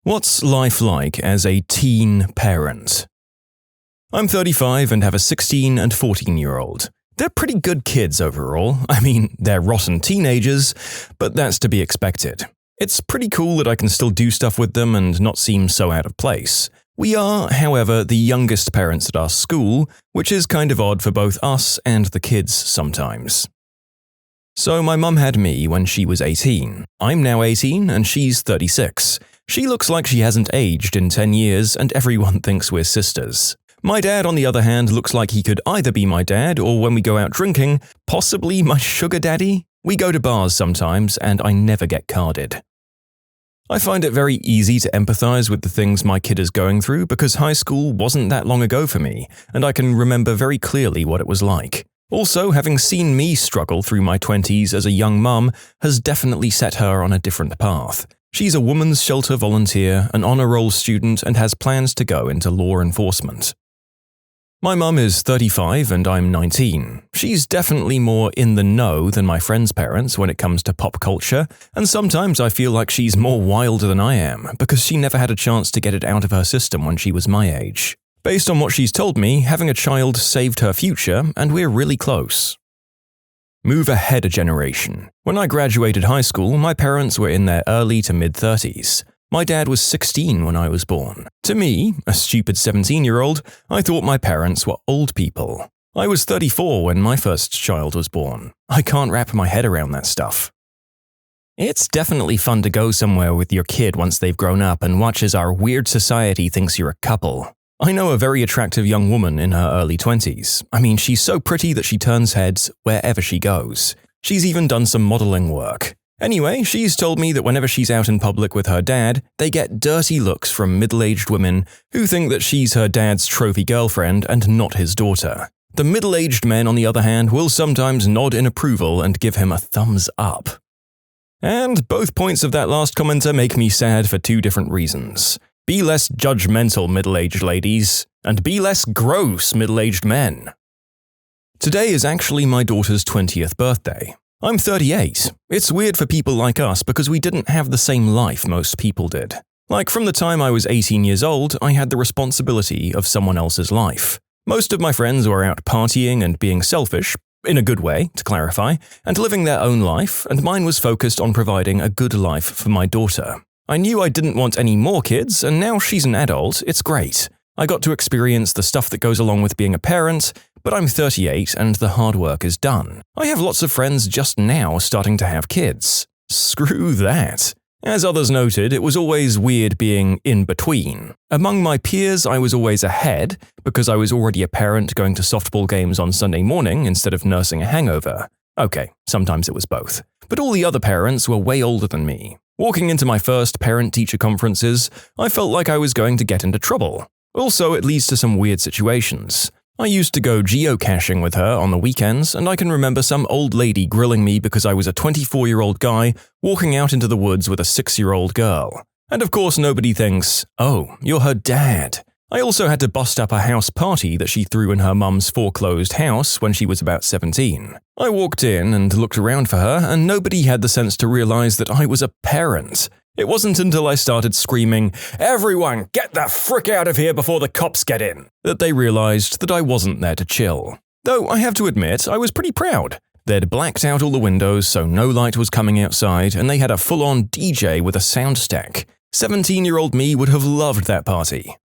What's life like as a teen parent? I'm 35 and have a 16 and 14-year-old. They're pretty good kids overall. I mean, they're rotten teenagers, but that's to be expected. It's pretty cool that I can still do stuff with them and not seem so out of place. We are, however, the youngest parents at our school, which is kind of odd for both us and the kids sometimes. So my mum had me when she was 18. I'm now 18 and she's 36. She looks like she hasn't aged in 10 years and everyone thinks we're sisters. My dad, on the other hand, looks like he could either be my dad or, when we go out drinking, possibly my sugar daddy. We go to bars sometimes and I never get carded. I find it very easy to empathize with the things my kid is going through because high school wasn't that long ago for me, and I can remember very clearly what it was like. Also, having seen me struggle through my 20s as a young mum has definitely set her on a different path. She's a women's shelter volunteer, an honor roll student, and has plans to go into law enforcement. My mum is 35 and I'm 19. She's definitely more in the know than my friends' parents when it comes to pop culture, and sometimes I feel like she's more wilder than I am because she never had a chance to get it out of her system when she was my age. Based on what she's told me, having a child saved her future, and we're really close. Move ahead a generation. When I graduated high school, my parents were in their early to mid-30s. My dad was 16 when I was born. To me, a stupid 17-year-old, I thought my parents were old people. I was 34 when my first child was born. I can't wrap my head around that stuff. It's definitely fun to go somewhere with your kid once they've grown up and watch as our weird society thinks you're a couple. I know a very attractive young woman in her early 20s. I mean, she's so pretty that she turns heads wherever she goes. She's even done some modeling work. Anyway, she's told me that whenever she's out in public with her dad, they get dirty looks from middle-aged women who think that she's her dad's trophy girlfriend and not his daughter. The middle-aged men, on the other hand, will sometimes nod in approval and give him a thumbs up. And both points of that last commenter make me sad for two different reasons. Be less judgmental, middle-aged ladies, and be less gross, middle-aged men. Today is actually my daughter's 20th birthday. I'm 38. It's weird for people like us because we didn't have the same life most people did. Like, from the time I was 18 years old, I had the responsibility of someone else's life. Most of my friends were out partying and being selfish, in a good way, to clarify, and living their own life, and mine was focused on providing a good life for my daughter. I knew I didn't want any more kids, and now she's an adult, it's great. I got to experience the stuff that goes along with being a parent, but I'm 38 and the hard work is done. I have lots of friends just now starting to have kids. Screw that. As others noted, it was always weird being in between. Among my peers, I was always ahead, because I was already a parent going to softball games on Sunday morning instead of nursing a hangover. Okay, sometimes it was both. But all the other parents were way older than me. Walking into my first parent-teacher conferences, I felt like I was going to get into trouble. Also, it leads to some weird situations. I used to go geocaching with her on the weekends, and I can remember some old lady grilling me because I was a 24-year-old guy walking out into the woods with a 6-year-old girl. And of course nobody thinks, oh, you're her dad. I also had to bust up a house party that she threw in her mum's foreclosed house when she was about 17. I walked in and looked around for her, and nobody had the sense to realize that I was a parent. It wasn't until I started screaming, "Everyone, get the frick out of here before the cops get in," that they realized that I wasn't there to chill. Though I have to admit, I was pretty proud. They'd blacked out all the windows so no light was coming outside, and they had a full-on DJ with a sound stack. 17-year-old me would have loved that party.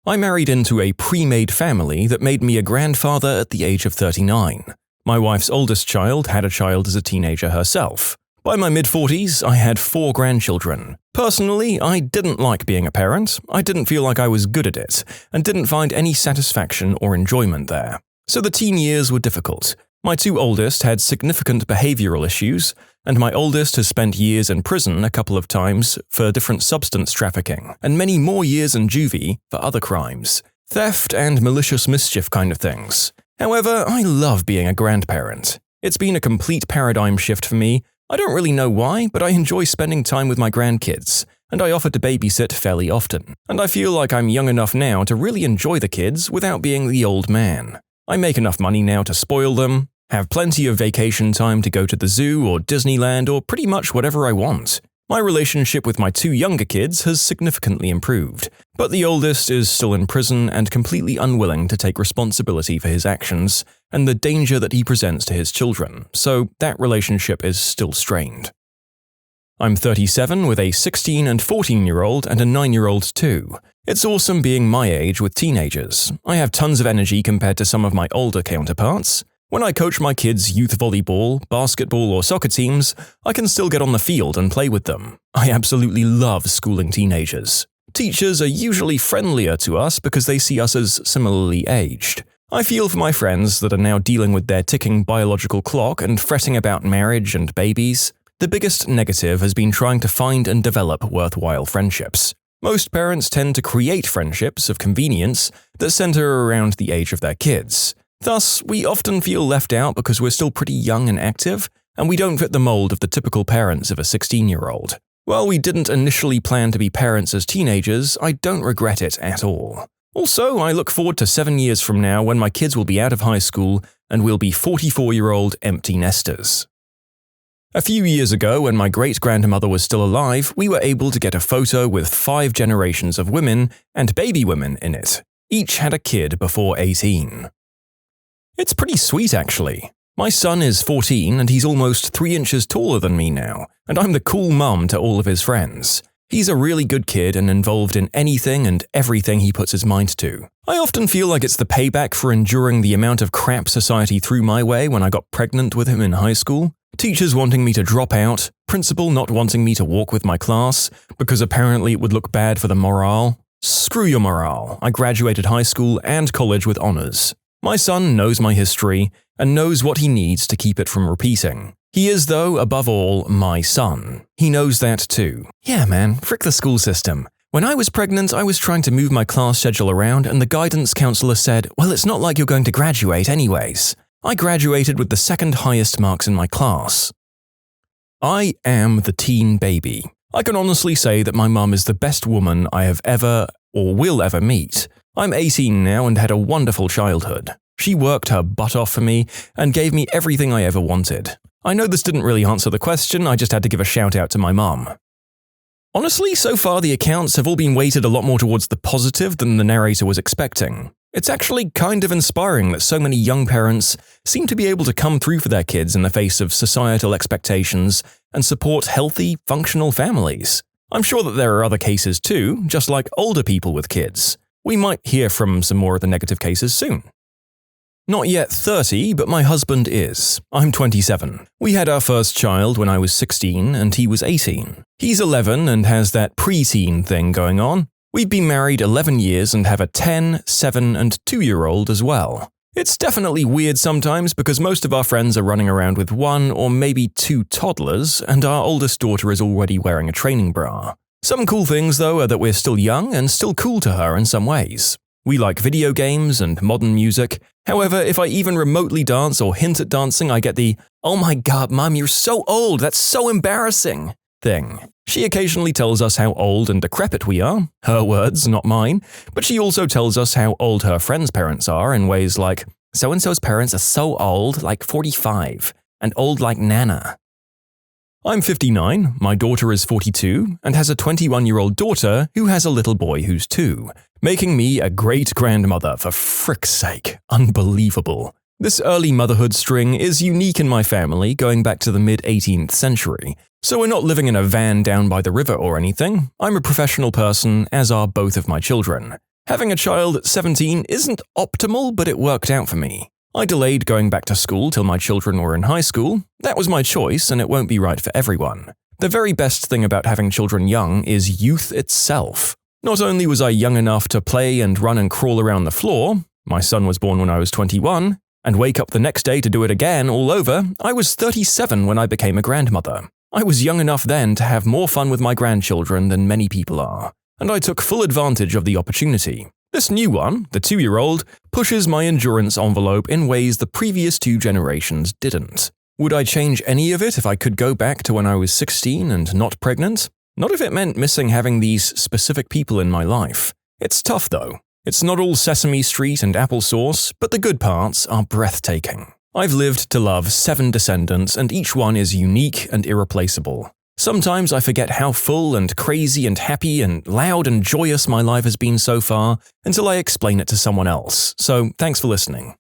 I married into a pre-made family that made me a grandfather at the age of 39. My wife's oldest child had a child as a teenager herself. By my mid-40s, I had 4 grandchildren. Personally, I didn't like being a parent, I didn't feel like I was good at it, and didn't find any satisfaction or enjoyment there. So the teen years were difficult. My 2 oldest had significant behavioral issues, and my oldest has spent years in prison a couple of times for different substance trafficking, and many more years in juvie for other crimes. Theft and malicious mischief kind of things. However, I love being a grandparent. It's been a complete paradigm shift for me. I don't really know why, but I enjoy spending time with my grandkids, and I offer to babysit fairly often. And I feel like I'm young enough now to really enjoy the kids without being the old man. I make enough money now to spoil them, have plenty of vacation time to go to the zoo or Disneyland or pretty much whatever I want. My relationship with my two younger kids has significantly improved, but the oldest is still in prison and completely unwilling to take responsibility for his actions and the danger that he presents to his children, so that relationship is still strained. I'm 37 with a 16 and 14-year-old and a 9-year-old too. It's awesome being my age with teenagers. I have tons of energy compared to some of my older counterparts. When I coach my kids' youth volleyball, basketball, or soccer teams, I can still get on the field and play with them. I absolutely love schooling teenagers. Teachers are usually friendlier to us because they see us as similarly aged. I feel for my friends that are now dealing with their ticking biological clock and fretting about marriage and babies. The biggest negative has been trying to find and develop worthwhile friendships. Most parents tend to create friendships of convenience that center around the age of their kids. Thus, we often feel left out because we're still pretty young and active, and we don't fit the mold of the typical parents of a 16-year-old. While we didn't initially plan to be parents as teenagers, I don't regret it at all. Also, I look forward to 7 years from now when my kids will be out of high school and we'll be 44-year-old empty nesters. A few years ago, when my great-grandmother was still alive, we were able to get a photo with 5 generations of women and baby women in it. Each had a kid before 18. It's pretty sweet, actually. My son is 14 and he's almost 3 inches taller than me now, and I'm the cool mum to all of his friends. He's a really good kid and involved in anything and everything he puts his mind to. I often feel like it's the payback for enduring the amount of crap society threw my way when I got pregnant with him in high school. Teachers wanting me to drop out, principal not wanting me to walk with my class, because apparently it would look bad for the morale. Screw your morale. I graduated high school and college with honors. My son knows my history and knows what he needs to keep it from repeating. He is, though, above all, my son. He knows that too. Yeah, man, frick the school system. When I was pregnant, I was trying to move my class schedule around and the guidance counselor said, well, it's not like you're going to graduate anyways. I graduated with the second highest marks in my class. I am the teen baby. I can honestly say that my mum is the best woman I have ever or will ever meet. I'm 18 now and had a wonderful childhood. She worked her butt off for me and gave me everything I ever wanted. I know this didn't really answer the question, I just had to give a shout out to my mum. Honestly, so far the accounts have all been weighted a lot more towards the positive than the narrator was expecting. It's actually kind of inspiring that so many young parents seem to be able to come through for their kids in the face of societal expectations and support healthy, functional families. I'm sure that there are other cases too, just like older people with kids. We might hear from some more of the negative cases soon. Not yet 30, but my husband is. I'm 27. We had our first child when I was 16 and he was 18. He's 11 and has that preteen thing going on. We've been married 11 years and have a 10, 7, and 2-year-old as well. It's definitely weird sometimes because most of our friends are running around with 1 or maybe 2 toddlers and our oldest daughter is already wearing a training bra. Some cool things, though, are that we're still young and still cool to her in some ways. We like video games and modern music. However, if I even remotely dance or hint at dancing, I get the, "Oh my god, Mum, you're so old, that's so embarrassing," thing. She occasionally tells us how old and decrepit we are, her words, not mine, but she also tells us how old her friends' parents are in ways like, "So-and-so's parents are so old, like 45, and old like Nana." I'm 59, my daughter is 42, and has a 21-year-old daughter who has a little boy who's 2, making me a great-grandmother for frick's sake. Unbelievable. This early motherhood string is unique in my family going back to the mid-18th century, so we're not living in a van down by the river or anything. I'm a professional person, as are both of my children. Having a child at 17 isn't optimal, but it worked out for me. I delayed going back to school till my children were in high school. That was my choice, and it won't be right for everyone. The very best thing about having children young is youth itself. Not only was I young enough to play and run and crawl around the floor, my son was born when I was 21, and wake up the next day to do it again all over, I was 37 when I became a grandmother. I was young enough then to have more fun with my grandchildren than many people are, and I took full advantage of the opportunity. This new one, the 2-year-old, pushes my endurance envelope in ways the previous 2 generations didn't. Would I change any of it if I could go back to when I was 16 and not pregnant? Not if it meant missing having these specific people in my life. It's tough though. It's not all Sesame Street and applesauce, but the good parts are breathtaking. I've lived to love 7 descendants and each one is unique and irreplaceable. Sometimes I forget how full and crazy and happy and loud and joyous my life has been so far until I explain it to someone else, so thanks for listening.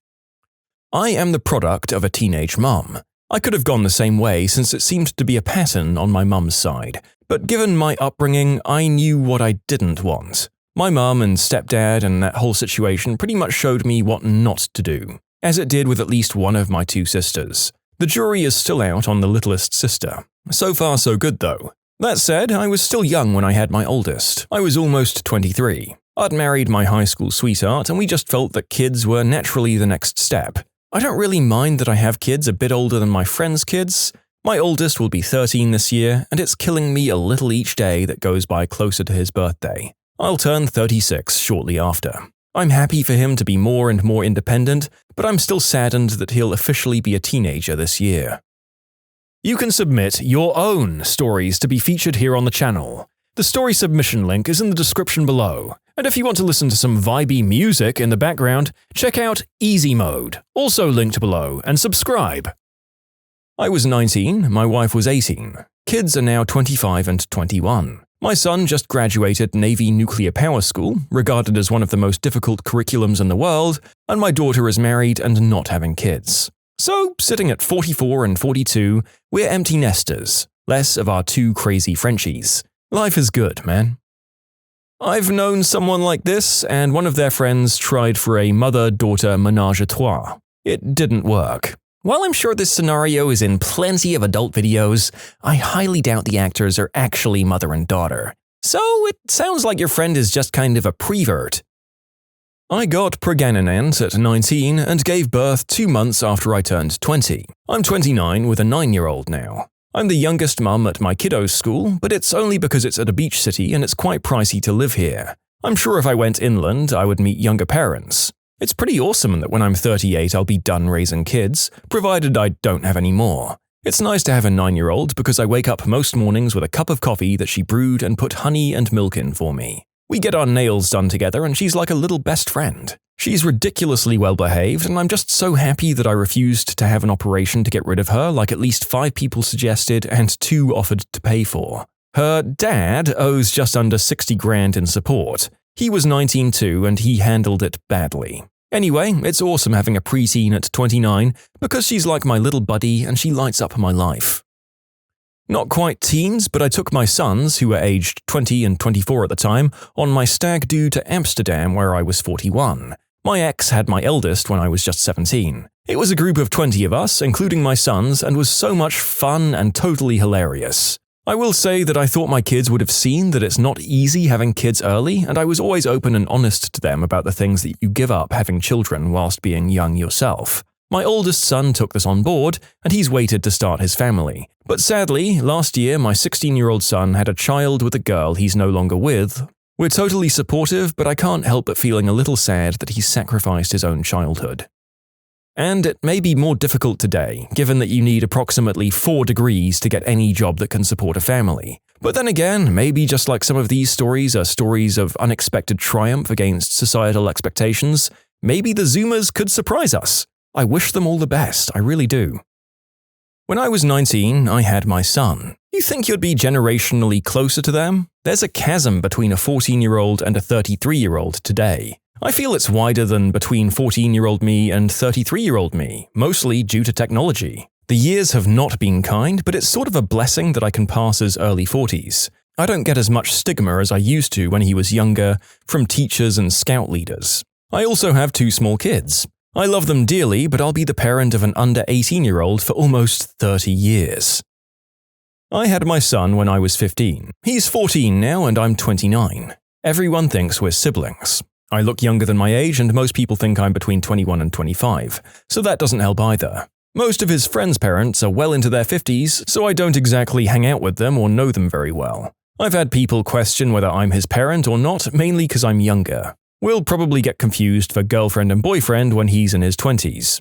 I am the product of a teenage mum. I could have gone the same way since it seemed to be a pattern on my mum's side, but given my upbringing, I knew what I didn't want. My mum and stepdad and that whole situation pretty much showed me what not to do, as it did with at least one of my two sisters. The jury is still out on the littlest sister. So far so good though. That said, I was still young when I had my oldest. I was almost 23. I'd married my high school sweetheart and we just felt that kids were naturally the next step. I don't really mind that I have kids a bit older than my friends' kids. My oldest will be 13 this year, and it's killing me a little each day that goes by closer to his birthday. I'll turn 36 shortly after. I'm happy for him to be more and more independent, but I'm still saddened that he'll officially be a teenager this year. You can submit your own stories to be featured here on the channel. The story submission link is in the description below. And if you want to listen to some vibey music in the background, check out easymode, also linked below, and subscribe. I was 19, my wife was 18. Kids are now 25 and 21. My son just graduated Navy Nuclear Power School, regarded as one of the most difficult curriculums in the world, and my daughter is married and not having kids. So, sitting at 44 and 42, we're empty nesters, less of our two crazy Frenchies. Life is good, man. I've known someone like this, and one of their friends tried for a mother-daughter ménage à trois. It didn't work. While I'm sure this scenario is in plenty of adult videos, I highly doubt the actors are actually mother and daughter. So it sounds like your friend is just kind of a prevert. I got pregnant at 19 and gave birth 2 months after I turned 20. I'm 29 with a 9-year-old now. I'm the youngest mum at my kiddo's school, but it's only because it's at a beach city and it's quite pricey to live here. I'm sure if I went inland, I would meet younger parents. It's pretty awesome that when I'm 38 I'll be done raising kids, provided I don't have any more. It's nice to have a 9-year-old because I wake up most mornings with a cup of coffee that she brewed and put honey and milk in for me. We get our nails done together and she's like a little best friend. She's ridiculously well behaved and I'm just so happy that I refused to have an operation to get rid of her like at least 5 people suggested and 2 offered to pay for. Her dad owes just under 60 grand in support. He was 19 too and he handled it badly. Anyway, it's awesome having a preteen at 29 because she's like my little buddy and she lights up my life. Not quite teens, but I took my sons, who were aged 20 and 24 at the time, on my stag do to Amsterdam where I was 41. My ex had my eldest when I was just 17. It was a group of 20 of us, including my sons, and was so much fun and totally hilarious. I will say that I thought my kids would have seen that it's not easy having kids early, and I was always open and honest to them about the things that you give up having children whilst being young yourself. My oldest son took this on board, and he's waited to start his family. But sadly, last year my 16-year-old son had a child with a girl he's no longer with. We're totally supportive, but I can't help but feeling a little sad that he's sacrificed his own childhood. And it may be more difficult today, given that you need approximately 4 degrees to get any job that can support a family. But then again, maybe just like some of these stories are stories of unexpected triumph against societal expectations, maybe the Zoomers could surprise us. I wish them all the best, I really do. When I was 19, I had my son. You think you'd be generationally closer to them? There's a chasm between a 14-year-old and a 33-year-old today. I feel it's wider than between 14-year-old me and 33-year-old me, mostly due to technology. The years have not been kind, but it's sort of a blessing that I can pass as early 40s. I don't get as much stigma as I used to when he was younger from teachers and scout leaders. I also have 2 small kids. I love them dearly, but I'll be the parent of an under 18-year-old for almost 30 years. I had my son when I was 15. He's 14 now and I'm 29. Everyone thinks we're siblings. I look younger than my age and most people think I'm between 21 and 25, so that doesn't help either. Most of his friends' parents are well into their 50s, so I don't exactly hang out with them or know them very well. I've had people question whether I'm his parent or not, mainly because I'm younger. We'll probably get confused for girlfriend and boyfriend when he's in his 20s.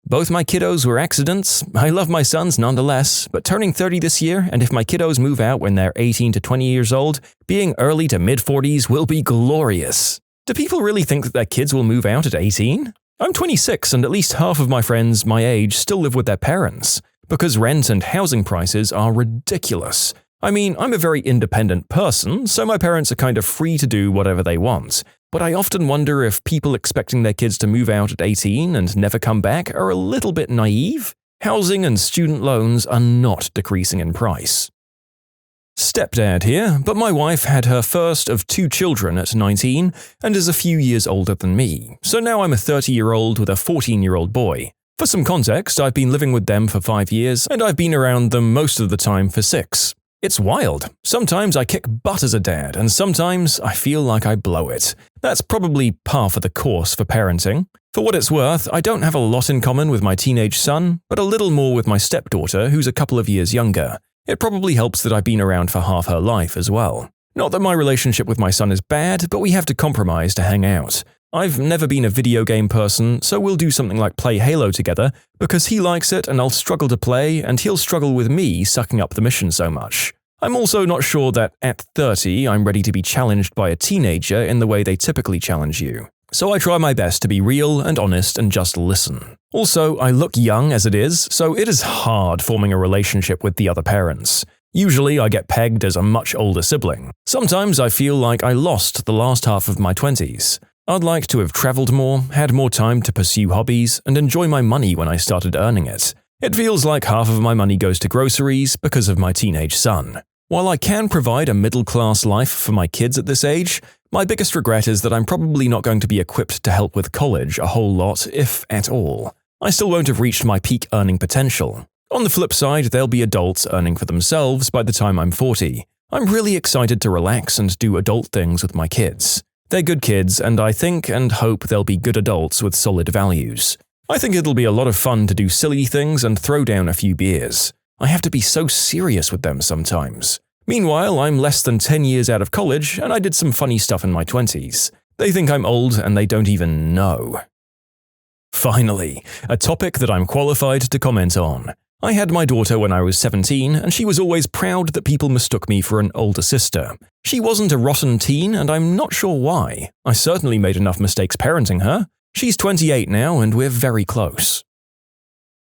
Both my kiddos were accidents. I love my sons nonetheless, but turning 30 this year, and if my kiddos move out when they're 18 to 20 years old, being early to mid-40s will be glorious. Do people really think that their kids will move out at 18? I'm 26 and at least half of my friends my age still live with their parents. because rent and housing prices are ridiculous. I mean, I'm a very independent person, so my parents are kind of free to do whatever they want. But I often wonder if people expecting their kids to move out at 18 and never come back are a little bit naive. Housing and student loans are not decreasing in price. Stepdad here, but my wife had her first of 2 children at 19 and is a few years older than me, so now I'm a 30-year-old with a 14-year-old boy. For some context, I've been living with them for 5 years, and I've been around them most of the time for 6. It's wild. Sometimes I kick butt as a dad, and sometimes I feel like I blow it. That's probably par for the course for parenting. For what it's worth, I don't have a lot in common with my teenage son, but a little more with my stepdaughter, who's a couple of years younger. It probably helps that I've been around for half her life as well. Not that my relationship with my son is bad, but we have to compromise to hang out. I've never been a video game person, so we'll do something like play Halo together, because he likes it and I'll struggle to play, and he'll struggle with me sucking up the mission so much. I'm also not sure that at 30 I'm ready to be challenged by a teenager in the way they typically challenge you. So I try my best to be real and honest and just listen. Also, I look young as it is, so it is hard forming a relationship with the other parents. Usually I get pegged as a much older sibling. Sometimes I feel like I lost the last half of my 20s. I'd like to have traveled more, had more time to pursue hobbies, and enjoy my money when I started earning it. It feels like half of my money goes to groceries because of my teenage son. While I can provide a middle-class life for my kids at this age, my biggest regret is that I'm probably not going to be equipped to help with college a whole lot, if at all. I still won't have reached my peak earning potential. On the flip side, they'll be adults earning for themselves by the time I'm 40. I'm really excited to relax and do adult things with my kids. They're good kids, and I think and hope they'll be good adults with solid values. I think it'll be a lot of fun to do silly things and throw down a few beers. I have to be so serious with them sometimes. Meanwhile, I'm less than 10 years out of college, and I did some funny stuff in my 20s. They think I'm old, and they don't even know. Finally, a topic that I'm qualified to comment on. I had my daughter when I was 17, and she was always proud that people mistook me for an older sister. She wasn't a rotten teen, and I'm not sure why. I certainly made enough mistakes parenting her. She's 28 now, and we're very close.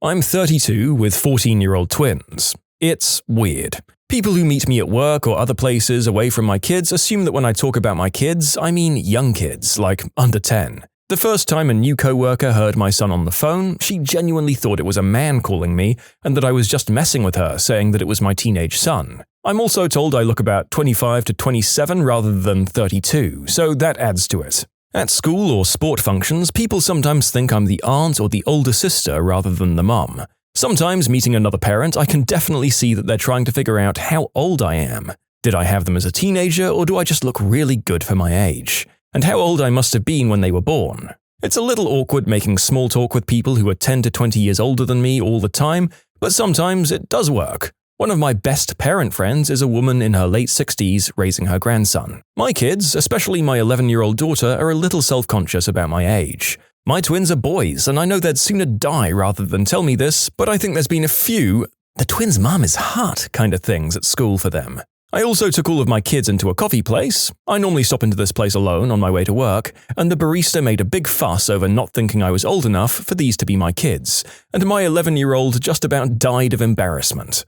I'm 32 with 14-year-old twins. It's weird. People who meet me at work or other places away from my kids assume that when I talk about my kids, I mean young kids, like under 10. The first time a new coworker heard my son on the phone, she genuinely thought it was a man calling me and that I was just messing with her, saying that it was my teenage son. I'm also told I look about 25 to 27 rather than 32, so that adds to it. At school or sport functions, people sometimes think I'm the aunt or the older sister rather than the mum. Sometimes meeting another parent, I can definitely see that they're trying to figure out how old I am. Did I have them as a teenager, or do I just look really good for my age? And how old I must have been when they were born. It's a little awkward making small talk with people who are 10 to 20 years older than me all the time, but sometimes it does work. One of my best parent friends is a woman in her late 60s raising her grandson. My kids, especially my 11-year-old daughter, are a little self-conscious about my age. My twins are boys, and I know they'd sooner die rather than tell me this, but I think there's been a few "the twins' mum is hot" kind of things at school for them. I also took all of my kids into a coffee place. I normally stop into this place alone on my way to work, and the barista made a big fuss over not thinking I was old enough for these to be my kids, and my 11-year-old just about died of embarrassment.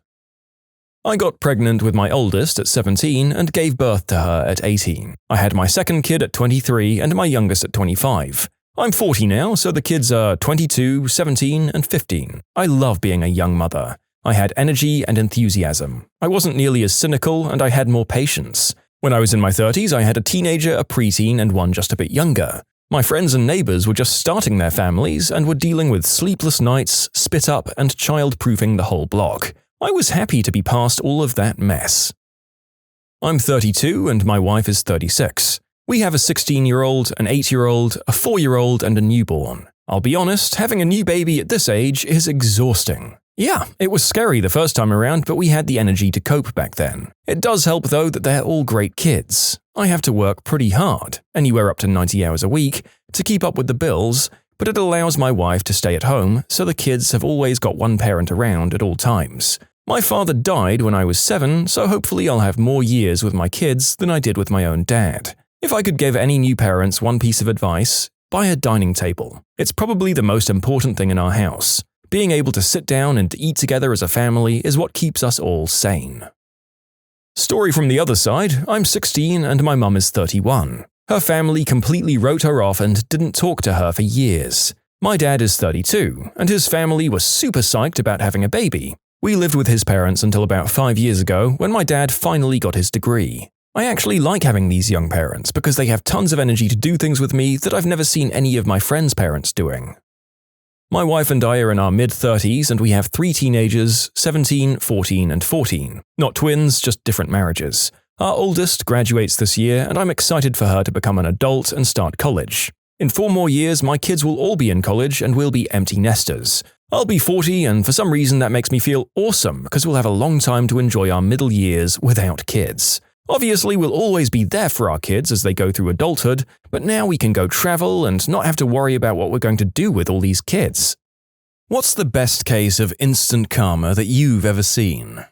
I got pregnant with my oldest at 17 and gave birth to her at 18. I had my second kid at 23 and my youngest at 25. I'm 40 now, so the kids are 22, 17, and 15. I love being a young mother. I had energy and enthusiasm. I wasn't nearly as cynical, and I had more patience. When I was in my 30s, I had a teenager, a preteen, and one just a bit younger. My friends and neighbors were just starting their families and were dealing with sleepless nights, spit up, and child-proofing the whole block. I was happy to be past all of that mess. I'm 32 and my wife is 36. We have a 16-year-old, an 8-year-old, a 4-year-old, and a newborn. I'll be honest, having a new baby at this age is exhausting. Yeah, it was scary the first time around, but we had the energy to cope back then. It does help though that they're all great kids. I have to work pretty hard, anywhere up to 90 hours a week, to keep up with the bills, but it allows my wife to stay at home, so the kids have always got one parent around at all times. My father died when I was 7, so hopefully I'll have more years with my kids than I did with my own dad. If I could give any new parents one piece of advice, buy a dining table. It's probably the most important thing in our house. Being able to sit down and eat together as a family is what keeps us all sane. Story from the other side, I'm 16 and my mum is 31. Her family completely wrote her off and didn't talk to her for years. My dad is 32, and his family was super psyched about having a baby. We lived with his parents until about 5 years ago when my dad finally got his degree. I actually like having these young parents because they have tons of energy to do things with me that I've never seen any of my friends' parents doing. My wife and I are in our mid-30s and we have 3 teenagers, 17, 14, and 14. Not twins, just different marriages. Our oldest graduates this year and I'm excited for her to become an adult and start college. In 4 more years, my kids will all be in college and we'll be empty nesters. I'll be 40 and for some reason that makes me feel awesome because we'll have a long time to enjoy our middle years without kids. Obviously, we'll always be there for our kids as they go through adulthood, but now we can go travel and not have to worry about what we're going to do with all these kids. What's the best case of instant karma that you've ever seen?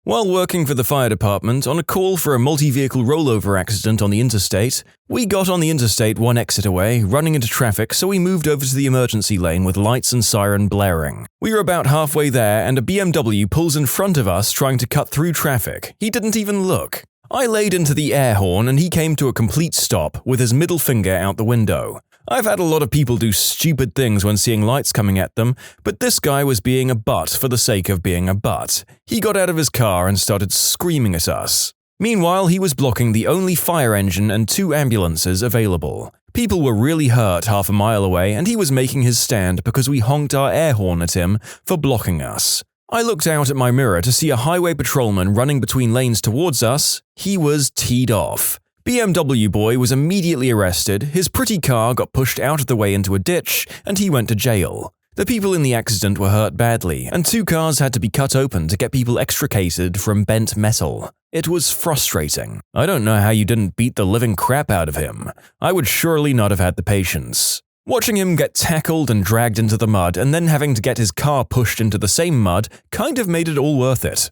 While working for the fire department on a call for a multi-vehicle rollover accident on the interstate, we got on the interstate 1 exit away, running into traffic, so we moved over to the emergency lane with lights and siren blaring. We were about halfway there and a BMW pulls in front of us trying to cut through traffic. He didn't even look. I laid into the air horn and he came to a complete stop with his middle finger out the window. I've had a lot of people do stupid things when seeing lights coming at them, but this guy was being a butt for the sake of being a butt. He got out of his car and started screaming at us. Meanwhile, he was blocking the only fire engine and 2 ambulances available. People were really hurt half a mile away and he was making his stand because we honked our air horn at him for blocking us. I looked out at my mirror to see a highway patrolman running between lanes towards us. He was teed off. BMW boy was immediately arrested, his pretty car got pushed out of the way into a ditch, and he went to jail. The people in the accident were hurt badly, and 2 cars had to be cut open to get people extricated from bent metal. It was frustrating. I don't know how you didn't beat the living crap out of him. I would surely not have had the patience. Watching him get tackled and dragged into the mud and then having to get his car pushed into the same mud kind of made it all worth it.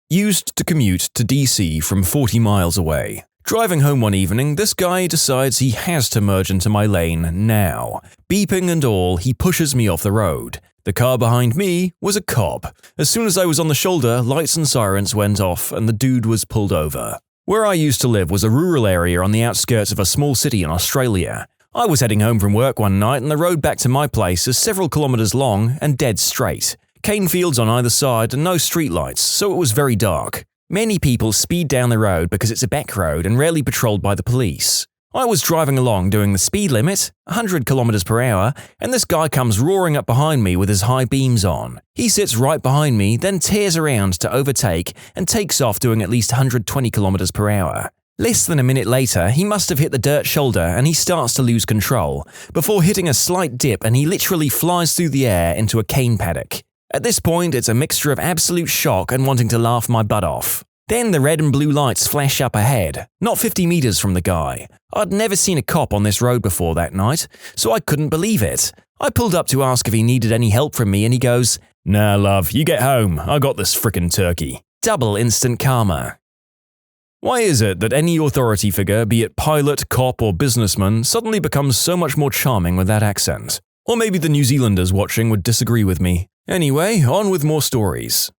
Used to commute to DC from 40 miles away. Driving home one evening, this guy decides he has to merge into my lane now. Beeping and all, he pushes me off the road. The car behind me was a cop. As soon as I was on the shoulder, lights and sirens went off and the dude was pulled over. Where I used to live was a rural area on the outskirts of a small city in Australia. I was heading home from work one night and the road back to my place is several kilometers long and dead straight. Cane fields on either side and no streetlights, so it was very dark. Many people speed down the road because it's a back road and rarely patrolled by the police. I was driving along doing the speed limit, 100 kilometers per hour, and this guy comes roaring up behind me with his high beams on. He sits right behind me, then tears around to overtake and takes off doing at least 120 kilometers per hour. Less than a minute later, he must have hit the dirt shoulder and he starts to lose control, before hitting a slight dip and he literally flies through the air into a cane paddock. At this point, it's a mixture of absolute shock and wanting to laugh my butt off. Then the red and blue lights flash up ahead, not 50 meters from the guy. I'd never seen a cop on this road before that night, so I couldn't believe it. I pulled up to ask if he needed any help from me and he goes, "Nah, love, you get home. I got this frickin' turkey." Double instant karma. Why is it that any authority figure, be it pilot, cop, or businessman, suddenly becomes so much more charming with that accent? Or maybe the New Zealanders watching would disagree with me. Anyway, on with more stories.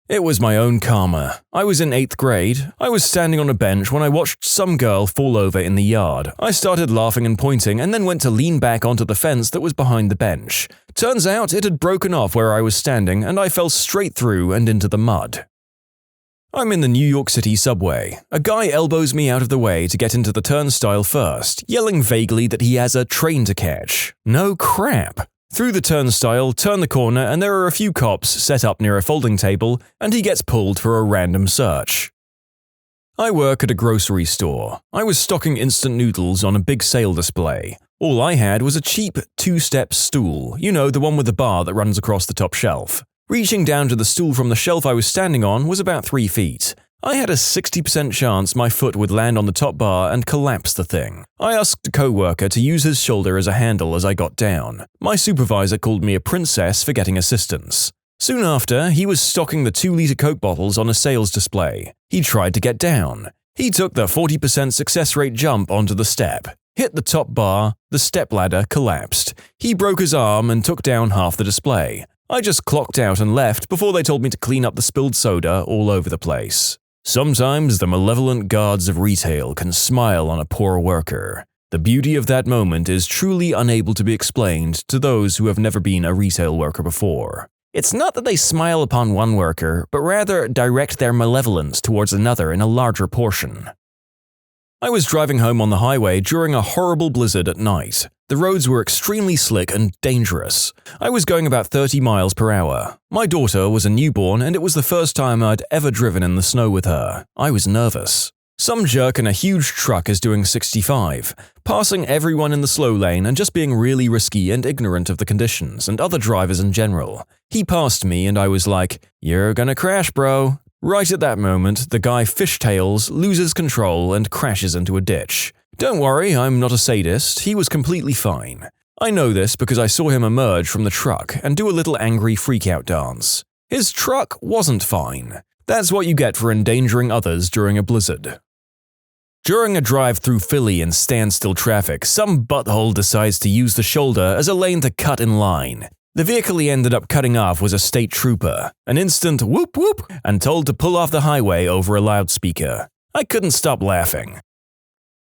It was my own karma. I was in 8th grade. I was standing on a bench when I watched some girl fall over in the yard. I started laughing and pointing and then went to lean back onto the fence that was behind the bench. Turns out it had broken off where I was standing and I fell straight through and into the mud. I'm in the New York City subway. A guy elbows me out of the way to get into the turnstile first, yelling vaguely that he has a train to catch. No crap. Through the turnstile, turn the corner, and there are a few cops set up near a folding table, and he gets pulled for a random search. I work at a grocery store. I was stocking instant noodles on a big sale display. All I had was a cheap 2-step stool, you know, the one with the bar that runs across the top shelf. Reaching down to the stool from the shelf I was standing on was about 3 feet. I had a 60% chance my foot would land on the top bar and collapse the thing. I asked a co-worker to use his shoulder as a handle as I got down. My supervisor called me a princess for getting assistance. Soon after, he was stocking the 2-liter Coke bottles on a sales display. He tried to get down. He took the 40% success rate jump onto the step. hit the top bar, the stepladder collapsed. He broke his arm and took down half the display. I just clocked out and left before they told me to clean up the spilled soda all over the place. Sometimes the malevolent gods of retail can smile on a poor worker. The beauty of that moment is truly unable to be explained to those who have never been a retail worker before. It's not that they smile upon one worker, but rather direct their malevolence towards another in a larger portion. I was driving home on the highway during a horrible blizzard at night. The roads were extremely slick and dangerous. I was going about 30 miles per hour. My daughter was a newborn and it was the first time I'd ever driven in the snow with her. I was nervous. Some jerk in a huge truck is doing 65, passing everyone in the slow lane and just being really risky and ignorant of the conditions and other drivers in general. He passed me and I was like, "You're gonna crash, bro." Right at that moment, the guy fishtails, loses control, and crashes into a ditch. Don't worry, I'm not a sadist, he was completely fine. I know this because I saw him emerge from the truck and do a little angry freakout dance. His truck wasn't fine. That's what you get for endangering others during a blizzard. During a drive through Philly in standstill traffic, some butthole decides to use the shoulder as a lane to cut in line. The vehicle he ended up cutting off was a state trooper, an instant whoop whoop, and told to pull off the highway over a loudspeaker. I couldn't stop laughing.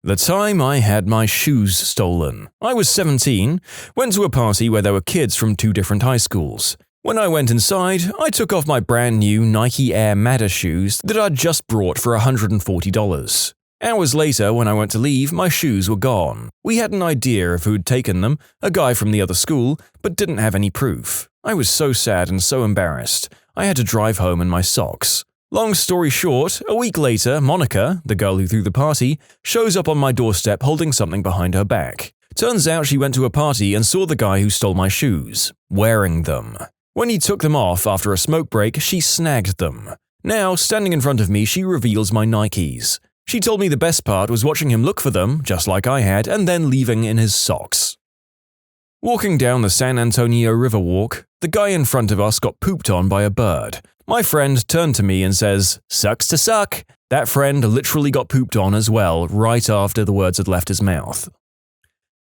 The time I had my shoes stolen. I was 17, went to a party where there were kids from 2 different high schools. When I went inside, I took off my brand new Nike Air Matter shoes that I'd just brought for $140. Hours later, when I went to leave, my shoes were gone. We had an idea of who'd taken them, a guy from the other school, but didn't have any proof. I was so sad and so embarrassed. I had to drive home in my socks. Long story short, a week later, Monica, the girl who threw the party, shows up on my doorstep holding something behind her back. Turns out she went to a party and saw the guy who stole my shoes, wearing them. When he took them off after a smoke break, she snagged them. Now, standing in front of me, she reveals my Nikes. She told me the best part was watching him look for them, just like I had, and then leaving in his socks. Walking down the San Antonio River walk, the guy in front of us got pooped on by a bird. My friend turned to me and says, "Sucks to suck." That friend literally got pooped on as well, right after the words had left his mouth.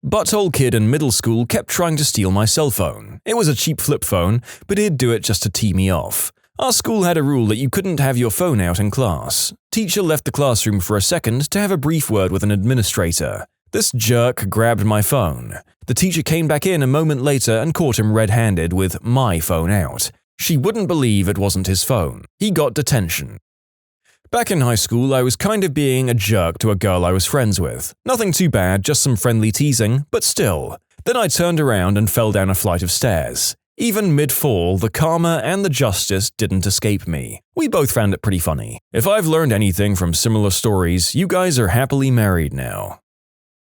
Butthole kid in middle school kept trying to steal my cell phone. It was a cheap flip phone, but he'd do it just to tee me off. Our school had a rule that you couldn't have your phone out in class. Teacher left the classroom for a second to have a brief word with an administrator. This jerk grabbed my phone. The teacher came back in a moment later and caught him red-handed with my phone out. She wouldn't believe it wasn't his phone. He got detention. Back in high school, I was kind of being a jerk to a girl I was friends with. Nothing too bad, just some friendly teasing, but still. Then I turned around and fell down a flight of stairs. Even mid-fall, the karma and the justice didn't escape me. We both found it pretty funny. If I've learned anything from similar stories, you guys are happily married now.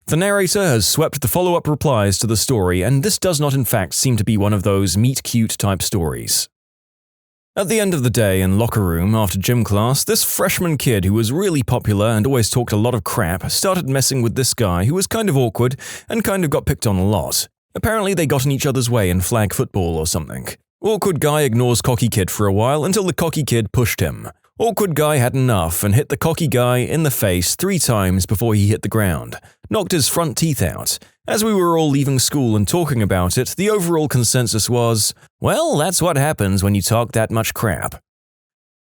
The narrator has swept the follow-up replies to the story, and this does not in fact seem to be one of those meet-cute type stories. At the end of the day in locker room after gym class, this freshman kid who was really popular and always talked a lot of crap started messing with this guy who was kind of awkward and kind of got picked on a lot. Apparently they got in each other's way in flag football or something. Awkward guy ignores cocky kid for a while until the cocky kid pushed him. Awkward guy had enough and hit the cocky guy in the face 3 times before he hit the ground. Knocked his front teeth out. As we were all leaving school and talking about it, the overall consensus was, well, that's what happens when you talk that much crap.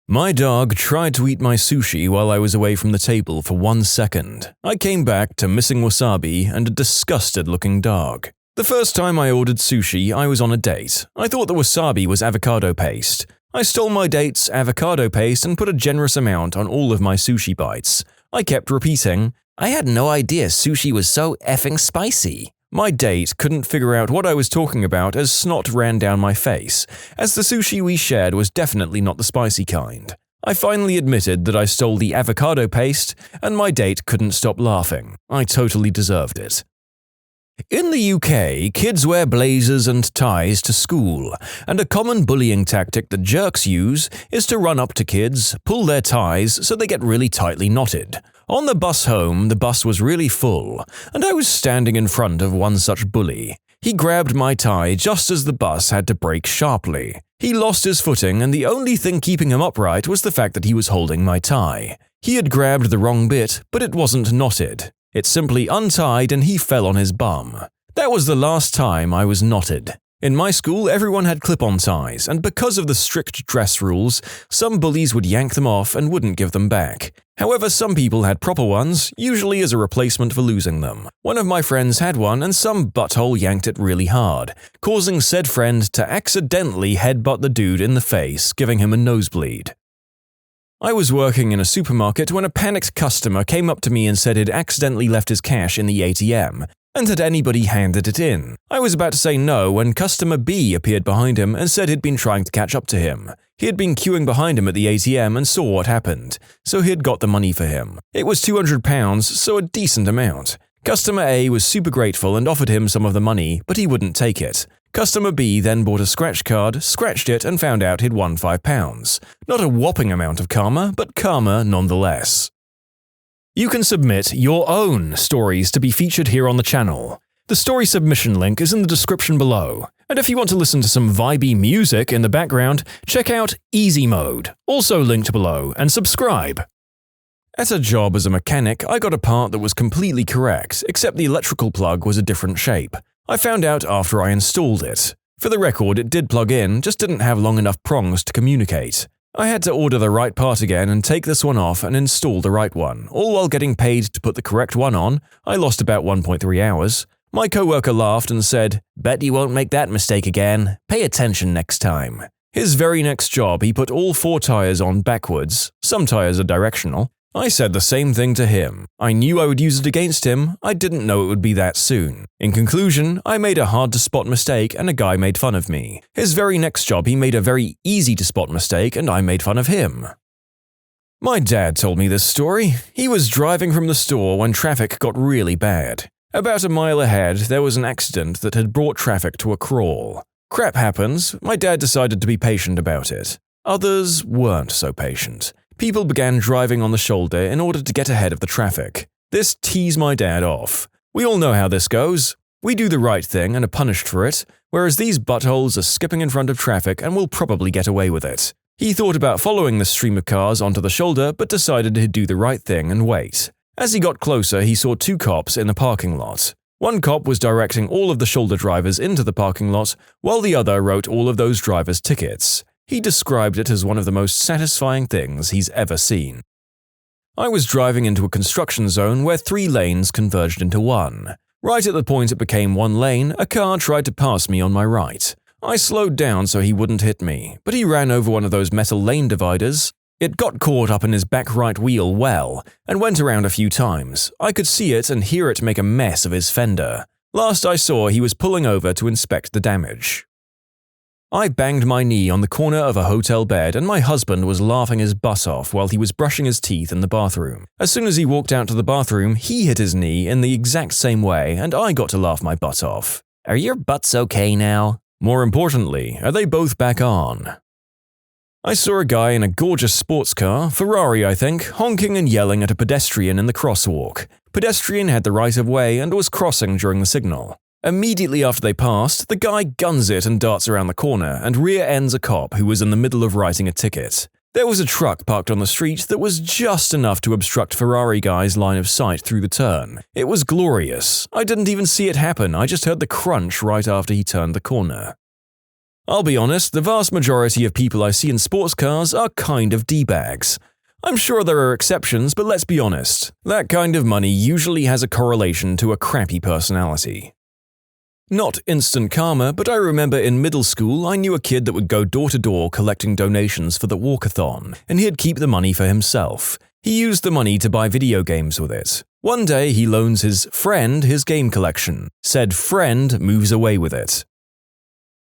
My dog tried to eat my sushi while I was away from the table for 1 second. I came back to missing wasabi and a disgusted-looking dog. The first time I ordered sushi, I was on a date. I thought the wasabi was avocado paste. I stole my date's avocado paste and put a generous amount on all of my sushi bites. I kept repeating, "I had no idea sushi was so effing spicy." My date couldn't figure out what I was talking about as snot ran down my face, as the sushi we shared was definitely not the spicy kind. I finally admitted that I stole the avocado paste, and my date couldn't stop laughing. I totally deserved it. In the UK, kids wear blazers and ties to school, and a common bullying tactic that jerks use is to run up to kids, pull their ties so they get really tightly knotted. On the bus home, the bus was really full, and I was standing in front of one such bully. He grabbed my tie just as the bus had to brake sharply. He lost his footing, and the only thing keeping him upright was the fact that he was holding my tie. He had grabbed the wrong bit, but it wasn't knotted. It simply untied and he fell on his bum. That was the last time I was knotted. In my school, everyone had clip-on ties, and because of the strict dress rules, some bullies would yank them off and wouldn't give them back. However, some people had proper ones, usually as a replacement for losing them. One of my friends had one and some butthole yanked it really hard, causing said friend to accidentally headbutt the dude in the face, giving him a nosebleed. I was working in a supermarket when a panicked customer came up to me and said he'd accidentally left his cash in the ATM, and had anybody handed it in. I was about to say no when customer B appeared behind him and said he'd been trying to catch up to him. He had been queuing behind him at the ATM and saw what happened, so he had got the money for him. It was £200, so a decent amount. Customer A was super grateful and offered him some of the money, but he wouldn't take it. Customer B then bought a scratch card, scratched it and found out he'd won £5. Not a whopping amount of karma, but karma nonetheless. You can submit your own stories to be featured here on the channel. The story submission link is in the description below. And if you want to listen to some vibey music in the background, check out easymode, also linked below, and subscribe. At a job as a mechanic, I got a part that was completely correct, except the electrical plug was a different shape. I found out after I installed it. For the record, it did plug in, just didn't have long enough prongs to communicate. I had to order the right part again and take this one off and install the right one, all while getting paid to put the correct one on. I lost about 1.3 hours. My coworker laughed and said, "Bet you won't make that mistake again. Pay attention next time." His very next job, he put all 4 tires on backwards. Some tires are directional. I said the same thing to him. I knew I would use it against him, I didn't know it would be that soon. In conclusion, I made a hard-to-spot mistake and a guy made fun of me. His very next job he made a very easy-to-spot mistake and I made fun of him. My dad told me this story. He was driving from the store when traffic got really bad. About a mile ahead, there was an accident that had brought traffic to a crawl. Crap happens, my dad decided to be patient about it. Others weren't so patient. People began driving on the shoulder in order to get ahead of the traffic. This teased my dad off. We all know how this goes. We do the right thing and are punished for it, whereas these buttholes are skipping in front of traffic and will probably get away with it. He thought about following the stream of cars onto the shoulder but decided he'd do the right thing and wait. As he got closer, he saw 2 cops in the parking lot. One cop was directing all of the shoulder drivers into the parking lot, while the other wrote all of those drivers' tickets. He described it as one of the most satisfying things he's ever seen. I was driving into a construction zone where 3 lanes converged into one. Right at the point it became 1 lane, a car tried to pass me on my right. I slowed down so he wouldn't hit me, but he ran over one of those metal lane dividers. It got caught up in his back right wheel well, and went around a few times. I could see it and hear it make a mess of his fender. Last I saw, he was pulling over to inspect the damage. I banged my knee on the corner of a hotel bed and my husband was laughing his butt off while he was brushing his teeth in the bathroom. As soon as he walked out to the bathroom, he hit his knee in the exact same way and I got to laugh my butt off. Are your butts okay now? More importantly, are they both back on? I saw a guy in a gorgeous sports car, Ferrari I think, honking and yelling at a pedestrian in the crosswalk. Pedestrian had the right of way and was crossing during the signal. Immediately after they passed, the guy guns it and darts around the corner and rear-ends a cop who was in the middle of writing a ticket. There was a truck parked on the street that was just enough to obstruct Ferrari guy's line of sight through the turn. It was glorious. I didn't even see it happen, I just heard the crunch right after he turned the corner. I'll be honest, the vast majority of people I see in sports cars are kind of D-bags. I'm sure there are exceptions, but let's be honest. That kind of money usually has a correlation to a crappy personality. Not instant karma, but I remember in middle school I knew a kid that would go door to door collecting donations for the walkathon, and he'd keep the money for himself. He used the money to buy video games with it. One day he loans his friend his game collection. Said friend moves away with it.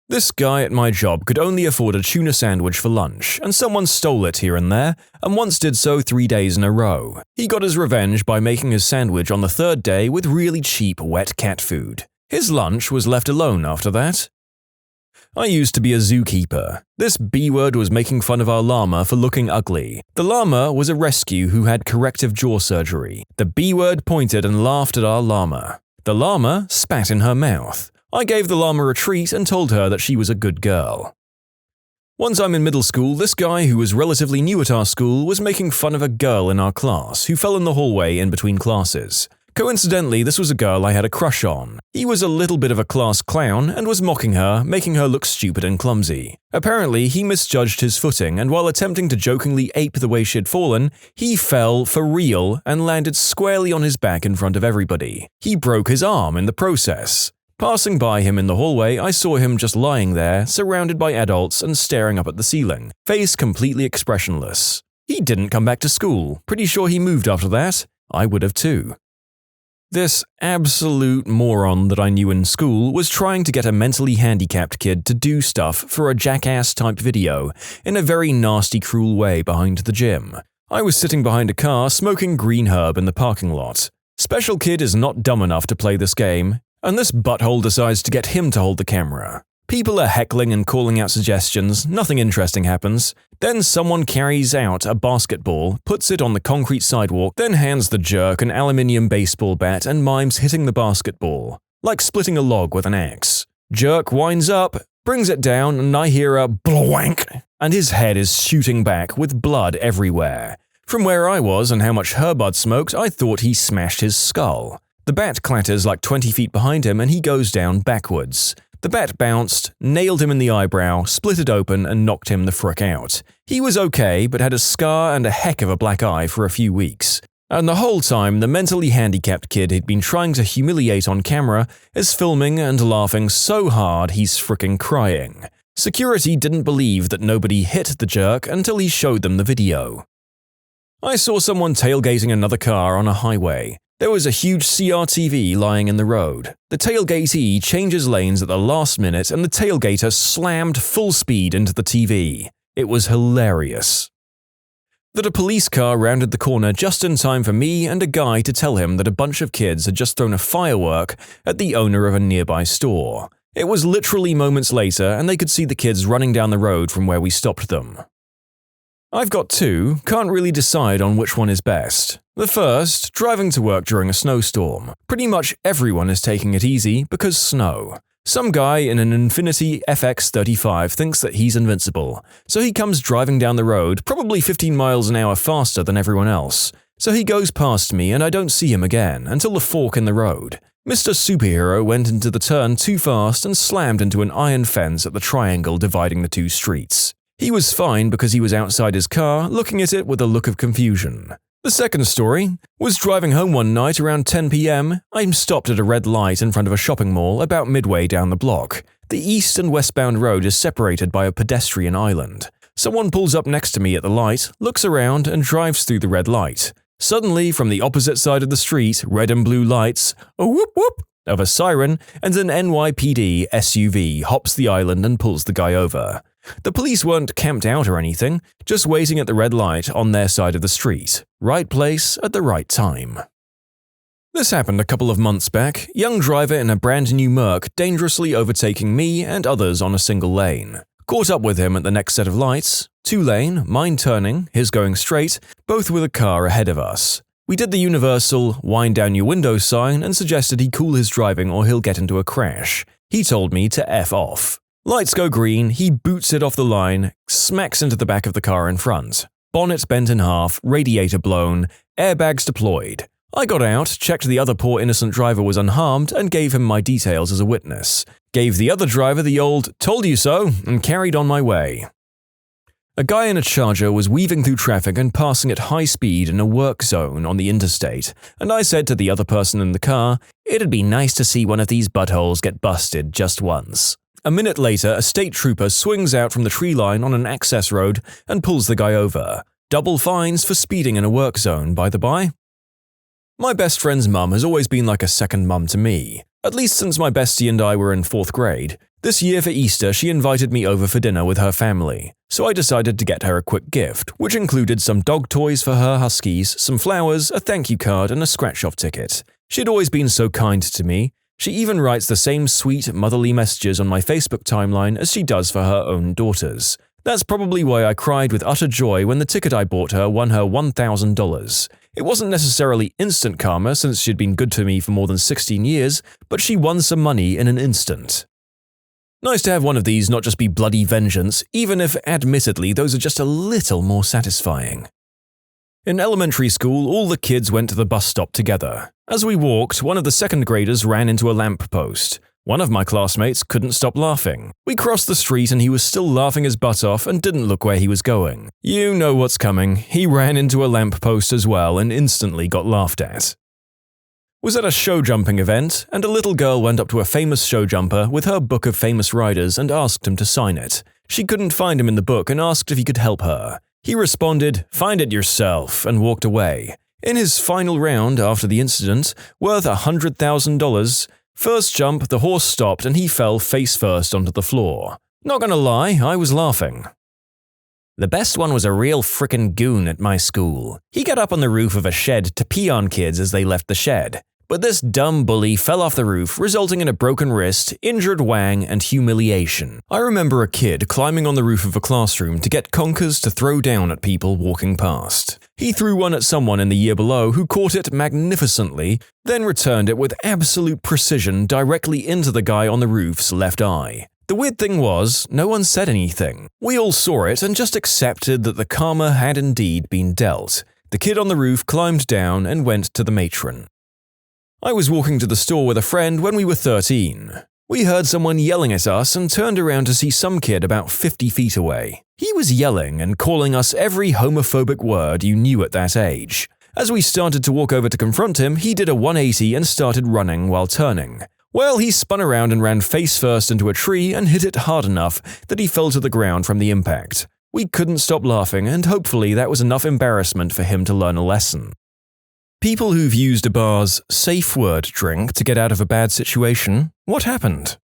This guy at my job could only afford a tuna sandwich for lunch, and someone stole it here and there, and once did so 3 days in a row. He got his revenge by making his sandwich on the 3rd day with really cheap wet cat food. His lunch was left alone after that. I used to be a zookeeper. This B-word was making fun of our llama for looking ugly. The llama was a rescue who had corrective jaw surgery. The B-word pointed and laughed at our llama. The llama spat in her mouth. I gave the llama a treat and told her that she was a good girl. One time in middle school, this guy who was relatively new at our school was making fun of a girl in our class who fell in the hallway in between classes. Coincidentally, this was a girl I had a crush on. He was a little bit of a class clown and was mocking her, making her look stupid and clumsy. Apparently, he misjudged his footing, and while attempting to jokingly ape the way she'd fallen, he fell for real and landed squarely on his back in front of everybody. He broke his arm in the process. Passing by him in the hallway, I saw him just lying there, surrounded by adults and staring up at the ceiling, face completely expressionless. He didn't come back to school. Pretty sure he moved after that. I would have too. This absolute moron that I knew in school was trying to get a mentally handicapped kid to do stuff for a jackass-type video in a very nasty, cruel way behind the gym. I was sitting behind a car smoking green herb in the parking lot. Special kid is not dumb enough to play this game, and this butthole decides to get him to hold the camera. People are heckling and calling out suggestions, nothing interesting happens. Then someone carries out a basketball, puts it on the concrete sidewalk, then hands the jerk an aluminium baseball bat and mimes hitting the basketball, like splitting a log with an axe. Jerk winds up, brings it down, and I hear a blank, and his head is shooting back with blood everywhere. From where I was and how much herb I'd smoked, I thought he smashed his skull. The bat clatters like 20 feet behind him and he goes down backwards. The bat bounced, nailed him in the eyebrow, split it open, and knocked him the frick out. He was okay, but had a scar and a heck of a black eye for a few weeks. And the whole time, the mentally handicapped kid he'd been trying to humiliate on camera is filming and laughing so hard he's fricking crying. Security didn't believe that nobody hit the jerk until he showed them the video. I saw someone tailgating another car on a highway. There was a huge CRTV lying in the road. The tailgatee changes lanes at the last minute and the tailgater slammed full speed into the TV. It was hilarious. That a police car rounded the corner just in time for me and a guy to tell him that a bunch of kids had just thrown a firework at the owner of a nearby store. It was literally moments later and they could see the kids running down the road from where we stopped them. I've got two, can't really decide on which one is best. The first, driving to work during a snowstorm. Pretty much everyone is taking it easy because snow. Some guy in an Infiniti FX35 thinks that he's invincible, so he comes driving down the road, probably 15 miles an hour faster than everyone else. So he goes past me and I don't see him again until the fork in the road. Mr. Superhero went into the turn too fast and slammed into an iron fence at the triangle dividing the two streets. He was fine because he was outside his car, looking at it with a look of confusion. The second story was driving home one night around 10 p.m. I'm stopped at a red light in front of a shopping mall about midway down the block. The east and westbound road is separated by a pedestrian island. Someone pulls up next to me at the light, looks around, and drives through the red light. Suddenly, from the opposite side of the street, red and blue lights, a whoop whoop of a siren, and an NYPD SUV hops the island and pulls the guy over. The police weren't camped out or anything, just waiting at the red light on their side of the street. Right place at the right time. This happened a couple of months back, young driver in a brand new Merc dangerously overtaking me and others on a single lane. Caught up with him at the next set of lights, 2-lane, mine turning, his going straight, both with a car ahead of us. We did the universal wind down your window sign and suggested he cool his driving or he'll get into a crash. He told me to F off. Lights go green, he boots it off the line, smacks into the back of the car in front. Bonnet bent in half, radiator blown, airbags deployed. I got out, checked the other poor innocent driver was unharmed, and gave him my details as a witness. Gave the other driver the old "told you so" and carried on my way. A guy in a Charger was weaving through traffic and passing at high speed in a work zone on the interstate, and I said to the other person in the car, "It'd be nice to see one of these buttholes get busted just once." A minute later, a state trooper swings out from the tree line on an access road and pulls the guy over. Double fines for speeding in a work zone, by the by. My best friend's mum has always been like a second mum to me, at least since my bestie and I were in 4th grade. This year for Easter, she invited me over for dinner with her family, so I decided to get her a quick gift, which included some dog toys for her huskies, some flowers, a thank you card, and a scratch-off ticket. She'd always been so kind to me. She even writes the same sweet, motherly messages on my Facebook timeline as she does for her own daughters. That's probably why I cried with utter joy when the ticket I bought her won her $1,000. It wasn't necessarily instant karma since she'd been good to me for more than 16 years, but she won some money in an instant. Nice to have one of these not just be bloody vengeance, even if admittedly those are just a little more satisfying. In elementary school, all the kids went to the bus stop together. As we walked, one of the second graders ran into a lamp post. One of my classmates couldn't stop laughing. We crossed the street and he was still laughing his butt off and didn't look where he was going. You know what's coming. He ran into a lamp post as well and instantly got laughed at. Was at a show jumping event, and a little girl went up to a famous show jumper with her book of famous riders and asked him to sign it. She couldn't find him in the book and asked if he could help her. He responded, "Find it yourself," and walked away. In his final round after the incident, worth $100,000, first jump, the horse stopped and he fell face first onto the floor. Not gonna lie, I was laughing. The best one was a real frickin' goon at my school. He got up on the roof of a shed to pee on kids as they left the shed. But this dumb bully fell off the roof, resulting in a broken wrist, injured wang, and humiliation. I remember a kid climbing on the roof of a classroom to get conkers to throw down at people walking past. He threw one at someone in the year below who caught it magnificently, then returned it with absolute precision directly into the guy on the roof's left eye. The weird thing was, no one said anything. We all saw it and just accepted that the karma had indeed been dealt. The kid on the roof climbed down and went to the matron. I was walking to the store with a friend when we were 13. We heard someone yelling at us and turned around to see some kid about 50 feet away. He was yelling and calling us every homophobic word you knew at that age. As we started to walk over to confront him, he did a 180 and started running while turning. Well, he spun around and ran face first into a tree and hit it hard enough that he fell to the ground from the impact. We couldn't stop laughing, and hopefully that was enough embarrassment for him to learn a lesson. People who've used a bar's safe word drink to get out of a bad situation, what happened?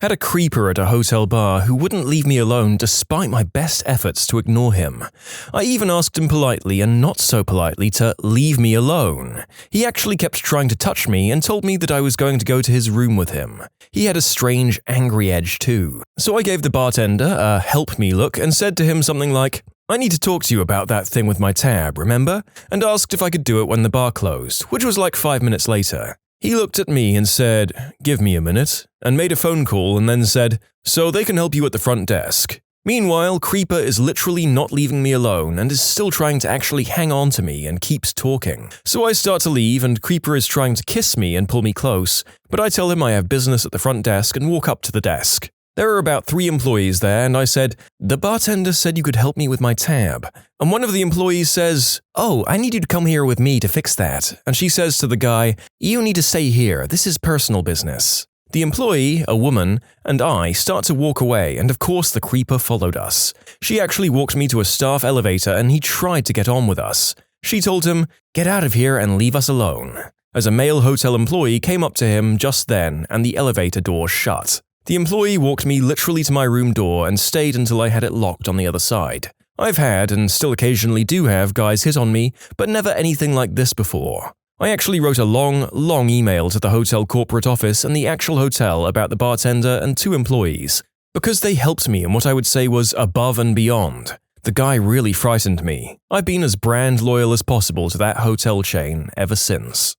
Had a creeper at a hotel bar who wouldn't leave me alone despite my best efforts to ignore him. I even asked him politely and not so politely to leave me alone. He actually kept trying to touch me and told me that I was going to go to his room with him. He had a strange, angry edge too. So I gave the bartender a help me look and said to him something like, "I need to talk to you about that thing with my tab, remember?" and asked if I could do it when the bar closed, which was like 5 minutes later. He looked at me and said, "Give me a minute," and made a phone call and then said, "So they can help you at the front desk." Meanwhile, Creeper is literally not leaving me alone and is still trying to actually hang on to me and keeps talking. So I start to leave and Creeper is trying to kiss me and pull me close, but I tell him I have business at the front desk and walk up to the desk. There are about 3 employees there, and I said, "The bartender said you could help me with my tab." And one of the employees says, "Oh, I need you to come here with me to fix that." And she says to the guy, "You need to stay here, this is personal business." The employee, a woman, and I start to walk away, and of course the creeper followed us. She actually walked me to a staff elevator and he tried to get on with us. She told him, "Get out of here and leave us alone." As a male hotel employee came up to him just then and the elevator door shut. The employee walked me literally to my room door and stayed until I had it locked on the other side. I've had, and still occasionally do have, guys hit on me, but never anything like this before. I actually wrote a long email to the hotel corporate office and the actual hotel about the bartender and 2 employees, because they helped me in what I would say was above and beyond. The guy really frightened me. I've been as brand loyal as possible to that hotel chain ever since.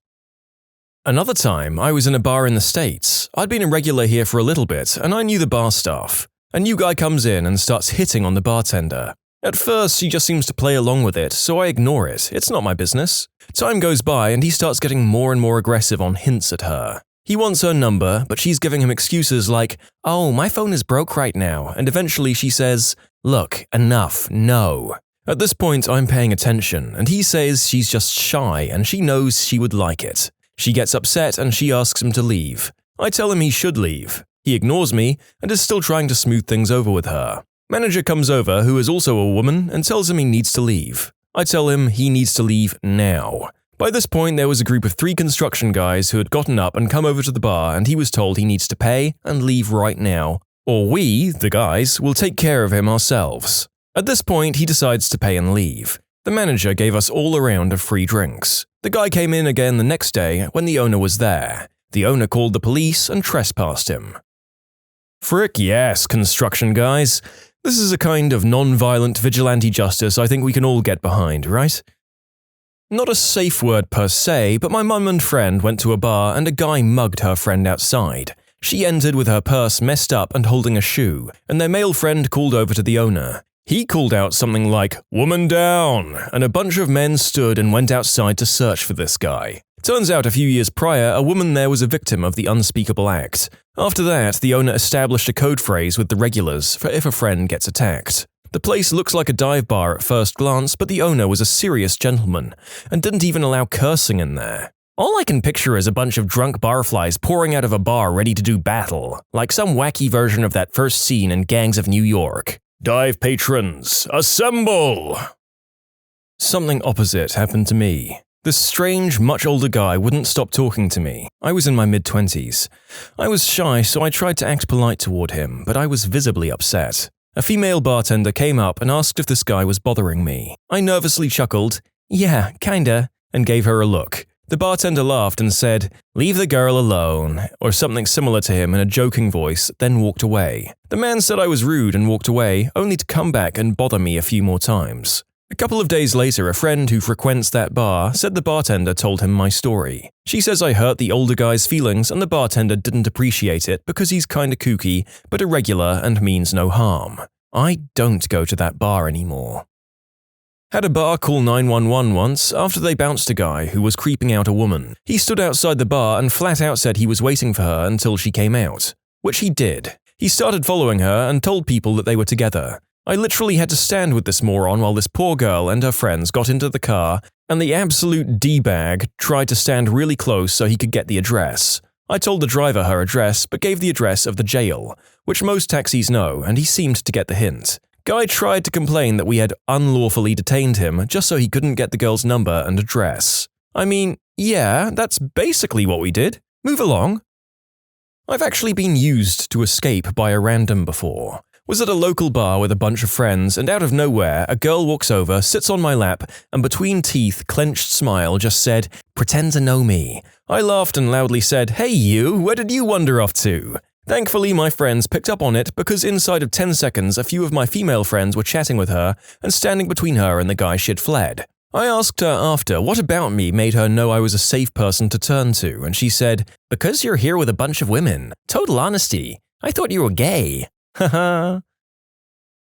Another time, I was in a bar in the States. I'd been a regular here for a little bit, and I knew the bar staff. A new guy comes in and starts hitting on the bartender. At first, she just seems to play along with it, so I ignore it. It's not my business. Time goes by and he starts getting more and more aggressive on hints at her. He wants her number, but she's giving him excuses like, "Oh, my phone is broke right now," and eventually she says, "Look, enough, no." At this point, I'm paying attention, and he says she's just shy and she knows she would like it. She gets upset and she asks him to leave. I tell him he should leave. He ignores me and is still trying to smooth things over with her. Manager comes over, who is also a woman, and tells him he needs to leave. I tell him he needs to leave now. By this point, there was a group of 3 construction guys who had gotten up and come over to the bar, and he was told he needs to pay and leave right now, or we, the guys, will take care of him ourselves. At this point, he decides to pay and leave. The manager gave us all a round of free drinks. The guy came in again the next day when the owner was there. The owner called the police and trespassed him. Frick yes, construction guys. This is a kind of non-violent vigilante justice I think we can all get behind, right? Not a safe word per se, but my mum and friend went to a bar and a guy mugged her friend outside. She entered with her purse messed up and holding a shoe, and their male friend called over to the owner. He called out something like, "Woman down," and a bunch of men stood and went outside to search for this guy. Turns out a few years prior, a woman there was a victim of the unspeakable act. After that, the owner established a code phrase with the regulars for if a friend gets attacked. The place looks like a dive bar at first glance, but the owner was a serious gentleman and didn't even allow cursing in there. All I can picture is a bunch of drunk barflies pouring out of a bar ready to do battle, like some wacky version of that first scene in Gangs of New York. "Dive patrons, assemble!" Something opposite happened to me. This strange, much older guy wouldn't stop talking to me. I was in my mid-20s. I was shy, so I tried to act polite toward him, but I was visibly upset. A female bartender came up and asked if this guy was bothering me. I nervously chuckled, "Yeah, kinda," and gave her a look. The bartender laughed and said, "Leave the girl alone," or something similar to him in a joking voice, then walked away. The man said I was rude and walked away, only to come back and bother me a few more times. A couple of days later, a friend who frequents that bar said the bartender told him my story. She says I hurt the older guy's feelings and the bartender didn't appreciate it because he's kinda kooky, but irregular and means no harm. I don't go to that bar anymore. Had a bar call 911 once after they bounced a guy who was creeping out a woman. He stood outside the bar and flat out said he was waiting for her until she came out, which he did. He started following her and told people that they were together. I literally had to stand with this moron while this poor girl and her friends got into the car, and the absolute D-bag tried to stand really close so he could get the address. I told the driver her address, but gave the address of the jail, which most taxis know, and he seemed to get the hint. Guy tried to complain that we had unlawfully detained him just so he couldn't get the girl's number and address. I mean, yeah, that's basically what we did. Move along. I've actually been used to escape by a random before. Was at a local bar with a bunch of friends, and out of nowhere, a girl walks over, sits on my lap, and between teeth, clenched smile just said, "Pretend to know me." I laughed and loudly said, "Hey you, where did you wander off to?" Thankfully, my friends picked up on it because inside of 10 seconds, a few of my female friends were chatting with her and standing between her and the guy she'd fled. I asked her after what about me made her know I was a safe person to turn to, and she said, "Because you're here with a bunch of women. Total honesty. I thought you were gay." Haha.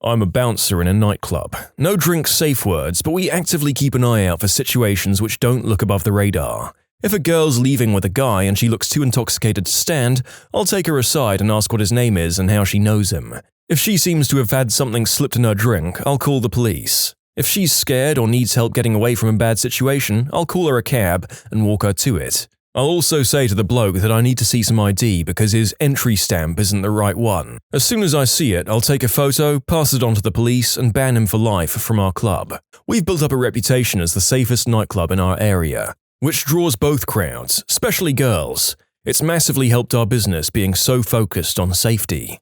I'm a bouncer in a nightclub. No drink safe words, but we actively keep an eye out for situations which don't look above the radar. If a girl's leaving with a guy and she looks too intoxicated to stand, I'll take her aside and ask what his name is and how she knows him. If she seems to have had something slipped in her drink, I'll call the police. If she's scared or needs help getting away from a bad situation, I'll call her a cab and walk her to it. I'll also say to the bloke that I need to see some ID because his entry stamp isn't the right one. As soon as I see it, I'll take a photo, pass it on to the police, and ban him for life from our club. We've built up a reputation as the safest nightclub in our area, which draws both crowds, especially girls. It's massively helped our business being so focused on safety.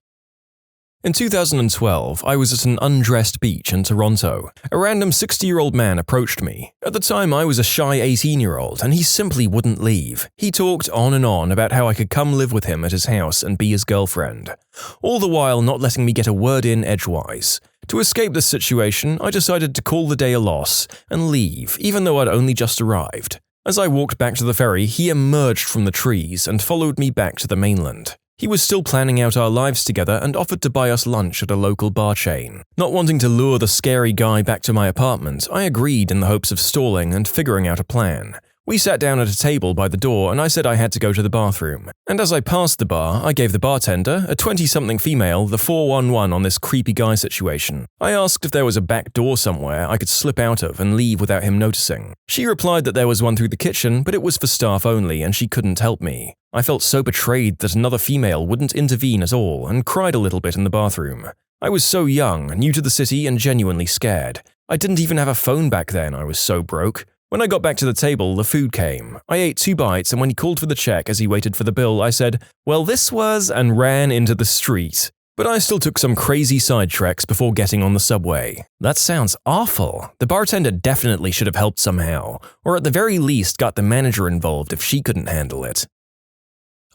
In 2012, I was at an undressed beach in Toronto. A random 60-year-old man approached me. At the time, I was a shy 18-year-old, and he simply wouldn't leave. He talked on and on about how I could come live with him at his house and be his girlfriend, all the while not letting me get a word in edgewise. To escape this situation, I decided to call the day a loss and leave, even though I'd only just arrived. As I walked back to the ferry, he emerged from the trees and followed me back to the mainland. He was still planning out our lives together and offered to buy us lunch at a local bar chain. Not wanting to lure the scary guy back to my apartment, I agreed in the hopes of stalling and figuring out a plan. We sat down at a table by the door and I said I had to go to the bathroom. And as I passed the bar, I gave the bartender, a 20-something female, the 411 on this creepy guy situation. I asked if there was a back door somewhere I could slip out of and leave without him noticing. She replied that there was one through the kitchen, but it was for staff only and she couldn't help me. I felt so betrayed that another female wouldn't intervene at all and cried a little bit in the bathroom. I was so young, new to the city and genuinely scared. I didn't even have a phone back then, I was so broke. When I got back to the table, the food came. I ate 2 bites and when he called for the check as he waited for the bill, I said, "Well, this was," and ran into the street. But I still took some crazy side treks before getting on the subway. That sounds awful. The bartender definitely should have helped somehow, or at the very least got the manager involved if she couldn't handle it.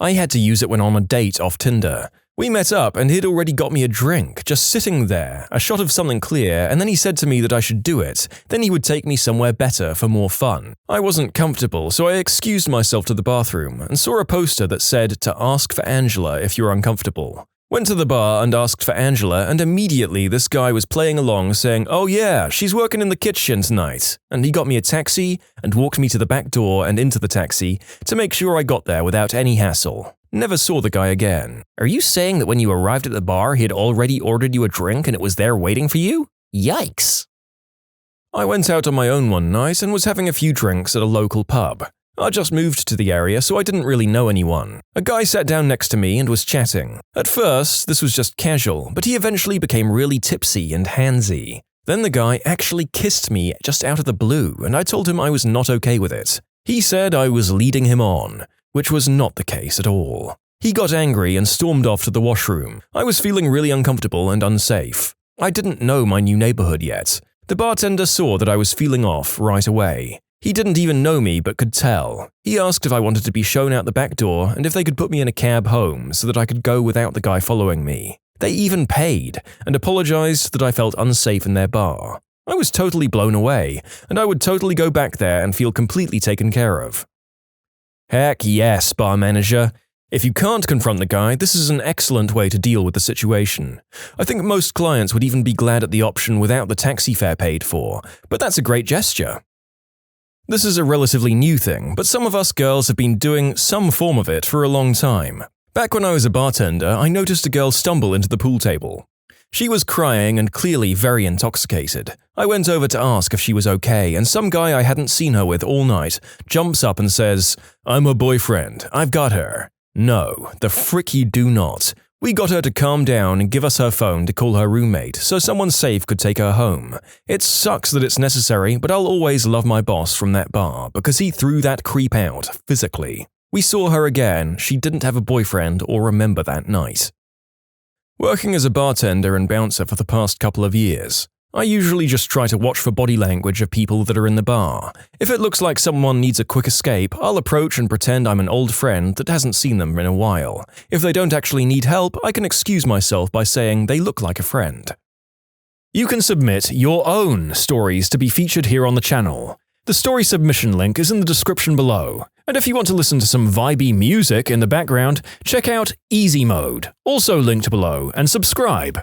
I had to use it when on a date off Tinder. We met up and he'd already got me a drink, just sitting there, a shot of something clear, and then he said to me that I should do it, then he would take me somewhere better for more fun. I wasn't comfortable, so I excused myself to the bathroom and saw a poster that said to ask for Angela if you're uncomfortable. Went to the bar and asked for Angela, and immediately this guy was playing along saying, "Oh yeah, she's working in the kitchen tonight." And he got me a taxi and walked me to the back door and into the taxi to make sure I got there without any hassle. Never saw the guy again. Are you saying that when you arrived at the bar, he had already ordered you a drink and it was there waiting for you? Yikes! I went out on my own one night and was having a few drinks at a local pub. I just moved to the area, so I didn't really know anyone. A guy sat down next to me and was chatting. At first, this was just casual, but he eventually became really tipsy and handsy. Then the guy actually kissed me just out of the blue, and I told him I was not okay with it. He said I was leading him on, which was not the case at all. He got angry and stormed off to the washroom. I was feeling really uncomfortable and unsafe. I didn't know my new neighborhood yet. The bartender saw that I was feeling off right away. He didn't even know me but could tell. He asked if I wanted to be shown out the back door and if they could put me in a cab home so that I could go without the guy following me. They even paid and apologized that I felt unsafe in their bar. I was totally blown away, and I would totally go back there and feel completely taken care of. Heck yes, bar manager. If you can't confront the guy, this is an excellent way to deal with the situation. I think most clients would even be glad at the option without the taxi fare paid for, but that's a great gesture. This is a relatively new thing, but some of us girls have been doing some form of it for a long time. Back when I was a bartender, I noticed a girl stumble into the pool table. She was crying and clearly very intoxicated. I went over to ask if she was okay, and some guy I hadn't seen her with all night jumps up and says, "I'm her boyfriend. I've got her." No, the frick you do not. We got her to calm down and give us her phone to call her roommate so someone safe could take her home. It sucks that it's necessary, but I'll always love my boss from that bar because he threw that creep out, physically. We saw her again, she didn't have a boyfriend or remember that night. Working as a bartender and bouncer for the past couple of years, I usually just try to watch for body language of people that are in the bar. If it looks like someone needs a quick escape, I'll approach and pretend I'm an old friend that hasn't seen them in a while. If they don't actually need help, I can excuse myself by saying they look like a friend. You can submit your own stories to be featured here on the channel. The story submission link is in the description below. And if you want to listen to some vibey music in the background, check out easymode, also linked below, and subscribe.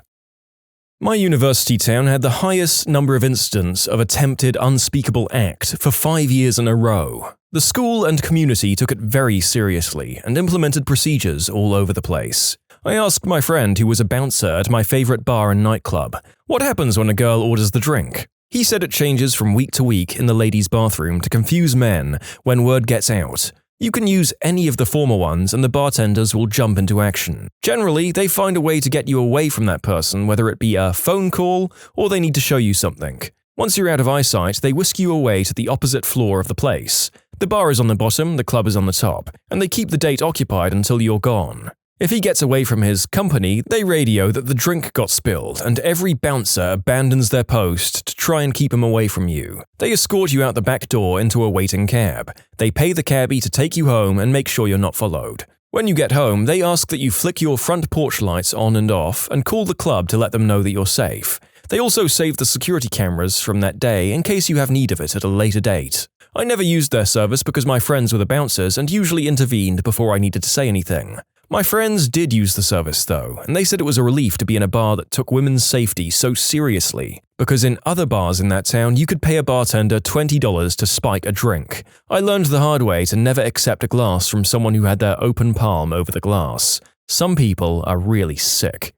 My university town had the highest number of incidents of attempted unspeakable act for 5 years in a row. The school and community took it very seriously and implemented procedures all over the place. I asked my friend who was a bouncer at my favorite bar and nightclub, what happens when a girl orders the drink? He said it changes from week to week in the ladies' bathroom to confuse men when word gets out. You can use any of the former ones and the bartenders will jump into action. Generally, they find a way to get you away from that person, whether it be a phone call or they need to show you something. Once you're out of eyesight, they whisk you away to the opposite floor of the place. The bar is on the bottom, the club is on the top, and they keep the date occupied until you're gone. If he gets away from his company, they radio that the drink got spilled, and every bouncer abandons their post to try and keep him away from you. They escort you out the back door into a waiting cab. They pay the cabbie to take you home and make sure you're not followed. When you get home, they ask that you flick your front porch lights on and off and call the club to let them know that you're safe. They also save the security cameras from that day in case you have need of it at a later date. I never used their service because my friends were the bouncers and usually intervened before I needed to say anything. My friends did use the service though, and they said it was a relief to be in a bar that took women's safety so seriously, because in other bars in that town you could pay a bartender $20 to spike a drink. I learned the hard way to never accept a glass from someone who had their open palm over the glass. Some people are really sick.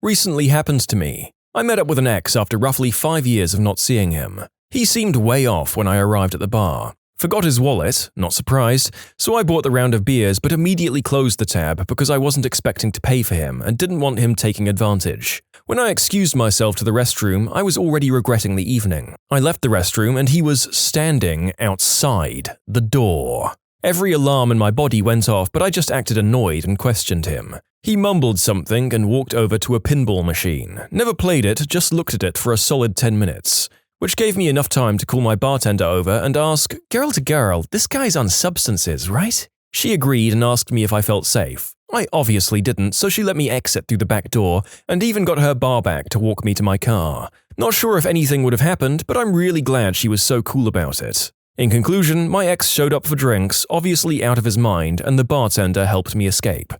Recently happened to me. I met up with an ex after roughly 5 years of not seeing him. He seemed way off when I arrived at the bar. Forgot his wallet, not surprised, so I bought the round of beers but immediately closed the tab because I wasn't expecting to pay for him and didn't want him taking advantage. When I excused myself to the restroom, I was already regretting the evening. I left the restroom and he was standing outside the door. Every alarm in my body went off, but I just acted annoyed and questioned him. He mumbled something and walked over to a pinball machine. Never played it, just looked at it for a solid 10 minutes. Which gave me enough time to call my bartender over and ask, "Girl to girl, this guy's on substances, right?" She agreed and asked me if I felt safe. I obviously didn't, so she let me exit through the back door and even got her bar back to walk me to my car. Not sure if anything would have happened, but I'm really glad she was so cool about it. In conclusion, my ex showed up for drinks, obviously out of his mind, and the bartender helped me escape.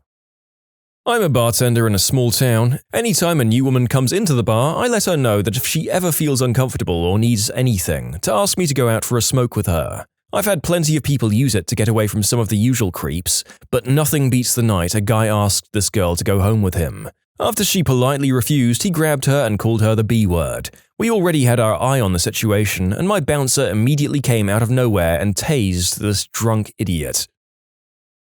I'm a bartender in a small town. Anytime a new woman comes into the bar, I let her know that if she ever feels uncomfortable or needs anything, to ask me to go out for a smoke with her. I've had plenty of people use it to get away from some of the usual creeps, but nothing beats the night a guy asked this girl to go home with him. After she politely refused, he grabbed her and called her the B word. We already had our eye on the situation, and my bouncer immediately came out of nowhere and tased this drunk idiot.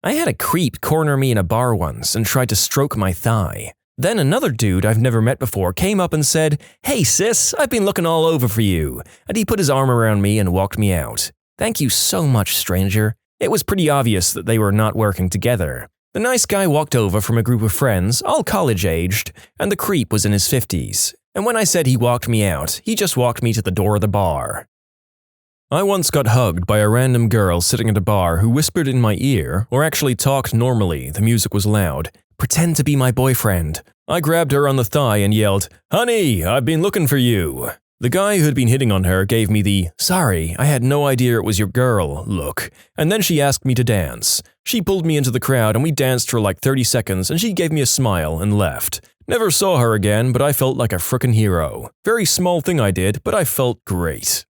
I had a creep corner me in a bar once and tried to stroke my thigh. Then another dude I've never met before came up and said, "Hey sis, I've been looking all over for you," and he put his arm around me and walked me out. Thank you so much, stranger. It was pretty obvious that they were not working together. The nice guy walked over from a group of friends, all college-aged, and the creep was in his 50s. And when I said he walked me out, he just walked me to the door of the bar. I once got hugged by a random girl sitting at a bar who whispered in my ear, or actually talked normally, the music was loud, "Pretend to be my boyfriend." I grabbed her on the thigh and yelled, "Honey, I've been looking for you." The guy who'd been hitting on her gave me the "sorry, I had no idea it was your girl" look, and then she asked me to dance. She pulled me into the crowd and we danced for like 30 seconds and she gave me a smile and left. Never saw her again, but I felt like a frickin' hero. Very small thing I did, but I felt great.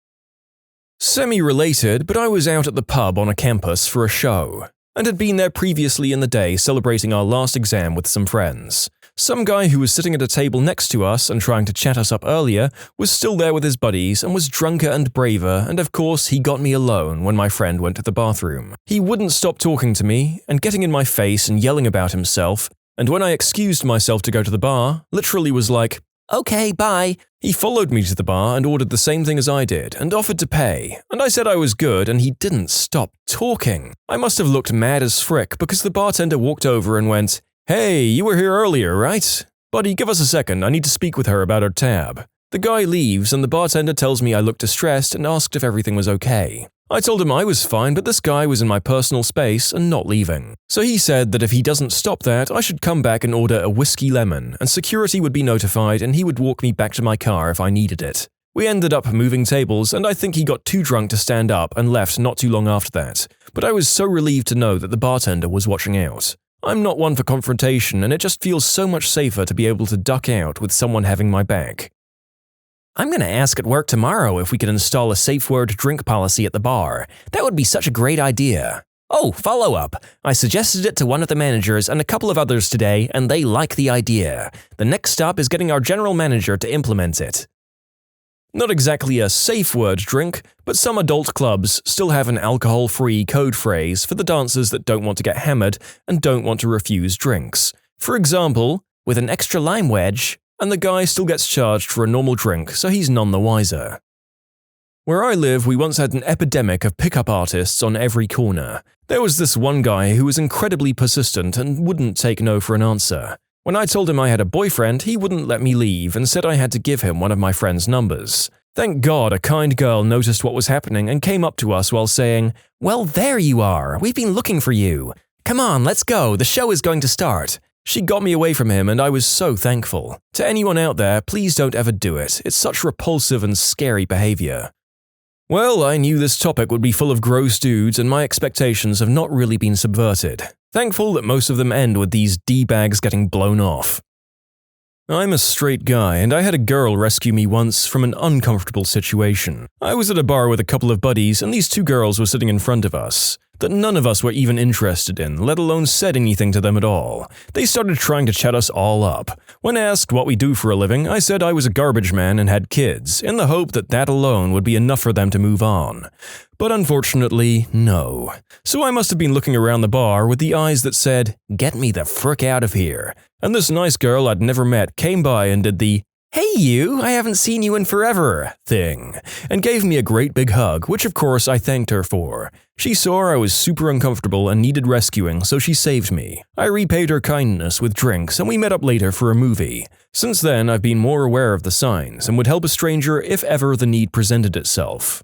Semi-related, but I was out at the pub on a campus for a show, and had been there previously in the day celebrating our last exam with some friends. Some guy who was sitting at a table next to us and trying to chat us up earlier was still there with his buddies and was drunker and braver, and of course he got me alone when my friend went to the bathroom. He wouldn't stop talking to me and getting in my face and yelling about himself, and when I excused myself to go to the bar, literally was like, "Okay, bye." He followed me to the bar and ordered the same thing as I did and offered to pay, and I said I was good and he didn't stop talking. I must have looked mad as frick because the bartender walked over and went, "Hey, you were here earlier, right? Buddy, give us a second, I need to speak with her about her tab." The guy leaves and the bartender tells me I looked distressed and asked if everything was okay. I told him I was fine, but this guy was in my personal space and not leaving. So he said that if he doesn't stop that, I should come back and order a whiskey lemon, and security would be notified and he would walk me back to my car if I needed it. We ended up moving tables, and I think he got too drunk to stand up and left not too long after that, but I was so relieved to know that the bartender was watching out. I'm not one for confrontation, and it just feels so much safer to be able to duck out with someone having my back. I'm going to ask at work tomorrow if we could install a safe word drink policy at the bar. That would be such a great idea. Oh, follow-up. I suggested it to one of the managers and a couple of others today, and they like the idea. The next stop is getting our general manager to implement it. Not exactly a safe word drink, but some adult clubs still have an alcohol-free code phrase for the dancers that don't want to get hammered and don't want to refuse drinks. For example, with an extra lime wedge, and the guy still gets charged for a normal drink, so he's none the wiser. Where I live, we once had an epidemic of pickup artists on every corner. There was this one guy who was incredibly persistent and wouldn't take no for an answer. When I told him I had a boyfriend, he wouldn't let me leave and said I had to give him one of my friend's numbers. Thank God a kind girl noticed what was happening and came up to us while saying, "Well, there you are. We've been looking for you. Come on, let's go. The show is going to start." She got me away from him and I was so thankful. To anyone out there, please don't ever do it. It's such repulsive and scary behavior. Well, I knew this topic would be full of gross dudes and my expectations have not really been subverted. Thankful that most of them end with these D-bags getting blown off. I'm a straight guy and I had a girl rescue me once from an uncomfortable situation. I was at a bar with a couple of buddies and these two girls were sitting in front of us that none of us were even interested in, let alone said anything to them at all. They started trying to chat us all up. When asked what we do for a living, I said I was a garbage man and had kids, in the hope that that alone would be enough for them to move on. But unfortunately, no. So I must have been looking around the bar with the eyes that said, "Get me the frick out of here." And this nice girl I'd never met came by and did the "Hey you, I haven't seen you in forever" thing, and gave me a great big hug, which of course I thanked her for. She saw I was super uncomfortable and needed rescuing, so she saved me. I repaid her kindness with drinks and we met up later for a movie. Since then, I've been more aware of the signs and would help a stranger if ever the need presented itself.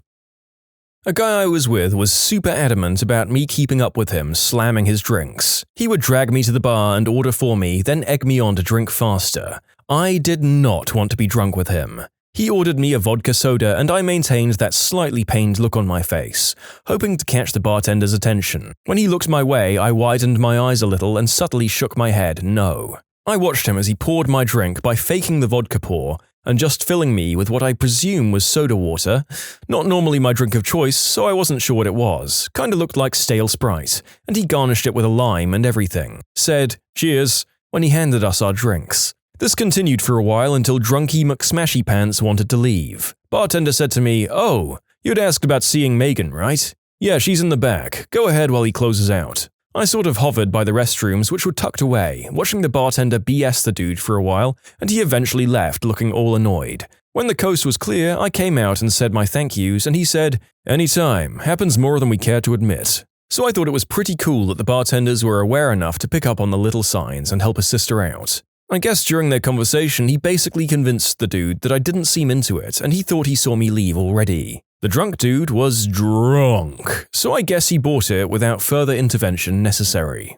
A guy I was with was super adamant about me keeping up with him, slamming his drinks. He would drag me to the bar and order for me, then egg me on to drink faster. I did not want to be drunk with him. He ordered me a vodka soda and I maintained that slightly pained look on my face, hoping to catch the bartender's attention. When he looked my way, I widened my eyes a little and subtly shook my head no. I watched him as he poured my drink by faking the vodka pour and just filling me with what I presume was soda water. Not normally my drink of choice, so I wasn't sure what it was. Kinda looked like stale Sprite, and he garnished it with a lime and everything. Said, "Cheers," when he handed us our drinks. This continued for a while until Drunky McSmashypants wanted to leave. Bartender said to me, "Oh, you'd asked about seeing Megan, right? Yeah, she's in the back. Go ahead while he closes out." I sort of hovered by the restrooms, which were tucked away, watching the bartender BS the dude for a while, and he eventually left looking all annoyed. When the coast was clear, I came out and said my thank yous, and he said, "Anytime, happens more than we care to admit." So I thought it was pretty cool that the bartenders were aware enough to pick up on the little signs and help a sister out. I guess during their conversation, he basically convinced the dude that I didn't seem into it, and he thought he saw me leave already. The drunk dude was drunk, so I guess he bought it without further intervention necessary.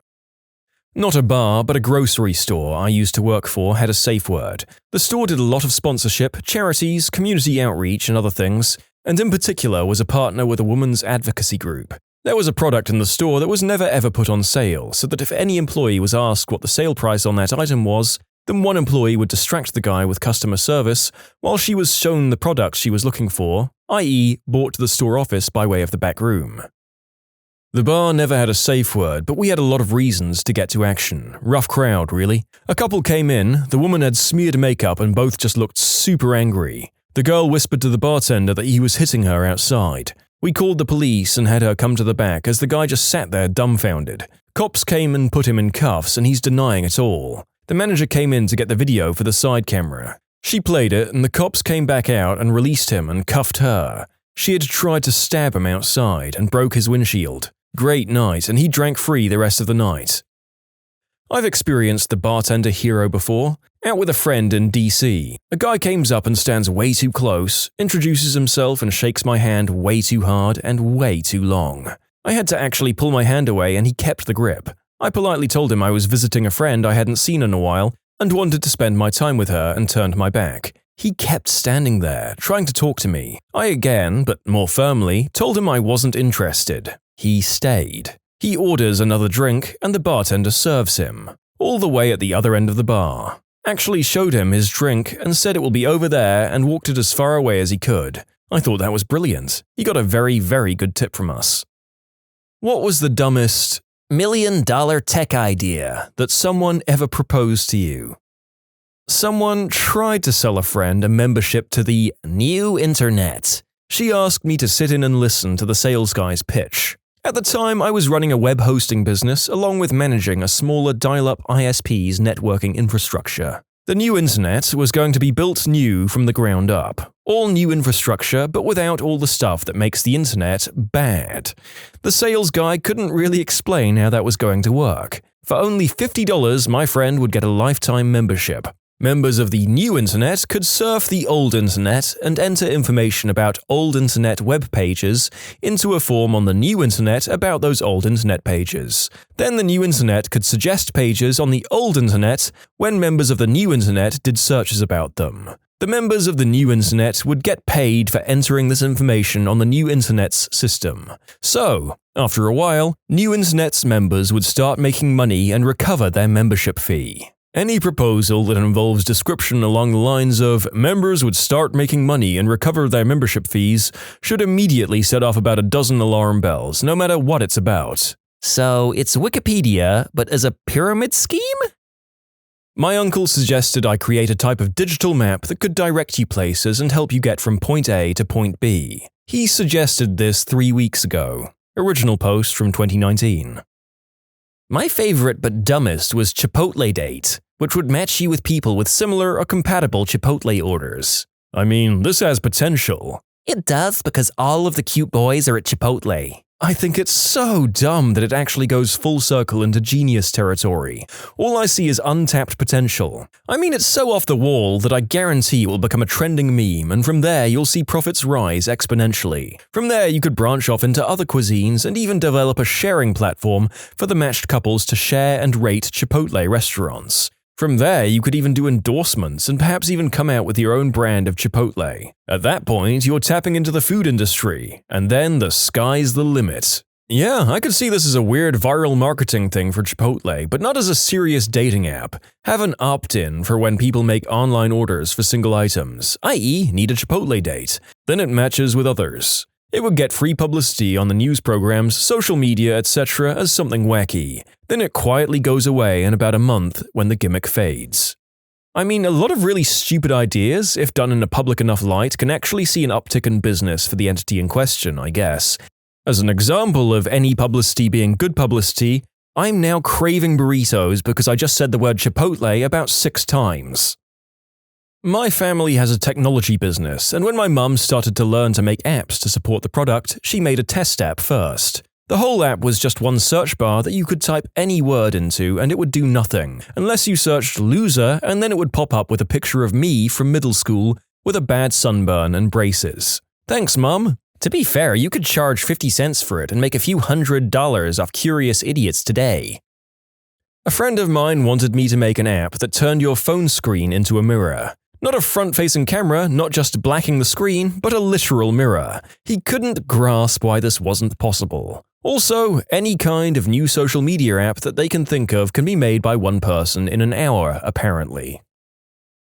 Not a bar, but a grocery store I used to work for had a safe word. The store did a lot of sponsorship, charities, community outreach, and other things, and in particular was a partner with a women's advocacy group. There was a product in the store that was never ever put on sale, so that if any employee was asked what the sale price on that item was, then one employee would distract the guy with customer service while she was shown the product she was looking for, i.e. brought to the store office by way of the back room. The bar never had a safe word, but we had a lot of reasons to get to action. Rough crowd, really. A couple came in, the woman had smeared makeup and both just looked super angry. The girl whispered to the bartender that he was hitting her outside. We called the police and had her come to the back as the guy just sat there dumbfounded. Cops came and put him in cuffs and he's denying it all. The manager came in to get the video for the side camera. She played it and the cops came back out and released him and cuffed her. She had tried to stab him outside and broke his windshield. Great night, and he drank free the rest of the night. I've experienced the bartender hero before. Out with a friend in DC. A guy comes up and stands way too close, introduces himself and shakes my hand way too hard and way too long. I had to actually pull my hand away and he kept the grip. I politely told him I was visiting a friend I hadn't seen in a while and wanted to spend my time with her and turned my back. He kept standing there, trying to talk to me. I again, but more firmly, told him I wasn't interested. He stayed. He orders another drink and the bartender serves him, all the way at the other end of the bar. Actually showed him his drink and said it will be over there and walked it as far away as he could. I thought that was brilliant. He got a very, very good tip from us. What was the dumbest $1 million tech idea that someone ever proposed to you? Someone tried to sell a friend a membership to the new internet. She asked me to sit in and listen to the sales guy's pitch. At the time, I was running a web hosting business along with managing a smaller dial-up ISP's networking infrastructure. The new internet was going to be built new from the ground up. All new infrastructure, but without all the stuff that makes the internet bad. The sales guy couldn't really explain how that was going to work. For only $50, my friend would get a lifetime membership. Members of the new internet could surf the old internet and enter information about old internet web pages into a form on the new internet about those old internet pages. Then the new internet could suggest pages on the old internet when members of the new internet did searches about them. The members of the new internet would get paid for entering this information on the new internet's system. So, after a while, new internet's members would start making money and recover their membership fee. Any proposal that involves description along the lines of members would start making money and recover their membership fees should immediately set off about a dozen alarm bells, no matter what it's about. So it's Wikipedia, but as a pyramid scheme? My uncle suggested I create a type of digital map that could direct you places and help you get from point A to point B. He suggested this 3 weeks ago. Original post from 2019. My favorite but dumbest was Chipotle Date, which would match you with people with similar or compatible Chipotle orders. I mean, this has potential. It does because all of the cute boys are at Chipotle. I think it's so dumb that it actually goes full circle into genius territory. All I see is untapped potential. I mean, it's so off the wall that I guarantee it will become a trending meme, and from there you'll see profits rise exponentially. From there you could branch off into other cuisines and even develop a sharing platform for the matched couples to share and rate Chipotle restaurants. From there, you could even do endorsements and perhaps even come out with your own brand of Chipotle. At that point, you're tapping into the food industry, and then the sky's the limit. Yeah, I could see this as a weird viral marketing thing for Chipotle, but not as a serious dating app. Have an opt-in for when people make online orders for single items, i.e. need a Chipotle date. Then it matches with others. It would get free publicity on the news programs, social media, etc. as something wacky. Then it quietly goes away in about a month when the gimmick fades. I mean, a lot of really stupid ideas, if done in a public enough light, can actually see an uptick in business for the entity in question, I guess. As an example of any publicity being good publicity, I'm now craving burritos because I just said the word Chipotle about 6 times. My family has a technology business, and when my mum started to learn to make apps to support the product, she made a test app first. The whole app was just one search bar that you could type any word into and it would do nothing, unless you searched loser and then it would pop up with a picture of me from middle school with a bad sunburn and braces. Thanks, Mum. To be fair, you could charge 50 cents for it and make a few $100 off curious idiots today. A friend of mine wanted me to make an app that turned your phone screen into a mirror. Not a front-facing camera, not just blacking the screen, but a literal mirror. He couldn't grasp why this wasn't possible. Also, any kind of new social media app that they can think of can be made by one person in an hour, apparently.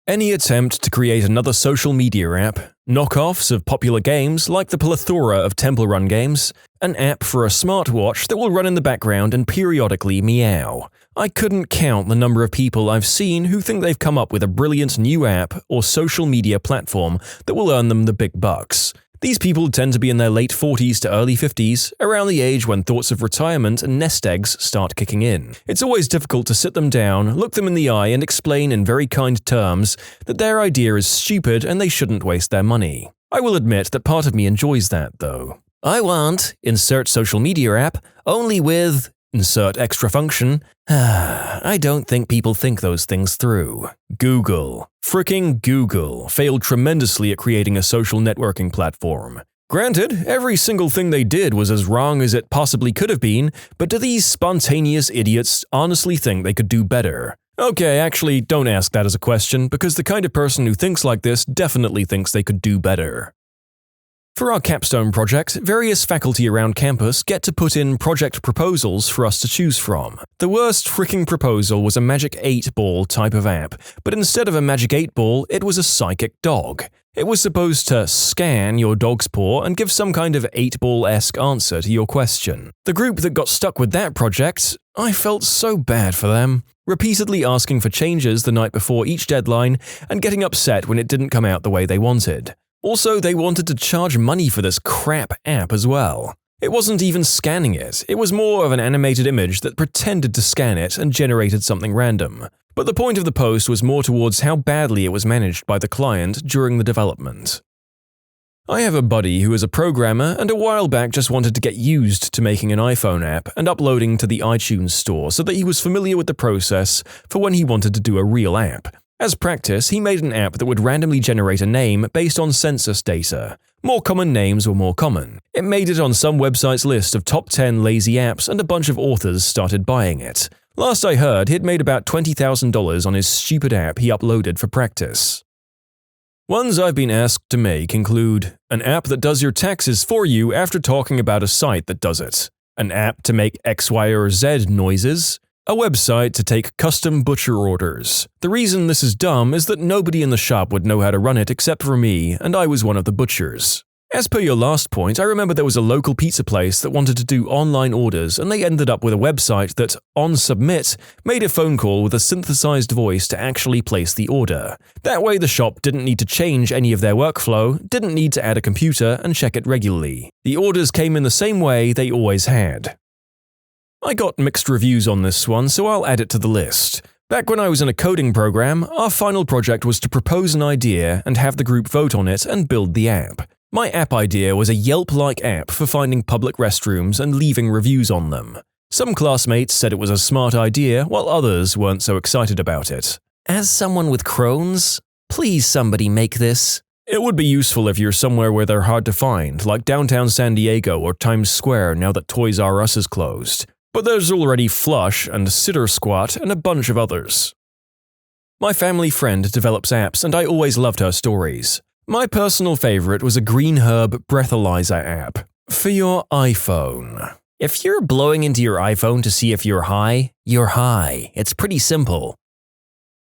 Any attempt to create another social media app, knockoffs of popular games like the plethora of Temple Run games, an app for a smartwatch that will run in the background and periodically meow. I couldn't count the number of people I've seen who think they've come up with a brilliant new app or social media platform that will earn them the big bucks. These people tend to be in their late 40s to early 50s, around the age when thoughts of retirement and nest eggs start kicking in. It's always difficult to sit them down, look them in the eye and explain in very kind terms that their idea is stupid and they shouldn't waste their money. I will admit that part of me enjoys that, though. I want, insert social media app, only with, insert extra function. I don't think people think those things through. Google. Fricking Google failed tremendously at creating a social networking platform. Granted, every single thing they did was as wrong as it possibly could have been, but do these spontaneous idiots honestly think they could do better? Okay, actually, don't ask that as a question, because the kind of person who thinks like this definitely thinks they could do better. For our capstone project, various faculty around campus get to put in project proposals for us to choose from. The worst freaking proposal was a Magic 8-ball type of app, but instead of a Magic 8-ball, it was a psychic dog. It was supposed to scan your dog's paw and give some kind of 8-ball-esque answer to your question. The group that got stuck with that project, I felt so bad for them, repeatedly asking for changes the night before each deadline and getting upset when it didn't come out the way they wanted. Also, they wanted to charge money for this crap app as well. It wasn't even scanning it, it was more of an animated image that pretended to scan it and generated something random. But the point of the post was more towards how badly it was managed by the client during the development. I have a buddy who is a programmer and a while back just wanted to get used to making an iPhone app and uploading to the iTunes store so that he was familiar with the process for when he wanted to do a real app. As practice, he made an app that would randomly generate a name based on census data. More common names were more common. It made it on some website's list of top 10 lazy apps and a bunch of authors started buying it. Last I heard, he'd made about $20,000 on his stupid app he uploaded for practice. Ones I've been asked to make include an app that does your taxes for you after talking about a site that does it, an app to make X, Y, or Z noises, a website to take custom butcher orders. The reason this is dumb is that nobody in the shop would know how to run it except for me, and I was one of the butchers. As per your last point, I remember there was a local pizza place that wanted to do online orders and they ended up with a website that, on submit, made a phone call with a synthesized voice to actually place the order. That way the shop didn't need to change any of their workflow, didn't need to add a computer and check it regularly. The orders came in the same way they always had. I got mixed reviews on this one, so I'll add it to the list. Back when I was in a coding program, our final project was to propose an idea and have the group vote on it and build the app. My app idea was a Yelp-like app for finding public restrooms and leaving reviews on them. Some classmates said it was a smart idea, while others weren't so excited about it. As someone with Crohn's, please somebody make this. It would be useful if you're somewhere where they're hard to find, like downtown San Diego or Times Square now that Toys R Us is closed. But there's already Flush and Sitter Squat and a bunch of others. My family friend develops apps and I always loved her stories. My personal favorite was a green herb breathalyzer app for your iPhone. If you're blowing into your iPhone to see if you're high, you're high. It's pretty simple.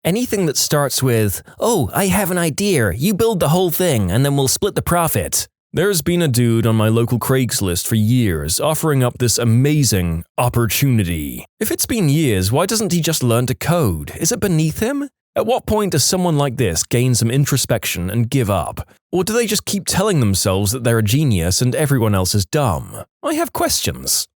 Anything that starts with, "Oh, I have an idea, you build the whole thing and then we'll split the profit." There's been a dude on my local Craigslist for years offering up this amazing opportunity. If it's been years, why doesn't he just learn to code? Is it beneath him? At what point does someone like this gain some introspection and give up? Or do they just keep telling themselves that they're a genius and everyone else is dumb? I have questions.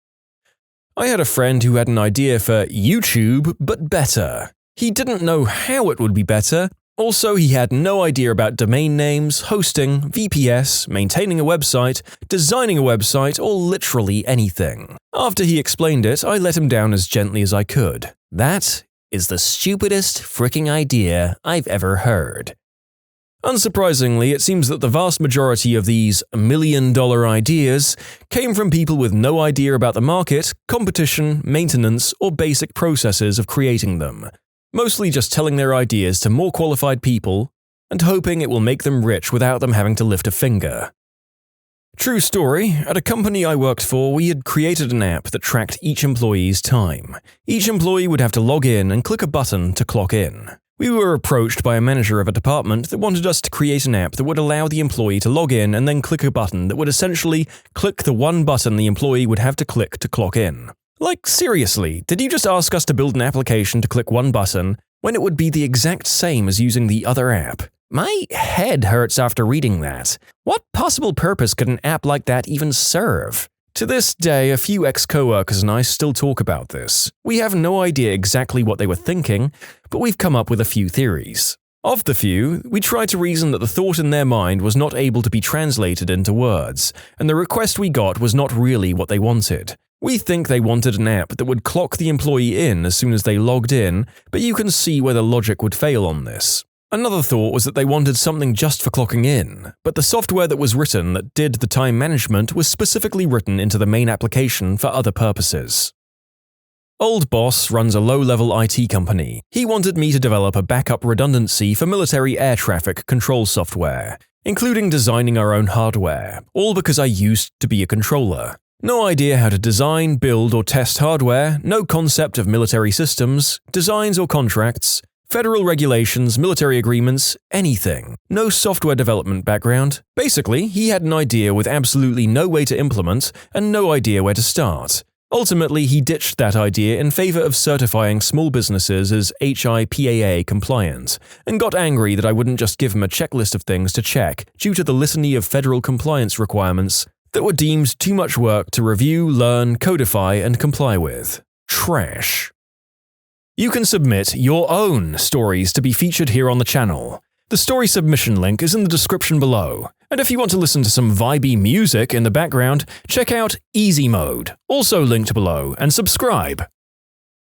I had a friend who had an idea for YouTube, but better. He didn't know how it would be better. Also, he had no idea about domain names, hosting, VPS, maintaining a website, designing a website, or literally anything. After he explained it, I let him down as gently as I could. That is the stupidest freaking idea I've ever heard. Unsurprisingly, it seems that the vast majority of these million-dollar ideas came from people with no idea about the market, competition, maintenance, or basic processes of creating them. Mostly just telling their ideas to more qualified people and hoping it will make them rich without them having to lift a finger. True story, at a company I worked for, we had created an app that tracked each employee's time. Each employee would have to log in and click a button to clock in. We were approached by a manager of a department that wanted us to create an app that would allow the employee to log in and then click a button that would essentially click the one button the employee would have to click to clock in. Like, seriously, did you just ask us to build an application to click one button when it would be the exact same as using the other app? My head hurts after reading that. What possible purpose could an app like that even serve? To this day, a few ex-coworkers and I still talk about this. We have no idea exactly what they were thinking, but we've come up with a few theories. Of the few, we tried to reason that the thought in their mind was not able to be translated into words, and the request we got was not really what they wanted. We think they wanted an app that would clock the employee in as soon as they logged in, but you can see where the logic would fail on this. Another thought was that they wanted something just for clocking in, but the software that was written that did the time management was specifically written into the main application for other purposes. Old boss runs a low-level IT company. He wanted me to develop a backup redundancy for military air traffic control software, including designing our own hardware, all because I used to be a controller. No idea how to design, build, or test hardware, no concept of military systems, designs or contracts, federal regulations, military agreements, anything. No software development background. Basically, he had an idea with absolutely no way to implement and no idea where to start. Ultimately, he ditched that idea in favor of certifying small businesses as IDOWorkHereLady compliant, and got angry that I wouldn't just give him a checklist of things to check due to the litany of federal compliance requirements that were deemed too much work to review, learn, codify, and comply with. Trash. You can submit your own stories to be featured here on the channel. The story submission link is in the description below. And if you want to listen to some vibey music in the background, check out easymode, also linked below, and subscribe.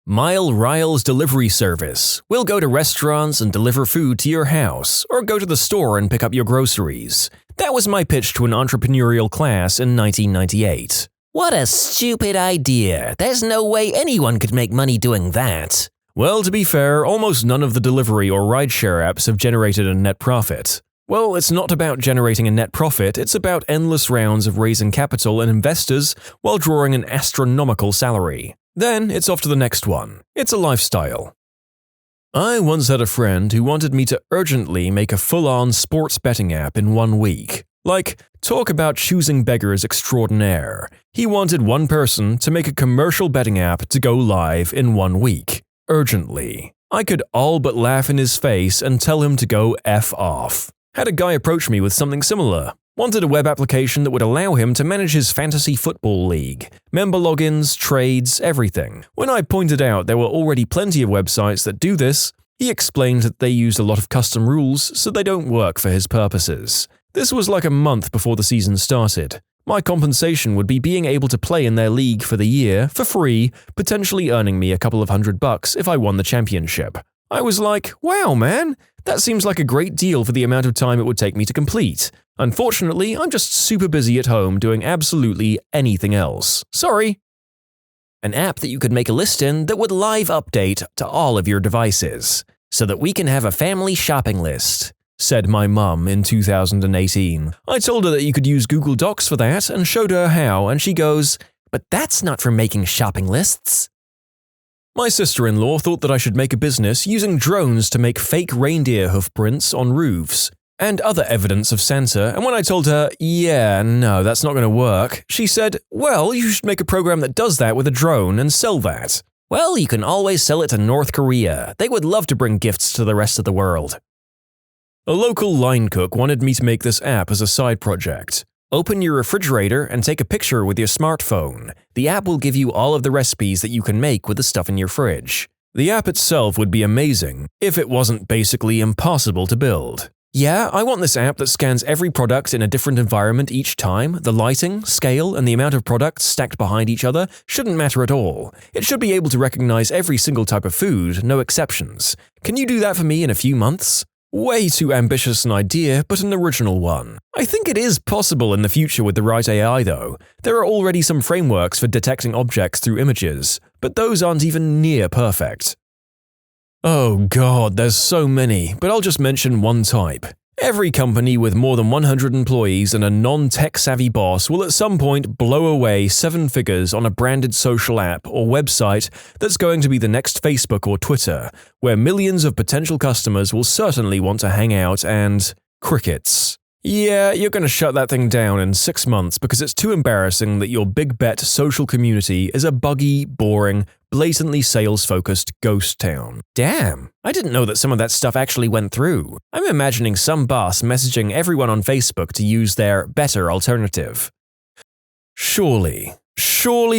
AmITheA's delivery service. We'll go to restaurants and deliver food to your house, or go to the store and pick up your groceries. That was my pitch to an entrepreneurial class in 1998. What a stupid idea. There's no way anyone could make money doing that. Well, to be fair, almost none of the delivery or rideshare apps have generated a net profit. Well, it's not about generating a net profit, it's about endless rounds of raising capital and investors while drawing an astronomical salary. Then it's off to the next one. It's a lifestyle. I once had a friend who wanted me to urgently make a full-on sports betting app in 1 week. Like, talk about choosing beggars extraordinaire. He wanted one person to make a commercial betting app to go live in 1 week. Urgently. I could all but laugh in his face and tell him to go F off. Had a guy approach me with something similar. Wanted a web application that would allow him to manage his fantasy football league. Member logins, trades, everything. When I pointed out there were already plenty of websites that do this, he explained that they used a lot of custom rules so they don't work for his purposes. This was like a month before the season started. My compensation would be being able to play in their league for the year, for free, potentially earning me a couple of $100 if I won the championship. I was like, wow man, that seems like a great deal for the amount of time it would take me to complete. Unfortunately, I'm just super busy at home doing absolutely anything else. Sorry. An app that you could make a list in that would live update to all of your devices. so that we can have a family shopping list," said my mum in 2018. I told her that you could use Google Docs for that and showed her how, and she goes, "But that's not for making shopping lists." My sister-in-law thought that I should make a business using drones to make fake reindeer hoof prints on roofs and other evidence of Santa, and when I told her, yeah, no, that's not going to work, she said, well, you should make a program that does that with a drone and sell that. Well, you can always sell it to North Korea. They would love to bring gifts to the rest of the world. A local line cook wanted me to make this app as a side project. Open your refrigerator and take a picture with your smartphone. The app will give you all of the recipes that you can make with the stuff in your fridge. The app itself would be amazing if it wasn't basically impossible to build. Yeah, I want this app that scans every product in a different environment each time. The lighting, scale, and the amount of products stacked behind each other shouldn't matter at all. It should be able to recognize every single type of food, no exceptions. Can you do that for me in a few months? Way too ambitious an idea, but an original one. I think it is possible in the future with the right AI though. There are already some frameworks for detecting objects through images, but those aren't even near perfect. Oh god, there's so many, but I'll just mention one type. Every company with more than 100 employees and a non-tech-savvy boss will at some point blow away 7 figures on a branded social app or website that's going to be the next Facebook or Twitter, where millions of potential customers will certainly want to hang out and… crickets. Yeah, you're going to shut that thing down in 6 months because it's too embarrassing that your big bet social community is a buggy, boring, blatantly sales-focused ghost town. Damn, I didn't know that some of that stuff actually went through. I'm imagining some boss messaging everyone on Facebook to use their better alternative. Surely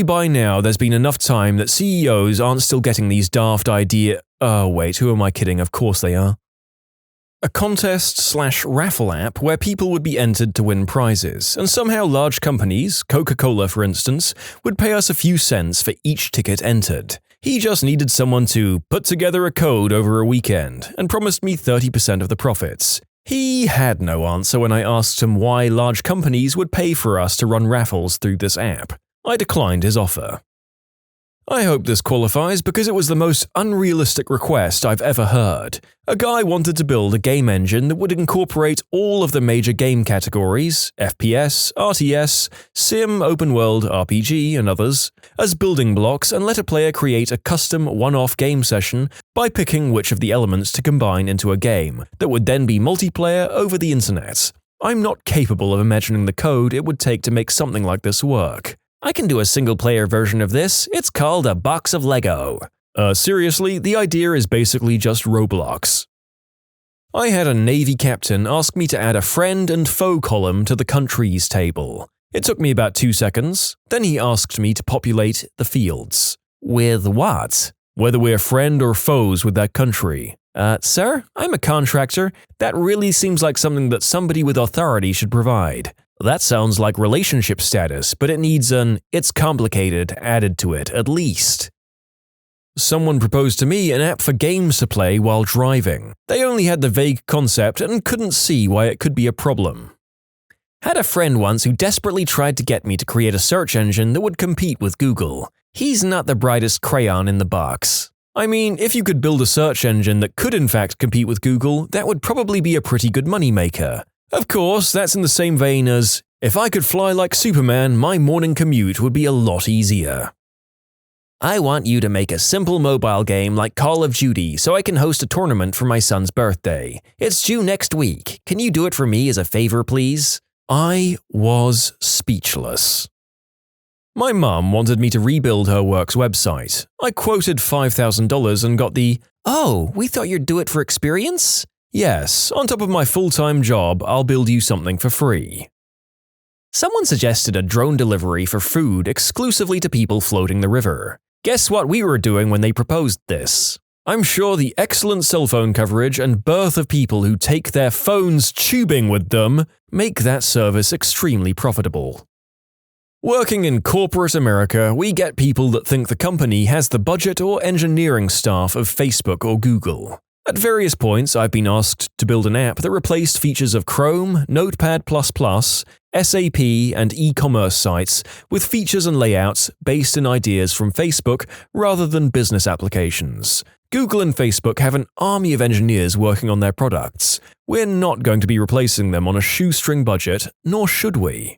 by now there's been enough time that CEOs aren't still getting these daft idea… Oh wait, who am I kidding? Of course they are. A contest/raffle app where people would be entered to win prizes, and somehow large companies, Coca-Cola for instance, would pay us a few cents for each ticket entered. He just needed someone to put together a code over a weekend and promised me 30% of the profits. He had no answer when I asked him why large companies would pay for us to run raffles through this app. I declined his offer. I hope this qualifies because it was the most unrealistic request I've ever heard. A guy wanted to build a game engine that would incorporate all of the major game categories, FPS, RTS, Sim, Open World, RPG, and others, as building blocks and let a player create a custom one-off game session by picking which of the elements to combine into a game that would then be multiplayer over the internet. I'm not capable of imagining the code it would take to make something like this work. I can do a single-player version of this. It's called a box of Lego. Seriously, the idea is basically just Roblox. I had a Navy captain ask me to add a friend and foe column to the countries table. It took me about 2 seconds. Then he asked me to populate the fields. With what? Whether we're friend or foes with that country. Sir, I'm a contractor. That really seems like something that somebody with authority should provide. That sounds like relationship status, but it needs an "it's complicated" added to it, at least. Someone proposed to me an app for games to play while driving. They only had the vague concept and couldn't see why it could be a problem. Had a friend once who desperately tried to get me to create a search engine that would compete with Google. He's not the brightest crayon in the box. I mean, if you could build a search engine that could in fact compete with Google, that would probably be a pretty good moneymaker. Of course, that's in the same vein as, if I could fly like Superman, my morning commute would be a lot easier. I want you to make a simple mobile game like Call of Duty so I can host a tournament for my son's birthday. It's due next week. Can you do it for me as a favor, please? I was speechless. My mum wanted me to rebuild her work's website. I quoted $5,000 and got the, "Oh, we thought you'd do it for experience?" "Yes, on top of my full-time job, I'll build you something for free." Someone suggested a drone delivery for food exclusively to people floating the river. Guess what we were doing when they proposed this? I'm sure the excellent cell phone coverage and birth of people who take their phones tubing with them make that service extremely profitable. Working in corporate America, we get people that think the company has the budget or engineering staff of Facebook or Google. At various points, I've been asked to build an app that replaced features of Chrome, Notepad++, SAP, and e-commerce sites with features and layouts based in ideas from Facebook rather than business applications. Google and Facebook have an army of engineers working on their products. We're not going to be replacing them on a shoestring budget, nor should we.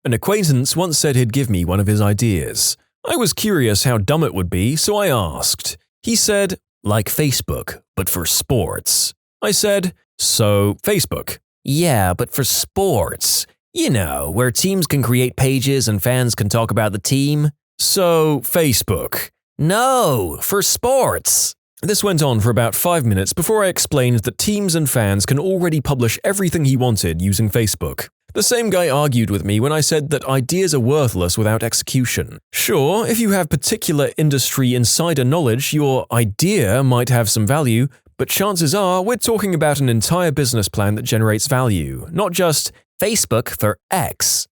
An acquaintance once said he'd give me one of his ideas. I was curious how dumb it would be, so I asked. He said, like Facebook, but for sports. I said, so Facebook. Yeah, but for sports. You know, where teams can create pages and fans can talk about the team. So Facebook. No, for sports. This went on for about 5 minutes before I explained that teams and fans can already publish everything he wanted using Facebook. The same guy argued with me when I said that ideas are worthless without execution. Sure, if you have particular industry insider knowledge, your idea might have some value, but chances are we're talking about an entire business plan that generates value, not just Facebook for X.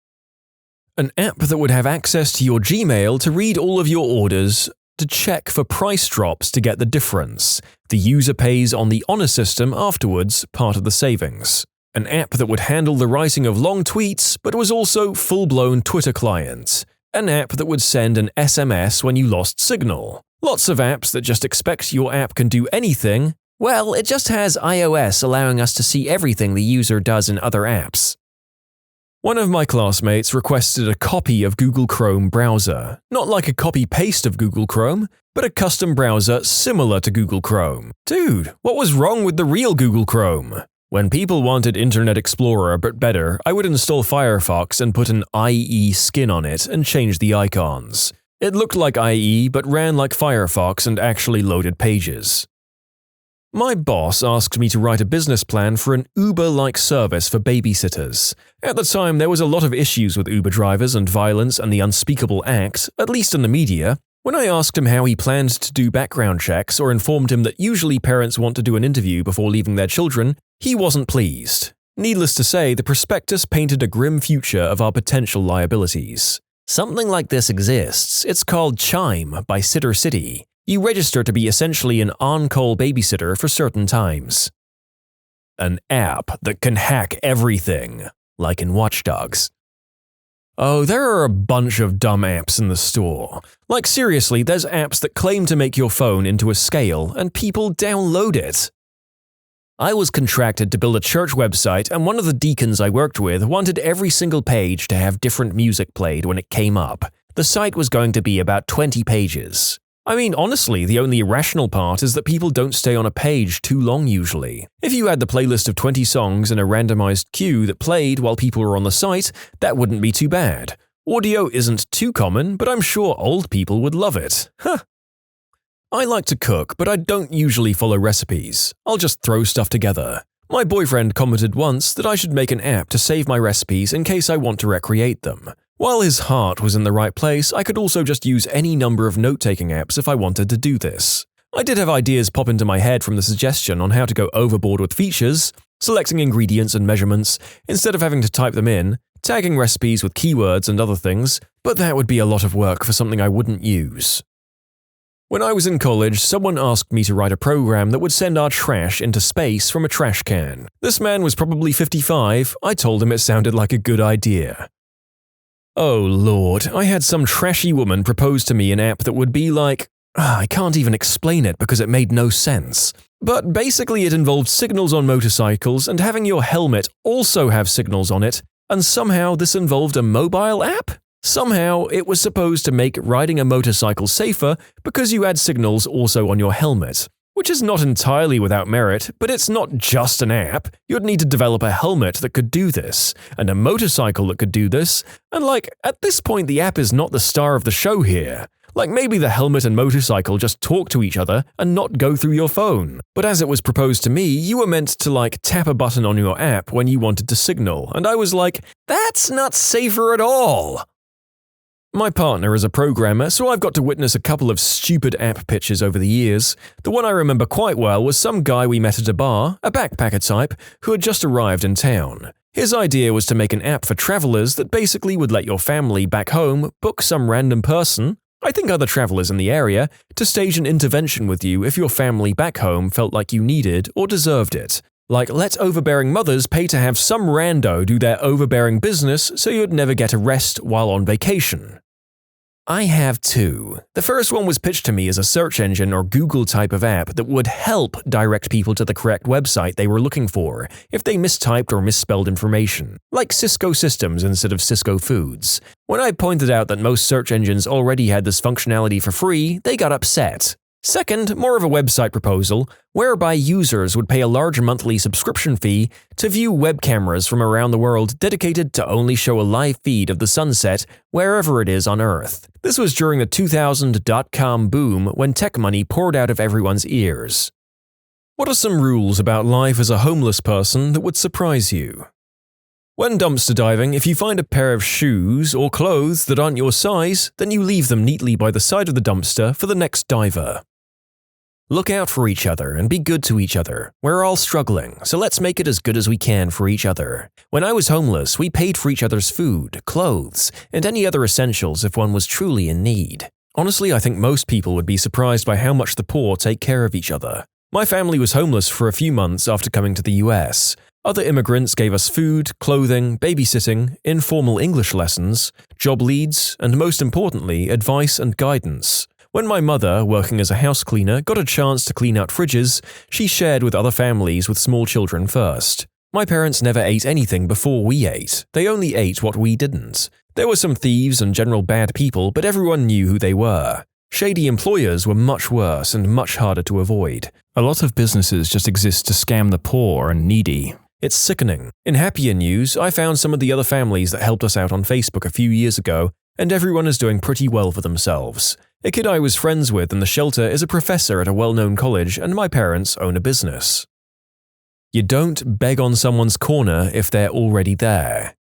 An app that would have access to your Gmail to read all of your orders, to check for price drops to get the difference. The user pays on the honor system afterwards, part of the savings. An app that would handle the writing of long tweets, but was also full-blown Twitter client. An app that would send an SMS when you lost signal. Lots of apps that just expect your app can do anything. Well, it just has iOS allowing us to see everything the user does in other apps. One of my classmates requested a copy of Google Chrome browser. Not like a copy-paste of Google Chrome, but a custom browser similar to Google Chrome. Dude, what was wrong with the real Google Chrome? When people wanted Internet Explorer but better, I would install Firefox and put an IE skin on it and change the icons. It looked like IE but ran like Firefox and actually loaded pages. My boss asked me to write a business plan for an Uber-like service for babysitters. At the time, there was a lot of issues with Uber drivers and violence and the unspeakable act, at least in the media. When I asked him how he planned to do background checks or informed him that usually parents want to do an interview before leaving their children, he wasn't pleased. Needless to say, the prospectus painted a grim future of our potential liabilities. Something like this exists. It's called Chime by Sitter City. You register to be essentially an on-call babysitter for certain times. An app that can hack everything, like in Watch Dogs. Oh, there are a bunch of dumb apps in the store. Like seriously, there's apps that claim to make your phone into a scale and people download it. I was contracted to build a church website, and one of the deacons I worked with wanted every single page to have different music played when it came up. The site was going to be about 20 pages. I mean, honestly, the only irrational part is that people don't stay on a page too long usually. If you had the playlist of 20 songs in a randomized queue that played while people were on the site, that wouldn't be too bad. Audio isn't too common, but I'm sure old people would love it. Huh. I like to cook, but I don't usually follow recipes. I'll just throw stuff together. My boyfriend commented once that I should make an app to save my recipes in case I want to recreate them. While his heart was in the right place, I could also just use any number of note-taking apps if I wanted to do this. I did have ideas pop into my head from the suggestion on how to go overboard with features, selecting ingredients and measurements instead of having to type them in, tagging recipes with keywords and other things, but that would be a lot of work for something I wouldn't use. When I was in college, someone asked me to write a program that would send our trash into space from a trash can. This man was probably 55. I told him it sounded like a good idea. Oh lord, I had some trashy woman propose to me an app that would be like… I can't even explain it because it made no sense. But basically it involved signals on motorcycles and having your helmet also have signals on it, and somehow this involved a mobile app? Somehow it was supposed to make riding a motorcycle safer because you had signals also on your helmet. Which is not entirely without merit, but it's not just an app. You'd need to develop a helmet that could do this, and a motorcycle that could do this, and at this point the app is not the star of the show here. Maybe the helmet and motorcycle just talk to each other and not go through your phone. But as it was proposed to me, you were meant to tap a button on your app when you wanted to signal, and I was like, that's not safer at all! My partner is a programmer, so I've got to witness a couple of stupid app pitches over the years. The one I remember quite well was some guy we met at a bar, a backpacker type, who had just arrived in town. His idea was to make an app for travelers that basically would let your family back home book some random person, I think other travelers in the area, to stage an intervention with you if your family back home felt like you needed or deserved it. Let overbearing mothers pay to have some rando do their overbearing business so you'd never get a rest while on vacation. I have two. The first one was pitched to me as a search engine or Google type of app that would help direct people to the correct website they were looking for if they mistyped or misspelled information, like Cisco Systems instead of Cisco Foods. When I pointed out that most search engines already had this functionality for free, they got upset. Second, more of a website proposal, whereby users would pay a large monthly subscription fee to view web cameras from around the world dedicated to only show a live feed of the sunset wherever it is on Earth. This was during the 2000 dot-com boom when tech money poured out of everyone's ears. What are some rules about life as a homeless person that would surprise you? When dumpster diving, if you find a pair of shoes or clothes that aren't your size, then you leave them neatly by the side of the dumpster for the next diver. Look out for each other and be good to each other. We're all struggling, so let's make it as good as we can for each other. When I was homeless, we paid for each other's food, clothes, and any other essentials if one was truly in need. Honestly, I think most people would be surprised by how much the poor take care of each other. My family was homeless for a few months after coming to the US. Other immigrants gave us food, clothing, babysitting, informal English lessons, job leads, and most importantly, advice and guidance. When my mother, working as a house cleaner, got a chance to clean out fridges, she shared with other families with small children first. My parents never ate anything before we ate. They only ate what we didn't. There were some thieves and general bad people, but everyone knew who they were. Shady employers were much worse and much harder to avoid. A lot of businesses just exist to scam the poor and needy. It's sickening. In happier news, I found some of the other families that helped us out on Facebook a few years ago, and everyone is doing pretty well for themselves. A kid I was friends with in the shelter is a professor at a well-known college, and my parents own a business. You don't beg on someone's corner if they're already there.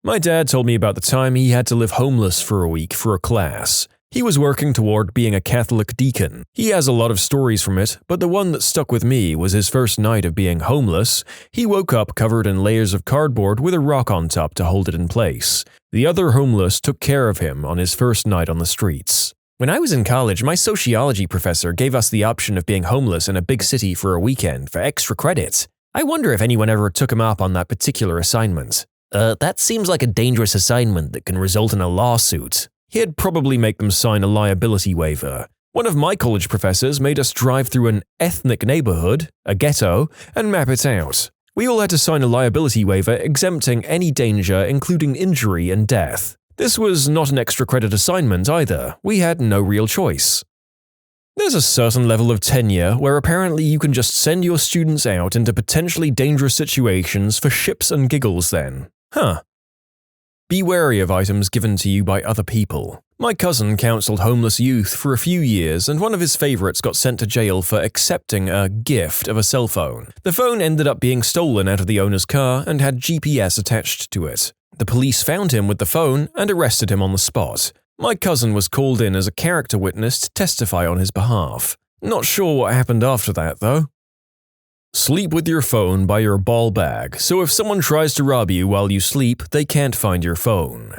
My dad told me about the time he had to live homeless for a week for a class. He was working toward being a Catholic deacon. He has a lot of stories from it, but the one that stuck with me was his first night of being homeless. He woke up covered in layers of cardboard with a rock on top to hold it in place. The other homeless took care of him on his first night on the streets. When I was in college, my sociology professor gave us the option of being homeless in a big city for a weekend for extra credit. I wonder if anyone ever took him up on that particular assignment. That seems like a dangerous assignment that can result in a lawsuit. He'd probably make them sign a liability waiver. One of my college professors made us drive through an ethnic neighborhood, a ghetto, and map it out. We all had to sign a liability waiver exempting any danger, including injury and death. This was not an extra credit assignment either. We had no real choice. There's a certain level of tenure where apparently you can just send your students out into potentially dangerous situations for ships and giggles then. Be wary of items given to you by other people. My cousin counseled homeless youth for a few years, and one of his favorites got sent to jail for accepting a gift of a cell phone. The phone ended up being stolen out of the owner's car and had GPS attached to it. The police found him with the phone and arrested him on the spot. My cousin was called in as a character witness to testify on his behalf. Not sure what happened after that, though. Sleep with your phone by your ball bag, so if someone tries to rob you while you sleep, they can't find your phone.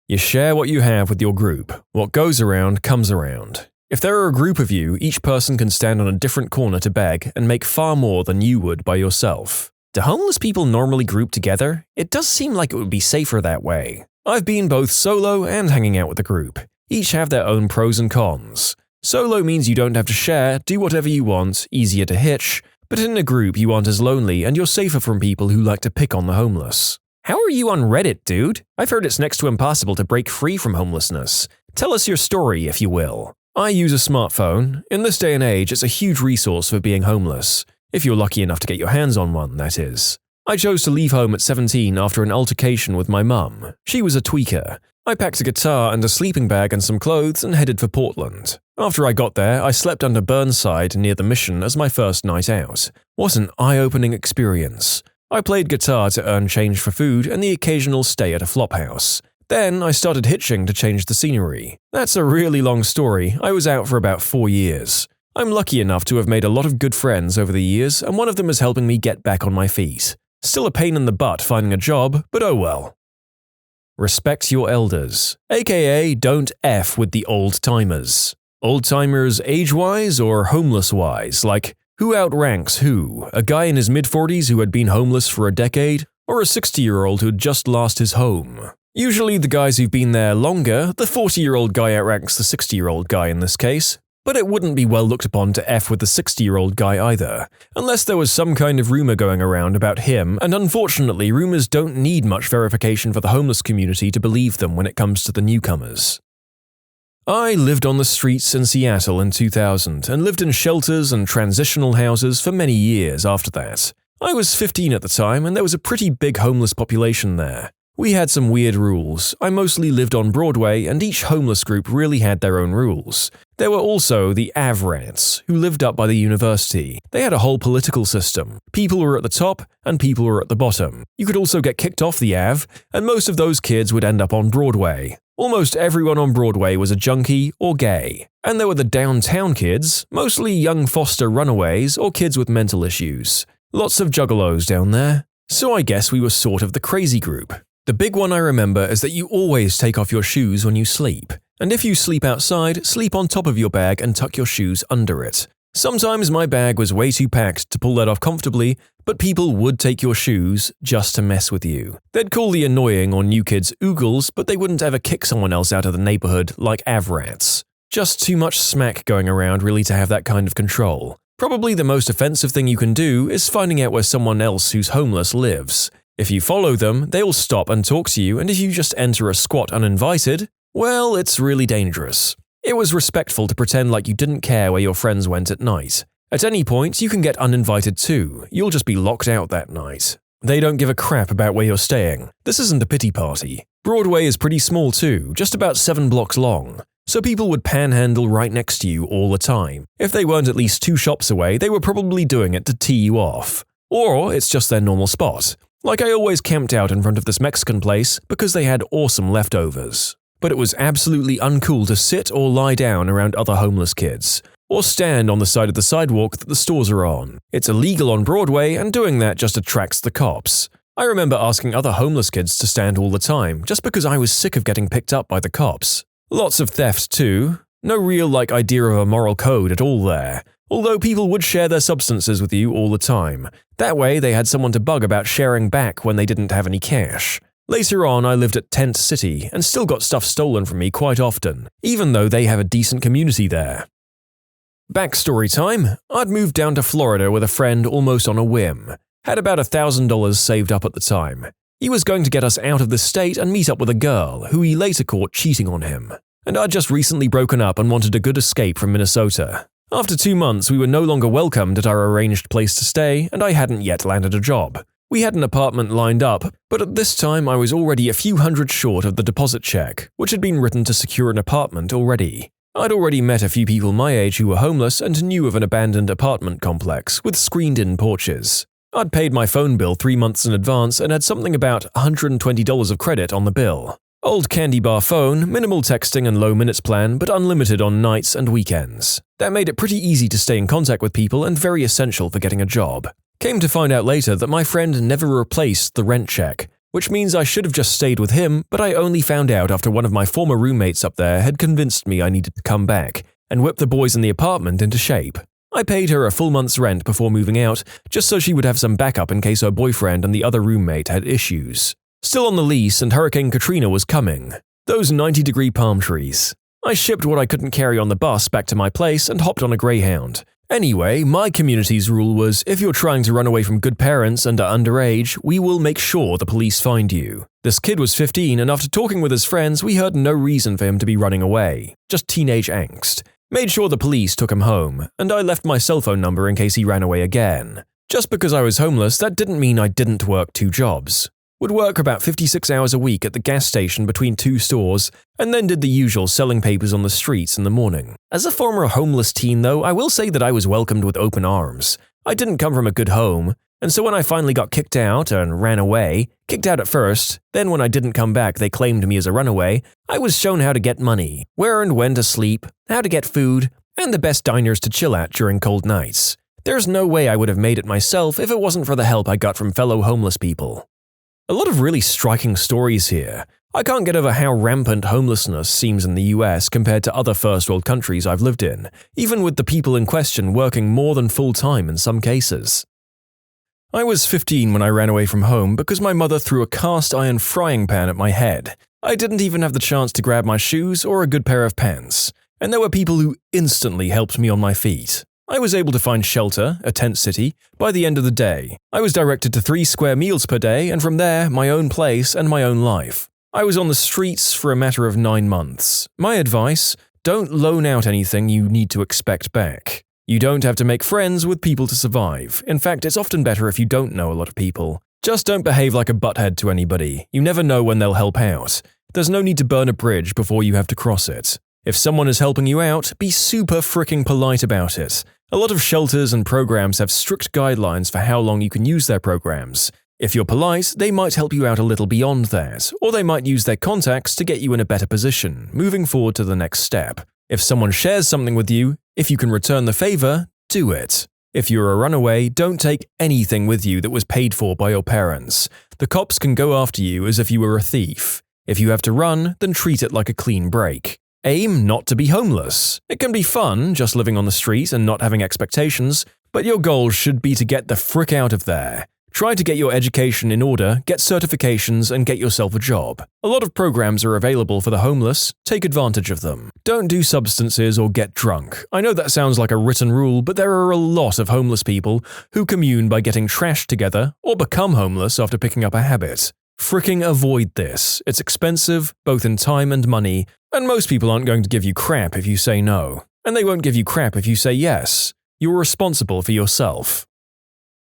You share what you have with your group. What goes around comes around. If there are a group of you, each person can stand on a different corner to beg and make far more than you would by yourself. Do homeless people normally group together? It does seem like it would be safer that way. I've been both solo and hanging out with a group. Each have their own pros and cons. Solo means you don't have to share, do whatever you want, easier to hitch, but in a group you aren't as lonely and you're safer from people who like to pick on the homeless. How are you on Reddit, dude? I've heard it's next to impossible to break free from homelessness. Tell us your story, if you will. I use a smartphone. In this day and age, it's a huge resource for being homeless. If you're lucky enough to get your hands on one, that is. I chose to leave home at 17 after an altercation with my mum. She was a tweaker. I packed a guitar and a sleeping bag and some clothes and headed for Portland. After I got there, I slept under Burnside near the Mission as my first night out. What an eye-opening experience. I played guitar to earn change for food and the occasional stay at a flophouse. Then I started hitching to change the scenery. That's a really long story. I was out for about 4 years. I'm lucky enough to have made a lot of good friends over the years, and one of them is helping me get back on my feet. Still a pain in the butt finding a job, but oh well. Respect your elders, aka don't F with the old-timers. Old-timers age-wise or homeless-wise, like who outranks who, a guy in his mid-40s who had been homeless for a decade, or a 60-year-old who'd just lost his home? Usually the guys who've been there longer, the 40-year-old guy outranks the 60-year-old guy in this case. But it wouldn't be well looked upon to F with the 60-year-old guy either, unless there was some kind of rumor going around about him, and unfortunately rumors don't need much verification for the homeless community to believe them when it comes to the newcomers. I lived on the streets in Seattle in 2000 and lived in shelters and transitional houses for many years after that. I was 15 at the time and there was a pretty big homeless population there. We had some weird rules. I mostly lived on Broadway and each homeless group really had their own rules. There were also the AV-rats, who lived up by the university. They had a whole political system. People were at the top and people were at the bottom. You could also get kicked off the AV, and most of those kids would end up on Broadway. Almost everyone on Broadway was a junkie or gay. And there were the downtown kids, mostly young foster runaways or kids with mental issues. Lots of juggalos down there. So I guess we were sort of the crazy group. The big one I remember is that you always take off your shoes when you sleep. And if you sleep outside, sleep on top of your bag and tuck your shoes under it. Sometimes my bag was way too packed to pull that off comfortably, but people would take your shoes just to mess with you. They'd call the annoying or new kids oogles, but they wouldn't ever kick someone else out of the neighborhood like AV-rats. Just too much smack going around really to have that kind of control. Probably the most offensive thing you can do is finding out where someone else who's homeless lives. If you follow them, they'll stop and talk to you, and if you just enter a squat uninvited, well, it's really dangerous. It was respectful to pretend like you didn't care where your friends went at night. At any point, you can get uninvited too. You'll just be locked out that night. They don't give a crap about where you're staying. This isn't a pity party. Broadway is pretty small too, just about 7 blocks long. So people would panhandle right next to you all the time. If they weren't at least 2 shops away, they were probably doing it to tee you off. Or it's just their normal spot. Like I always camped out in front of this Mexican place because they had awesome leftovers. But it was absolutely uncool to sit or lie down around other homeless kids, or stand on the side of the sidewalk that the stores are on. It's illegal on Broadway, and doing that just attracts the cops. I remember asking other homeless kids to stand all the time, just because I was sick of getting picked up by the cops. Lots of theft too. No real idea of a moral code at all there. Although people would share their substances with you all the time. That way they had someone to bug about sharing back when they didn't have any cash. Later on, I lived at Tent City and still got stuff stolen from me quite often, even though they have a decent community there. Backstory time. I'd moved down to Florida with a friend almost on a whim. Had about $1,000 saved up at the time. He was going to get us out of the state and meet up with a girl who he later caught cheating on him. And I'd just recently broken up and wanted a good escape from Minnesota. After 2 months, we were no longer welcomed at our arranged place to stay, and I hadn't yet landed a job. We had an apartment lined up, but at this time I was already a few hundred short of the deposit check, which had been written to secure an apartment already. I'd already met a few people my age who were homeless and knew of an abandoned apartment complex with screened-in porches. I'd paid my phone bill 3 months in advance and had something about $120 of credit on the bill. Old candy bar phone, minimal texting and low minutes plan, but unlimited on nights and weekends. That made it pretty easy to stay in contact with people and very essential for getting a job. Came to find out later that my friend never replaced the rent check, which means I should have just stayed with him, but I only found out after one of my former roommates up there had convinced me I needed to come back and whip the boys in the apartment into shape. I paid her a full month's rent before moving out, just so she would have some backup in case her boyfriend and the other roommate had issues. Still on the lease and Hurricane Katrina was coming. Those 90-degree palm trees. I shipped what I couldn't carry on the bus back to my place and hopped on a Greyhound. Anyway, my community's rule was if you're trying to run away from good parents and are underage, we will make sure the police find you. This kid was 15 and after talking with his friends, we heard no reason for him to be running away. Just teenage angst. Made sure the police took him home, and I left my cell phone number in case he ran away again. Just because I was homeless, that didn't mean I didn't work 2 jobs. Would work about 56 hours a week at the gas station between 2 stores, and then did the usual selling papers on the streets in the morning. As a former homeless teen though, I will say that I was welcomed with open arms. I didn't come from a good home, and so when I finally got kicked out and ran away, kicked out at first, then when I didn't come back they claimed me as a runaway, I was shown how to get money, where and when to sleep, how to get food, and the best diners to chill at during cold nights. There's no way I would have made it myself if it wasn't for the help I got from fellow homeless people. A lot of really striking stories here. I can't get over how rampant homelessness seems in the US compared to other first world countries I've lived in, even with the people in question working more than full-time in some cases. I was 15 when I ran away from home because my mother threw a cast iron frying pan at my head. I didn't even have the chance to grab my shoes or a good pair of pants, and there were people who instantly helped me on my feet. I was able to find shelter, a tent city, by the end of the day. I was directed to 3 square meals per day, and from there, my own place and my own life. I was on the streets for a matter of 9 months. My advice: don't loan out anything you need to expect back. You don't have to make friends with people to survive. In fact, it's often better if you don't know a lot of people. Just don't behave like a butthead to anybody. You never know when they'll help out. There's no need to burn a bridge before you have to cross it. If someone is helping you out, be super fricking polite about it. A lot of shelters and programs have strict guidelines for how long you can use their programs. If you're polite, they might help you out a little beyond that, or they might use their contacts to get you in a better position, moving forward to the next step. If someone shares something with you, if you can return the favor, do it. If you're a runaway, don't take anything with you that was paid for by your parents. The cops can go after you as if you were a thief. If you have to run, then treat it like a clean break. Aim not to be homeless. It can be fun, just living on the street and not having expectations, but your goal should be to get the frick out of there. Try to get your education in order, get certifications, and get yourself a job. A lot of programs are available for the homeless. Take advantage of them. Don't do substances or get drunk. I know that sounds like a written rule, but there are a lot of homeless people who commune by getting trashed together or become homeless after picking up a habit. Fricking avoid this. It's expensive, both in time and money, and most people aren't going to give you crap if you say no. And they won't give you crap if you say yes. You're responsible for yourself.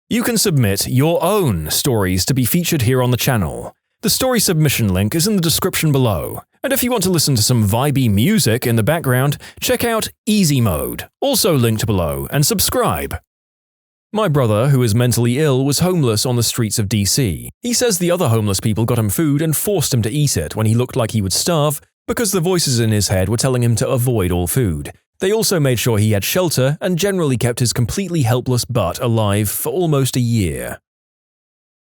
You can submit your own stories to be featured here on the channel. The story submission link is in the description below. And if you want to listen to some vibey music in the background, check out easymode, also linked below, and subscribe. My brother, who is mentally ill, was homeless on the streets of DC. He says the other homeless people got him food and forced him to eat it when he looked like he would starve because the voices in his head were telling him to avoid all food. They also made sure he had shelter and generally kept his completely helpless butt alive for almost a year.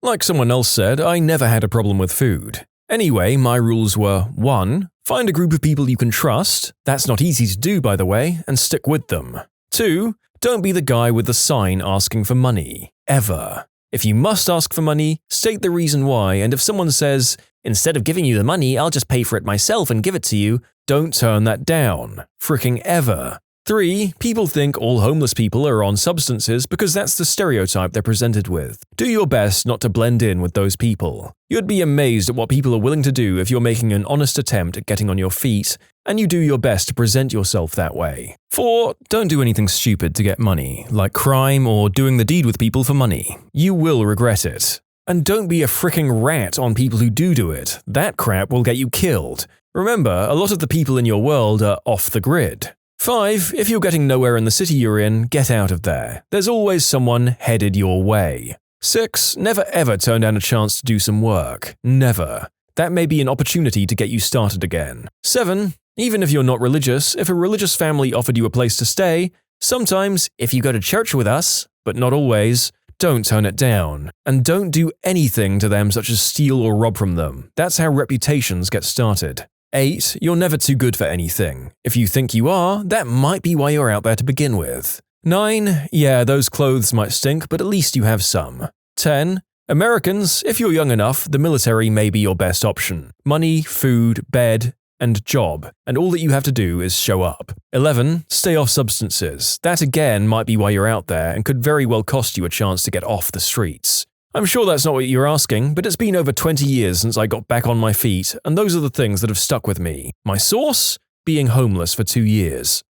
Like someone else said, I never had a problem with food. Anyway, my rules were: 1. Find a group of people you can trust. That's not easy to do, by the way, and stick with them. 2. Don't be the guy with the sign asking for money. Ever. If you must ask for money, state the reason why, and if someone says, "Instead of giving you the money, I'll just pay for it myself and give it to you," don't turn that down. Fricking ever. 3. People think all homeless people are on substances because that's the stereotype they're presented with. Do your best not to blend in with those people. You'd be amazed at what people are willing to do if you're making an honest attempt at getting on your feet, and you do your best to present yourself that way. 4. Don't do anything stupid to get money, like crime or doing the deed with people for money. You will regret it. And don't be a fricking rat on people who do it. That crap will get you killed. Remember, a lot of the people in your world are off the grid. 5. If you're getting nowhere in the city you're in, get out of there. There's always someone headed your way. 6. Never ever turn down a chance to do some work. Never. That may be an opportunity to get you started again. 7. Even if you're not religious, if a religious family offered you a place to stay, sometimes, if you go to church with us, but not always, don't turn it down. And don't do anything to them such as steal or rob from them. That's how reputations get started. 8. You're never too good for anything. If you think you are, that might be why you're out there to begin with. 9. Yeah, those clothes might stink, but at least you have some. 10. Americans, if you're young enough, the military may be your best option. Money, food, bed, and job, and all that you have to do is show up. 11. Stay off substances. That again might be why you're out there and could very well cost you a chance to get off the streets. I'm sure that's not what you're asking, but it's been over 20 years since I got back on my feet, and those are the things that have stuck with me. My source? Being homeless for 2 years.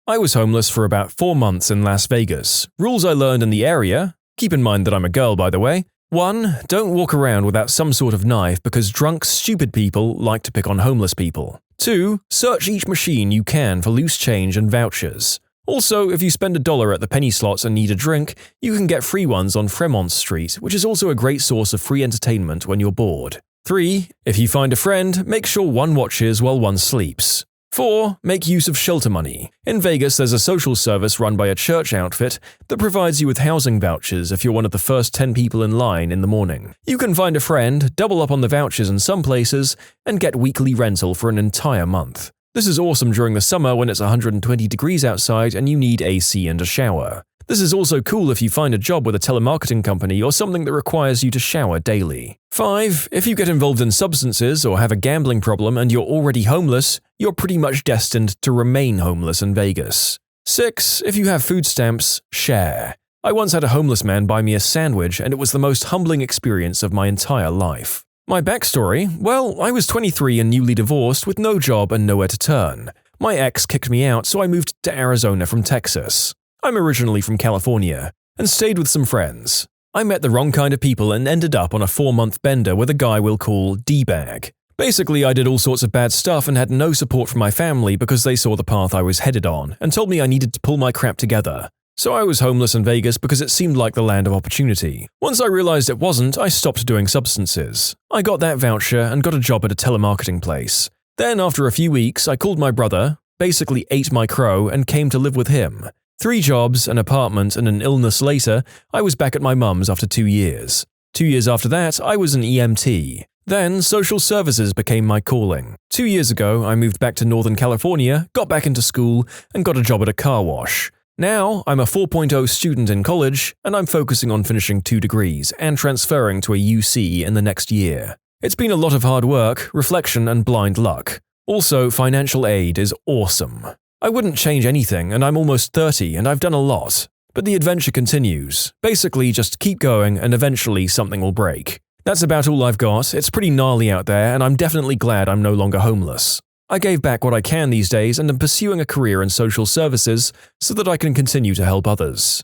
I was homeless for about 4 months in Las Vegas. Rules I learned in the area, keep in mind that I'm a girl by the way. 1. Don't walk around without some sort of knife because drunk, stupid people like to pick on homeless people. 2. Search each machine you can for loose change and vouchers. Also, if you spend $1 at the penny slots and need a drink, you can get free ones on Fremont Street, which is also a great source of free entertainment when you're bored. 3. If you find a friend, make sure one watches while one sleeps. 4. Make use of shelter money. In Vegas, there's a social service run by a church outfit that provides you with housing vouchers if you're one of the first 10 people in line in the morning. You can find a friend, double up on the vouchers in some places, and get weekly rental for an entire month. This is awesome during the summer when it's 120 degrees outside and you need AC and a shower. This is also cool if you find a job with a telemarketing company or something that requires you to shower daily. 5. If you get involved in substances or have a gambling problem and you're already homeless, you're pretty much destined to remain homeless in Vegas. 6. If you have food stamps, share. I once had a homeless man buy me a sandwich and it was the most humbling experience of my entire life. My backstory? Well, I was 23 and newly divorced with no job and nowhere to turn. My ex kicked me out, so I moved to Arizona from Texas. I'm originally from California, and stayed with some friends. I met the wrong kind of people and ended up on a 4-month bender with a guy we'll call D-Bag. Basically, I did all sorts of bad stuff and had no support from my family because they saw the path I was headed on and told me I needed to pull my crap together. So I was homeless in Vegas because it seemed like the land of opportunity. Once I realized it wasn't, I stopped doing substances. I got that voucher and got a job at a telemarketing place. Then, after a few weeks, I called my brother, basically ate my crow, and came to live with him. 3 jobs, an apartment, and an illness later, I was back at my mum's after 2 years. 2 years after that, I was an EMT. Then, social services became my calling. 2 years ago, I moved back to Northern California, got back into school, and got a job at a car wash. Now, I'm a 4.0 student in college, and I'm focusing on finishing 2 degrees and transferring to a UC in the next year. It's been a lot of hard work, reflection, and blind luck. Also, financial aid is awesome. I wouldn't change anything, and I'm almost 30 and I've done a lot. But the adventure continues. Basically, just keep going and eventually something will break. That's about all I've got. It's pretty gnarly out there, and I'm definitely glad I'm no longer homeless. I gave back what I can these days and am pursuing a career in social services so that I can continue to help others.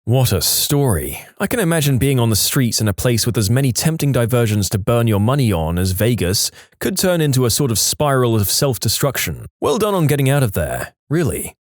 What a story. I can imagine being on the streets in a place with as many tempting diversions to burn your money on as Vegas could turn into a sort of spiral of self-destruction. Well done on getting out of there, really.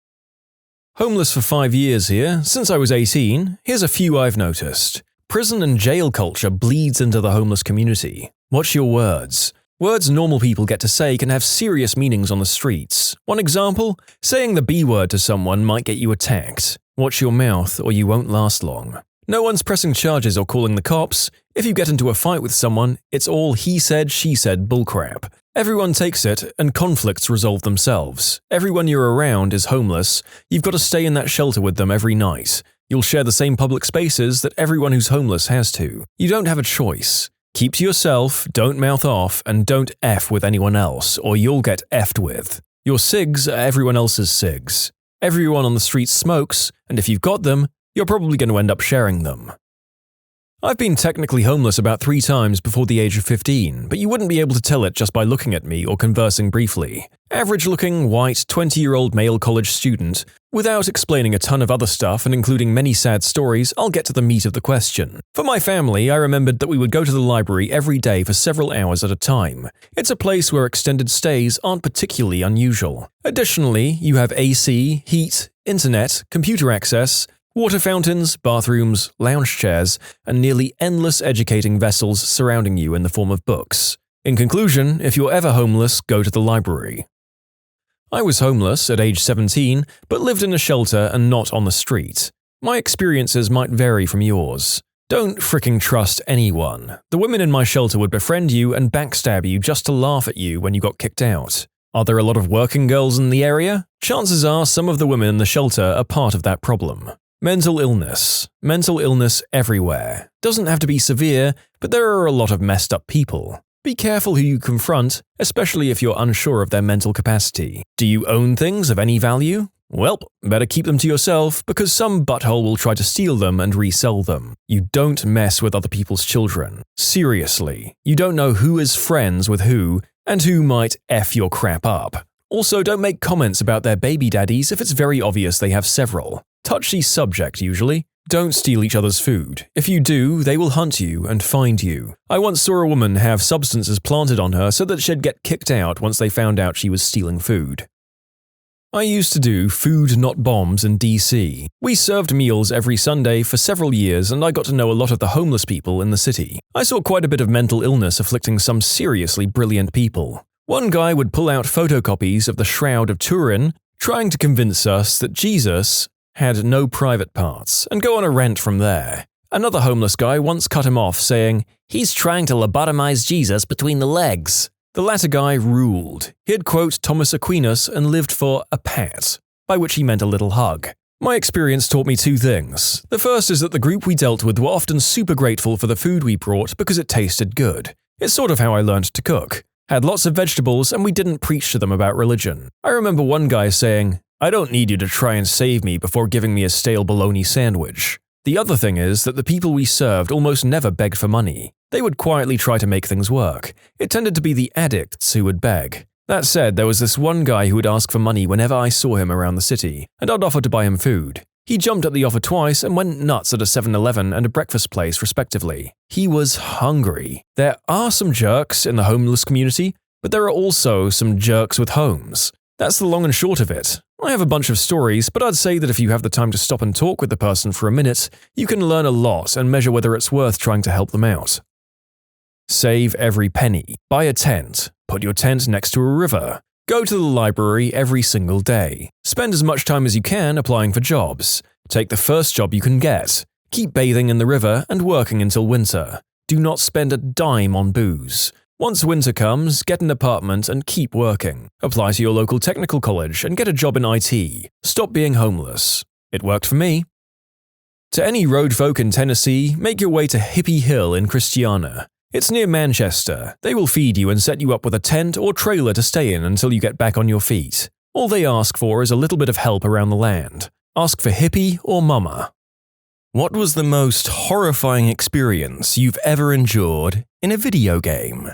Homeless for 5 years here, since I was 18, here's a few I've noticed. Prison and jail culture bleeds into the homeless community. Watch your words. Words normal people get to say can have serious meanings on the streets. One example, saying the B word to someone might get you attacked. Watch your mouth or you won't last long. No one's pressing charges or calling the cops. If you get into a fight with someone, it's all he said, she said bullcrap. Everyone takes it and conflicts resolve themselves. Everyone you're around is homeless. You've got to stay in that shelter with them every night. You'll share the same public spaces that everyone who's homeless has to. You don't have a choice. Keep to yourself, don't mouth off, and don't F with anyone else, or you'll get F'd with. Your cigs are everyone else's cigs. Everyone on the street smokes, and if you've got them, you're probably going to end up sharing them. I've been technically homeless about 3 times before the age of 15, but you wouldn't be able to tell it just by looking at me or conversing briefly. Average-looking, white, 20-year-old male college student. Without explaining a ton of other stuff and including many sad stories, I'll get to the meat of the question. For my family, I remembered that we would go to the library every day for several hours at a time. It's a place where extended stays aren't particularly unusual. Additionally, you have AC, heat, internet, computer access, water fountains, bathrooms, lounge chairs, and nearly endless educating vessels surrounding you in the form of books. In conclusion, if you're ever homeless, go to the library. I was homeless at age 17, but lived in a shelter and not on the street. My experiences might vary from yours. Don't fricking trust anyone. The women in my shelter would befriend you and backstab you just to laugh at you when you got kicked out. Are there a lot of working girls in the area? Chances are some of the women in the shelter are part of that problem. Mental illness. Mental illness everywhere. Doesn't have to be severe, but there are a lot of messed up people. Be careful who you confront, especially if you're unsure of their mental capacity. Do you own things of any value? Well, better keep them to yourself, because some butthole will try to steal them and resell them. You don't mess with other people's children. Seriously, you don't know who is friends with who, and who might F your crap up. Also, don't make comments about their baby daddies if it's very obvious they have several. Touchy subject, usually. Don't steal each other's food. If you do, they will hunt you and find you. I once saw a woman have substances planted on her so that she'd get kicked out once they found out she was stealing food. I used to do Food Not Bombs in DC. We served meals every Sunday for several years and I got to know a lot of the homeless people in the city. I saw quite a bit of mental illness afflicting some seriously brilliant people. One guy would pull out photocopies of the Shroud of Turin, trying to convince us that Jesus had no private parts, and go on a rant from there. Another homeless guy once cut him off saying, "He's trying to lobotomize Jesus between the legs." The latter guy ruled. He'd quote Thomas Aquinas and lived for a pat, by which he meant a little hug. My experience taught me two things. The first is that the group we dealt with were often super grateful for the food we brought because it tasted good. It's sort of how I learned to cook. Had lots of vegetables and we didn't preach to them about religion. I remember one guy saying, "I don't need you to try and save me before giving me a stale bologna sandwich." The other thing is that the people we served almost never begged for money. They would quietly try to make things work. It tended to be the addicts who would beg. That said, there was this one guy who would ask for money whenever I saw him around the city, and I'd offer to buy him food. He jumped at the offer twice and went nuts at a 7-Eleven and a breakfast place respectively. He was hungry. There are some jerks in the homeless community, but there are also some jerks with homes. That's the long and short of it. I have a bunch of stories, but I'd say that if you have the time to stop and talk with the person for a minute, you can learn a lot and measure whether it's worth trying to help them out. Save every penny. Buy a tent. Put your tent next to a river. Go to the library every single day. Spend as much time as you can applying for jobs. Take the first job you can get. Keep bathing in the river and working until winter. Do not spend a dime on booze. Once winter comes, get an apartment and keep working. Apply to your local technical college and get a job in IT. Stop being homeless. It worked for me. To any road folk in Tennessee, make your way to Hippie Hill in Christiana. It's near Manchester. They will feed you and set you up with a tent or trailer to stay in until you get back on your feet. All they ask for is a little bit of help around the land. Ask for hippie or mama. What was the most horrifying experience you've ever endured in a video game?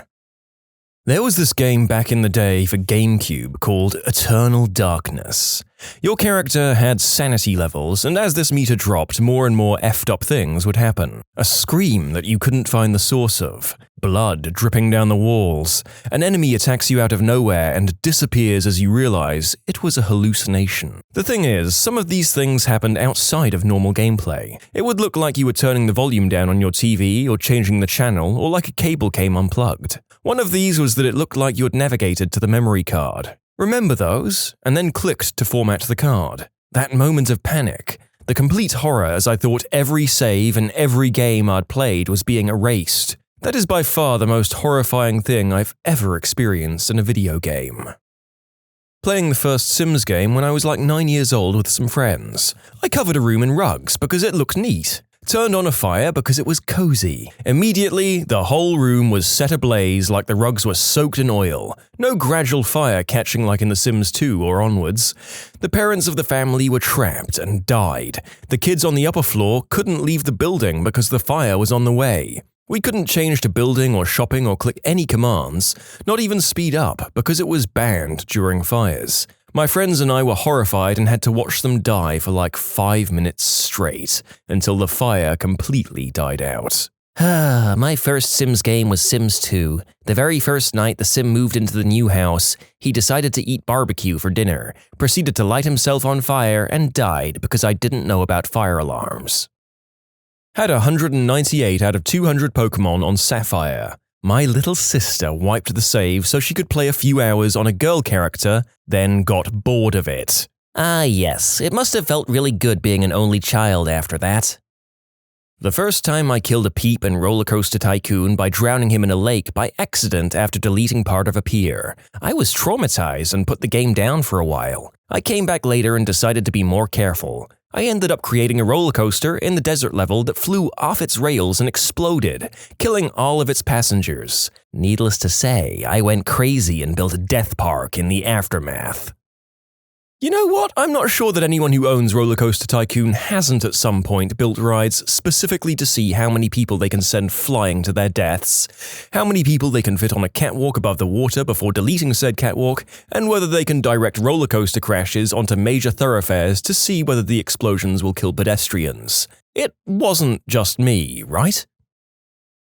There was this game back in the day for GameCube called Eternal Darkness. Your character had sanity levels, and as this meter dropped, more and more effed up things would happen. A scream that you couldn't find the source of, blood dripping down the walls, an enemy attacks you out of nowhere and disappears as you realize it was a hallucination. The thing is, some of these things happened outside of normal gameplay. It would look like you were turning the volume down on your TV or changing the channel, or like a cable came unplugged. One of these was that it looked like you had navigated to the memory card. Remember those? And then clicked to format the card. That moment of panic. The complete horror as I thought every save and every game I'd played was being erased. That is by far the most horrifying thing I've ever experienced in a video game. Playing the first Sims game when I was like 9 years old with some friends. I covered a room in rugs because it looked neat. Turned on a fire because it was cozy. Immediately, the whole room was set ablaze like the rugs were soaked in oil. No gradual fire catching like in The Sims 2 or onwards. The parents of the family were trapped and died. The kids on the upper floor couldn't leave the building because the fire was on the way. We couldn't change to building or shopping or click any commands, not even speed up because it was banned during fires. My friends and I were horrified and had to watch them die for like 5 minutes straight until the fire completely died out. My first Sims game was Sims 2. The very first night the Sim moved into the new house, he decided to eat barbecue for dinner, proceeded to light himself on fire, and died because I didn't know about fire alarms. Had 198 out of 200 Pokemon on Sapphire. My little sister wiped the save so she could play a few hours on a girl character, then got bored of it. Ah yes, it must have felt really good being an only child after that. The first time I killed a Peep in Roller Coaster Tycoon by drowning him in a lake by accident after deleting part of a pier. I was traumatized and put the game down for a while. I came back later and decided to be more careful. I ended up creating a roller coaster in the desert level that flew off its rails and exploded, killing all of its passengers. Needless to say, I went crazy and built a death park in the aftermath. You know what? I'm not sure that anyone who owns Roller Coaster Tycoon hasn't at some point built rides specifically to see how many people they can send flying to their deaths, how many people they can fit on a catwalk above the water before deleting said catwalk, and whether they can direct roller coaster crashes onto major thoroughfares to see whether the explosions will kill pedestrians. It wasn't just me, right?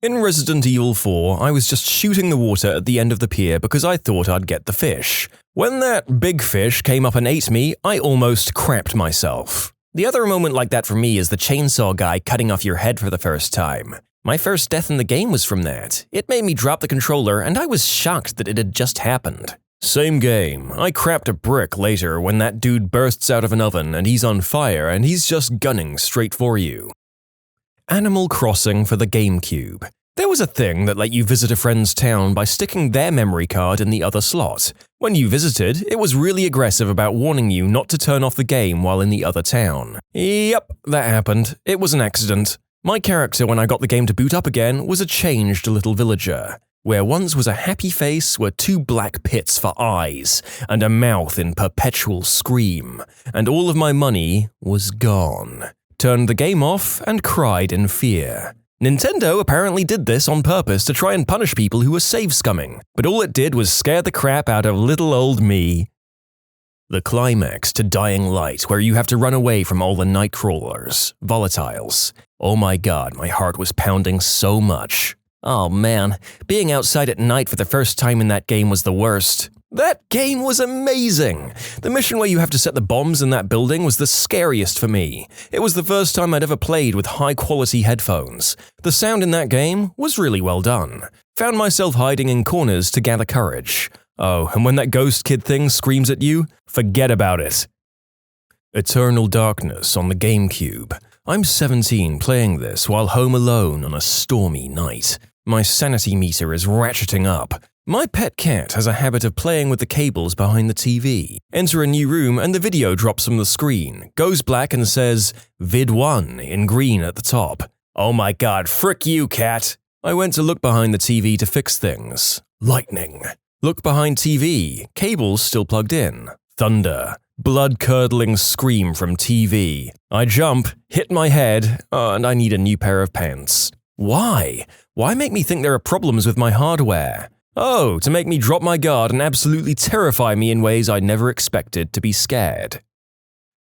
In Resident Evil 4, I was just shooting the water at the end of the pier because I thought I'd get the fish. When that big fish came up and ate me, I almost crapped myself. The other moment like that for me is the chainsaw guy cutting off your head for the first time. My first death in the game was from that. It made me drop the controller and I was shocked that it had just happened. Same game. I crapped a brick later when that dude bursts out of an oven and he's on fire and he's just gunning straight for you. Animal Crossing for the GameCube. There was a thing that let you visit a friend's town by sticking their memory card in the other slot. When you visited, it was really aggressive about warning you not to turn off the game while in the other town. Yep, that happened. It was an accident. My character, when I got the game to boot up again, was a changed little villager. Where once was a happy face were 2 black pits for eyes and a mouth in perpetual scream, and all of my money was gone. Turned the game off and cried in fear. Nintendo apparently did this on purpose to try and punish people who were save scumming, but all it did was scare the crap out of little old me. The climax to Dying Light, where you have to run away from all the nightcrawlers, volatiles. Oh my god, my heart was pounding so much. Oh man, being outside at night for the first time in that game was the worst. That game was amazing! The mission where you have to set the bombs in that building was the scariest for me. It was the first time I'd ever played with high-quality headphones. The sound in that game was really well done. Found myself hiding in corners to gather courage. Oh, and when that ghost kid thing screams at you, forget about it. Eternal Darkness on the GameCube. I'm 17 playing this while home alone on a stormy night. My sanity meter is ratcheting up. My pet cat has a habit of playing with the cables behind the TV. Enter a new room and the video drops from the screen, goes black and says, Vid 1 in green at the top. Oh my god, frick you, cat! I went to look behind the TV to fix things. Lightning. Look behind TV, cables still plugged in. Thunder. Blood-curdling scream from TV. I jump, hit my head, and I need a new pair of pants. Why? Why make me think there are problems with my hardware? Oh, to make me drop my guard and absolutely terrify me in ways I never expected to be scared.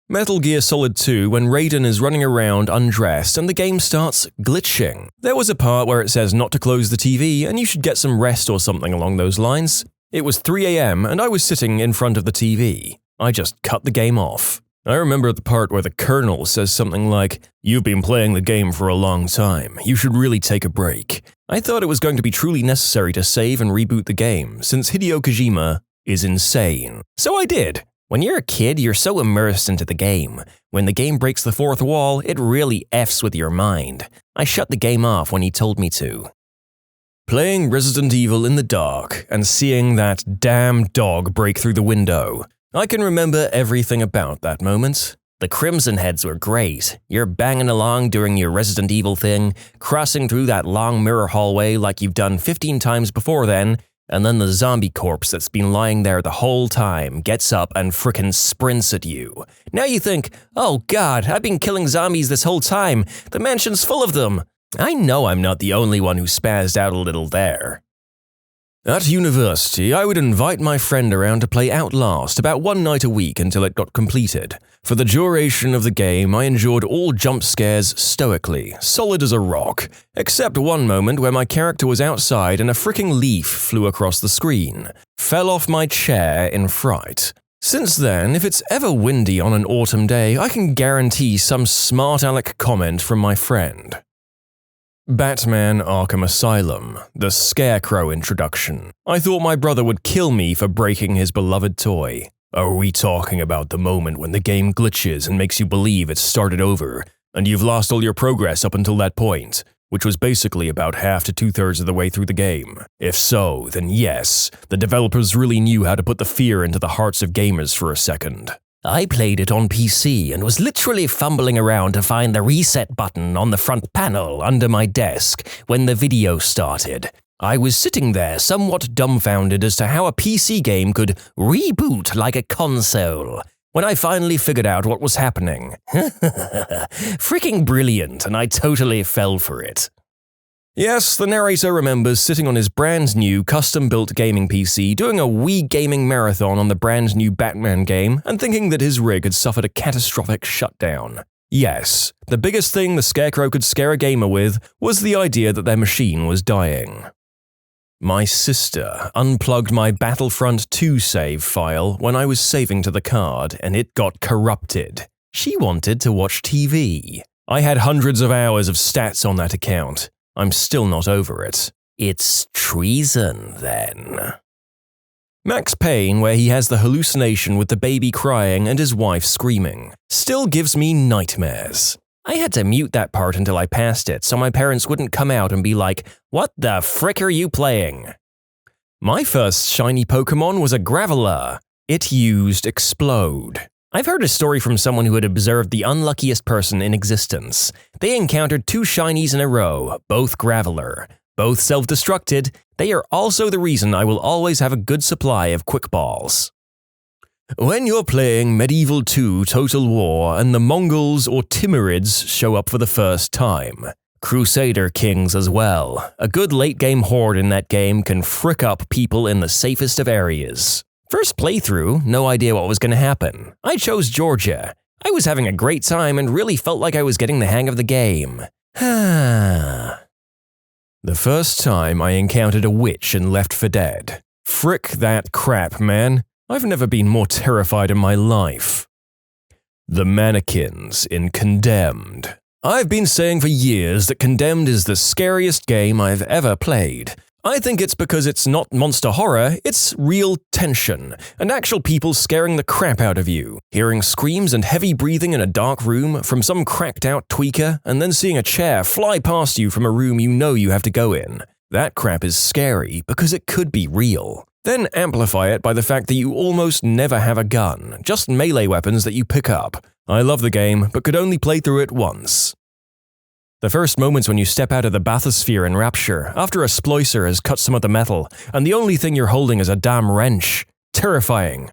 Metal Gear Solid 2 when Raiden is running around undressed and the game starts glitching. There was a part where it says not to close the TV and you should get some rest or something along those lines. It was 3 a.m. and I was sitting in front of the TV. I just cut the game off. I remember the part where the colonel says something like, "You've been playing the game for a long time, you should really take a break." I thought it was going to be truly necessary to save and reboot the game, since Hideo Kojima is insane. So I did. When you're a kid, you're so immersed into the game. When the game breaks the fourth wall, it really F's with your mind. I shut the game off when he told me to. Playing Resident Evil in the dark and seeing that damn dog break through the window. I can remember everything about that moment. The Crimson Heads were great. You're banging along doing your Resident Evil thing, crossing through that long mirror hallway like you've done 15 times before then, and then the zombie corpse that's been lying there the whole time gets up and frickin' sprints at you. Now you think, oh god, I've been killing zombies this whole time. The mansion's full of them. I know I'm not the only one who spazzed out a little there. At university, I would invite my friend around to play Outlast about one night a week until it got completed. For the duration of the game, I endured all jump scares stoically, solid as a rock, except one moment where my character was outside and a fricking leaf flew across the screen. Fell off my chair in fright. Since then, if it's ever windy on an autumn day, I can guarantee some smart aleck comment from my friend. Batman Arkham Asylum, the Scarecrow introduction. I thought my brother would kill me for breaking his beloved toy. Are we talking about the moment when the game glitches and makes you believe it's started over, and you've lost all your progress up until that point, which was basically about half to two-thirds of the way through the game? If so, then yes, the developers really knew how to put the fear into the hearts of gamers for a second. I played it on PC and was literally fumbling around to find the reset button on the front panel under my desk when the video started. I was sitting there somewhat dumbfounded as to how a PC game could reboot like a console, when I finally figured out what was happening. Freaking brilliant, and I totally fell for it. Yes, the narrator remembers sitting on his brand new custom-built gaming PC doing a Wii gaming marathon on the brand new Batman game and thinking that his rig had suffered a catastrophic shutdown. Yes, the biggest thing the Scarecrow could scare a gamer with was the idea that their machine was dying. My sister unplugged my Battlefront 2 save file when I was saving to the card and it got corrupted. She wanted to watch TV. I had hundreds of hours of stats on that account. I'm still not over it. It's treason, then. Max Payne, where he has the hallucination with the baby crying and his wife screaming, still gives me nightmares. I had to mute that part until I passed it so my parents wouldn't come out and be like, "What the frick are you playing?" My first shiny Pokemon was a Graveler. It used Explode. I've heard a story from someone who had observed the unluckiest person in existence. They encountered 2 shinies in a row, both Graveler. Both self-destructed. They are also the reason I will always have a good supply of Quick Balls. When you're playing Medieval 2 Total War and the Mongols or Timurids show up for the first time. Crusader Kings as well. A good late-game horde in that game can frick up people in the safest of areas. First playthrough, no idea what was going to happen. I chose Georgia. I was having a great time and really felt like I was getting the hang of the game. The first time I encountered a witch in Left 4 Dead. Frick that crap, man. I've never been more terrified in my life. The mannequins in Condemned. I've been saying for years that Condemned is the scariest game I've ever played. I think it's because it's not monster horror, it's real tension, and actual people scaring the crap out of you, hearing screams and heavy breathing in a dark room from some cracked-out tweaker, and then seeing a chair fly past you from a room you know you have to go in. That crap is scary because it could be real. Then amplify it by the fact that you almost never have a gun, just melee weapons that you pick up. I love the game, but could only play through it once. The first moments when you step out of the bathysphere in Rapture, after a splicer has cut some of the metal, and the only thing you're holding is a damn wrench. Terrifying.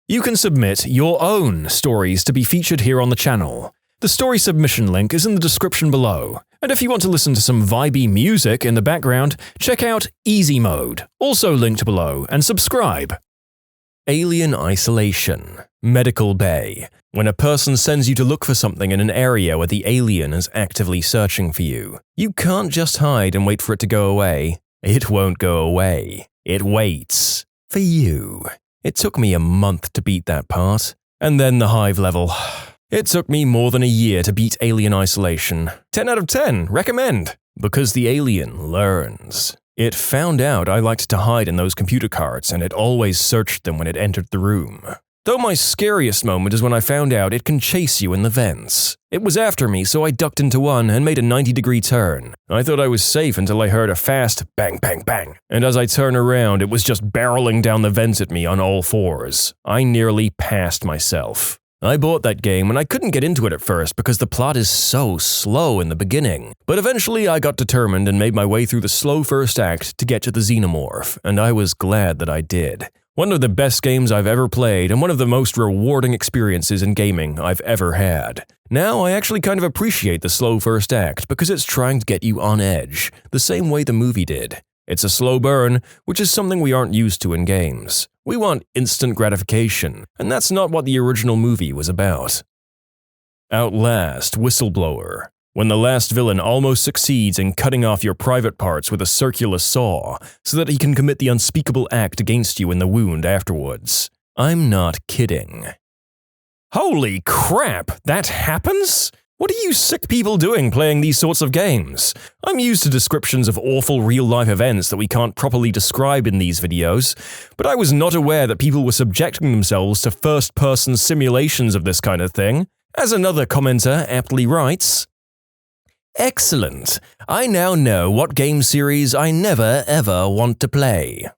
You can submit your own stories to be featured here on the channel. The story submission link is in the description below. And if you want to listen to some vibey music in the background, check out easymode, also linked below, and subscribe. Alien Isolation. Medical Bay. When a person sends you to look for something in an area where the alien is actively searching for you, you can't just hide and wait for it to go away. It won't go away. It waits. For you. It took me a month to beat that part. And then the hive level. It took me more than a year to beat Alien Isolation. 10 out of 10, recommend. Because the alien learns. It found out I liked to hide in those computer cards and it always searched them when it entered the room. Though my scariest moment is when I found out it can chase you in the vents. It was after me, so I ducked into one and made a 90-degree turn. I thought I was safe until I heard a fast bang bang bang, and as I turned around it was just barreling down the vents at me on all fours. I nearly passed myself. I bought that game and I couldn't get into it at first because the plot is so slow in the beginning, but eventually I got determined and made my way through the slow first act to get to the xenomorph, and I was glad that I did. One of the best games I've ever played and one of the most rewarding experiences in gaming I've ever had. Now I actually kind of appreciate the slow first act because it's trying to get you on edge, the same way the movie did. It's a slow burn, which is something we aren't used to in games. We want instant gratification, and that's not what the original movie was about. Outlast Whistleblower. When the last villain almost succeeds in cutting off your private parts with a circular saw so that he can commit the unspeakable act against you in the wound afterwards. I'm not kidding. Holy crap, that happens? What are you sick people doing playing these sorts of games? I'm used to descriptions of awful real-life events that we can't properly describe in these videos, but I was not aware that people were subjecting themselves to first-person simulations of this kind of thing. As another commenter aptly writes, "Excellent. I now know what game series I never ever want to play."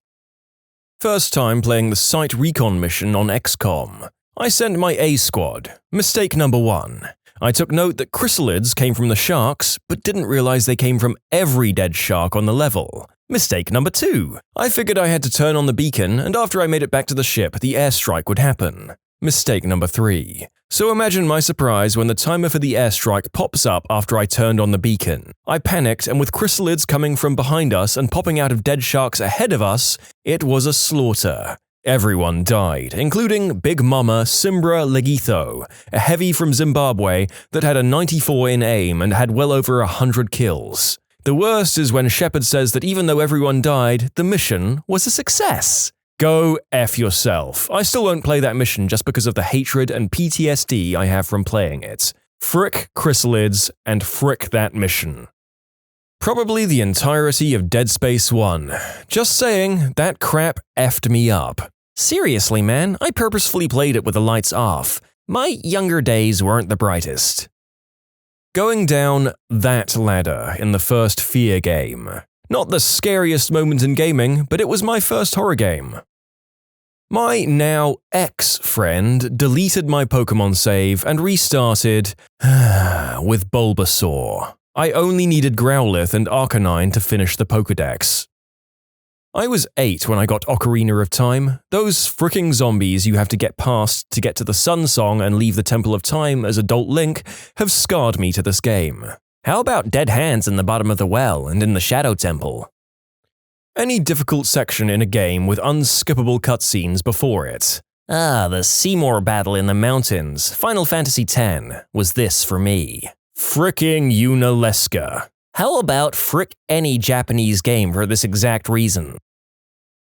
First time playing the Site Recon mission on XCOM. I sent my A squad. Mistake number 1. I took note that chrysalids came from the sharks, but didn't realize they came from every dead shark on the level. Mistake number 2. I figured I had to turn on the beacon, and after I made it back to the ship, the airstrike would happen. Mistake number 3. So imagine my surprise when the timer for the airstrike pops up after I turned on the beacon. I panicked, and with chrysalids coming from behind us and popping out of dead sharks ahead of us, it was a slaughter. Everyone died, including Big Mama Simbra Legitho, a heavy from Zimbabwe that had a 94 in aim and had well over 100 kills. The worst is when Shepard says that even though everyone died, the mission was a success. Go F yourself. I still won't play that mission just because of the hatred and PTSD I have from playing it. Frick chrysalids and frick that mission. Probably the entirety of Dead Space 1. Just saying, that crap effed me up. Seriously, man, I purposefully played it with the lights off. My younger days weren't the brightest. Going down that ladder in the first Fear game. Not the scariest moment in gaming, but it was my first horror game. My now ex-friend deleted my Pokemon save and restarted with Bulbasaur. I only needed Growlithe and Arcanine to finish the Pokedex. I was 8 when I got Ocarina of Time. Those fricking zombies you have to get past to get to the Sun Song and leave the Temple of Time as adult Link have scarred me to this game. How about dead hands in the bottom of the well and in the Shadow Temple? Any difficult section in a game with unskippable cutscenes before it. The Seymour battle in the mountains, Final Fantasy X, was this for me. Fricking Unalesca. How about frick any Japanese game for this exact reason?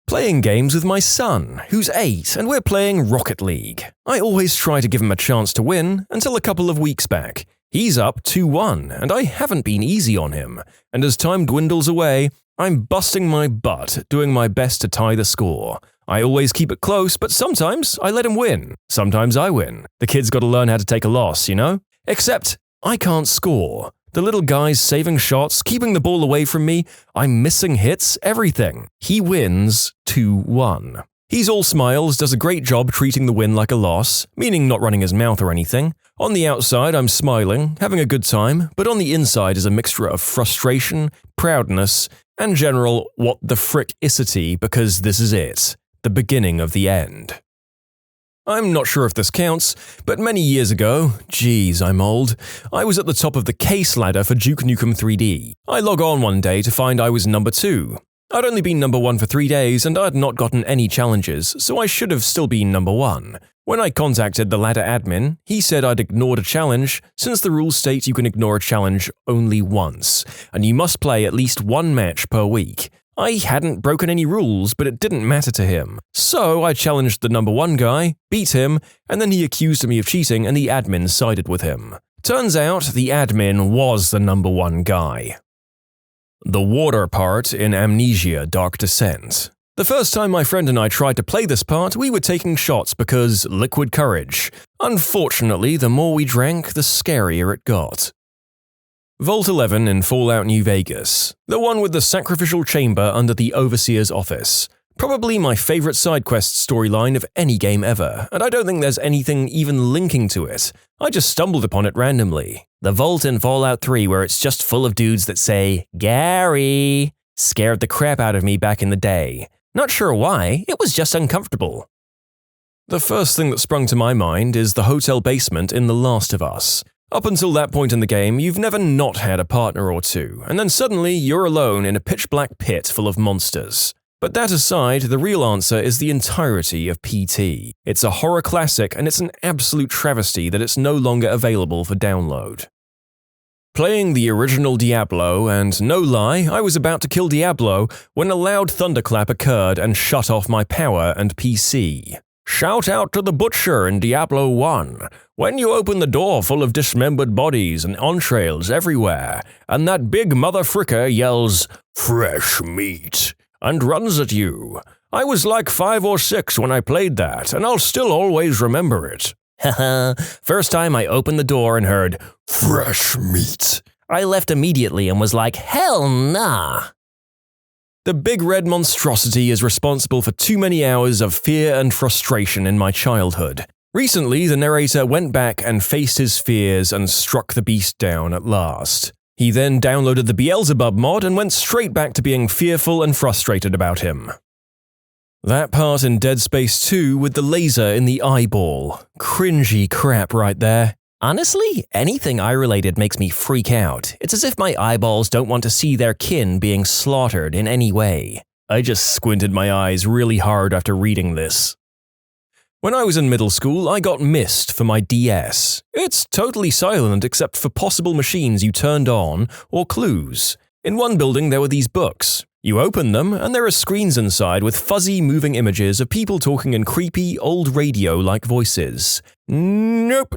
Playing games with my son, who's 8, and we're playing Rocket League. I always try to give him a chance to win, until a couple of weeks back. He's up 2-1, and I haven't been easy on him. And as time dwindles away, I'm busting my butt, doing my best to tie the score. I always keep it close, but sometimes I let him win. Sometimes I win. The kid's got to learn how to take a loss, you know? Except, I can't score. The little guy's saving shots, keeping the ball away from me, I'm missing hits, everything. He wins 2-1. He's all smiles, does a great job treating the win like a loss, meaning not running his mouth or anything. On the outside, I'm smiling, having a good time, but on the inside is a mixture of frustration, proudness, and general what the frick-icity, because this is it. The beginning of the end. I'm not sure if this counts, but many years ago, geez, I'm old, I was at the top of the case ladder for Duke Nukem 3D. I log on one day to find I was number 2. I'd only been number 1 for 3 days and I had not gotten any challenges, so I should have still been number 1. When I contacted the ladder admin, he said I'd ignored a challenge, since the rules state you can ignore a challenge only once, and you must play at least 1 match per week. I hadn't broken any rules, but it didn't matter to him. So I challenged the number 1 guy, beat him, and then he accused me of cheating and the admin sided with him. Turns out the admin was the number 1 guy. The water part in AmITheA Dark Descent. The first time my friend and I tried to play this part, we were taking shots because liquid courage. Unfortunately, the more we drank, the scarier it got. Vault 11 in Fallout New Vegas. The one with the sacrificial chamber under the Overseer's office. Probably my favorite side quest storyline of any game ever, and I don't think there's anything even linking to it. I just stumbled upon it randomly. The vault in Fallout 3 where it's just full of dudes that say, "Gary," scared the crap out of me back in the day. Not sure why, it was just uncomfortable. The first thing that sprung to my mind is the hotel basement in The Last of Us. Up until that point in the game, you've never not had a partner or two, and then suddenly you're alone in a pitch-black pit full of monsters. But that aside, the real answer is the entirety of PT. It's a horror classic, and it's an absolute travesty that it's no longer available for download. Playing the original Diablo, and no lie, I was about to kill Diablo when a loud thunderclap occurred and shut off my power and PC. Shout out to the butcher in Diablo 1. When you open the door full of dismembered bodies and entrails everywhere, and that big motherfricker yells, "Fresh meat," and runs at you. I was like 5 or 6 when I played that, and I'll still always remember it. Haha, first time I opened the door and heard, "Fresh meat," I left immediately and was like, hell nah. The big red monstrosity is responsible for too many hours of fear and frustration in my childhood. Recently, the narrator went back and faced his fears and struck the beast down at last. He then downloaded the Beelzebub mod and went straight back to being fearful and frustrated about him. That part in Dead Space 2 with the laser in the eyeball. Cringy crap right there. Honestly, anything eye-related makes me freak out. It's as if my eyeballs don't want to see their kin being slaughtered in any way. I just squinted my eyes really hard after reading this. When I was in middle school, I got Myst for my DS. It's totally silent except for possible machines you turned on or clues. In one building there were these books. You open them and there are screens inside with fuzzy moving images of people talking in creepy old radio-like voices. Nope.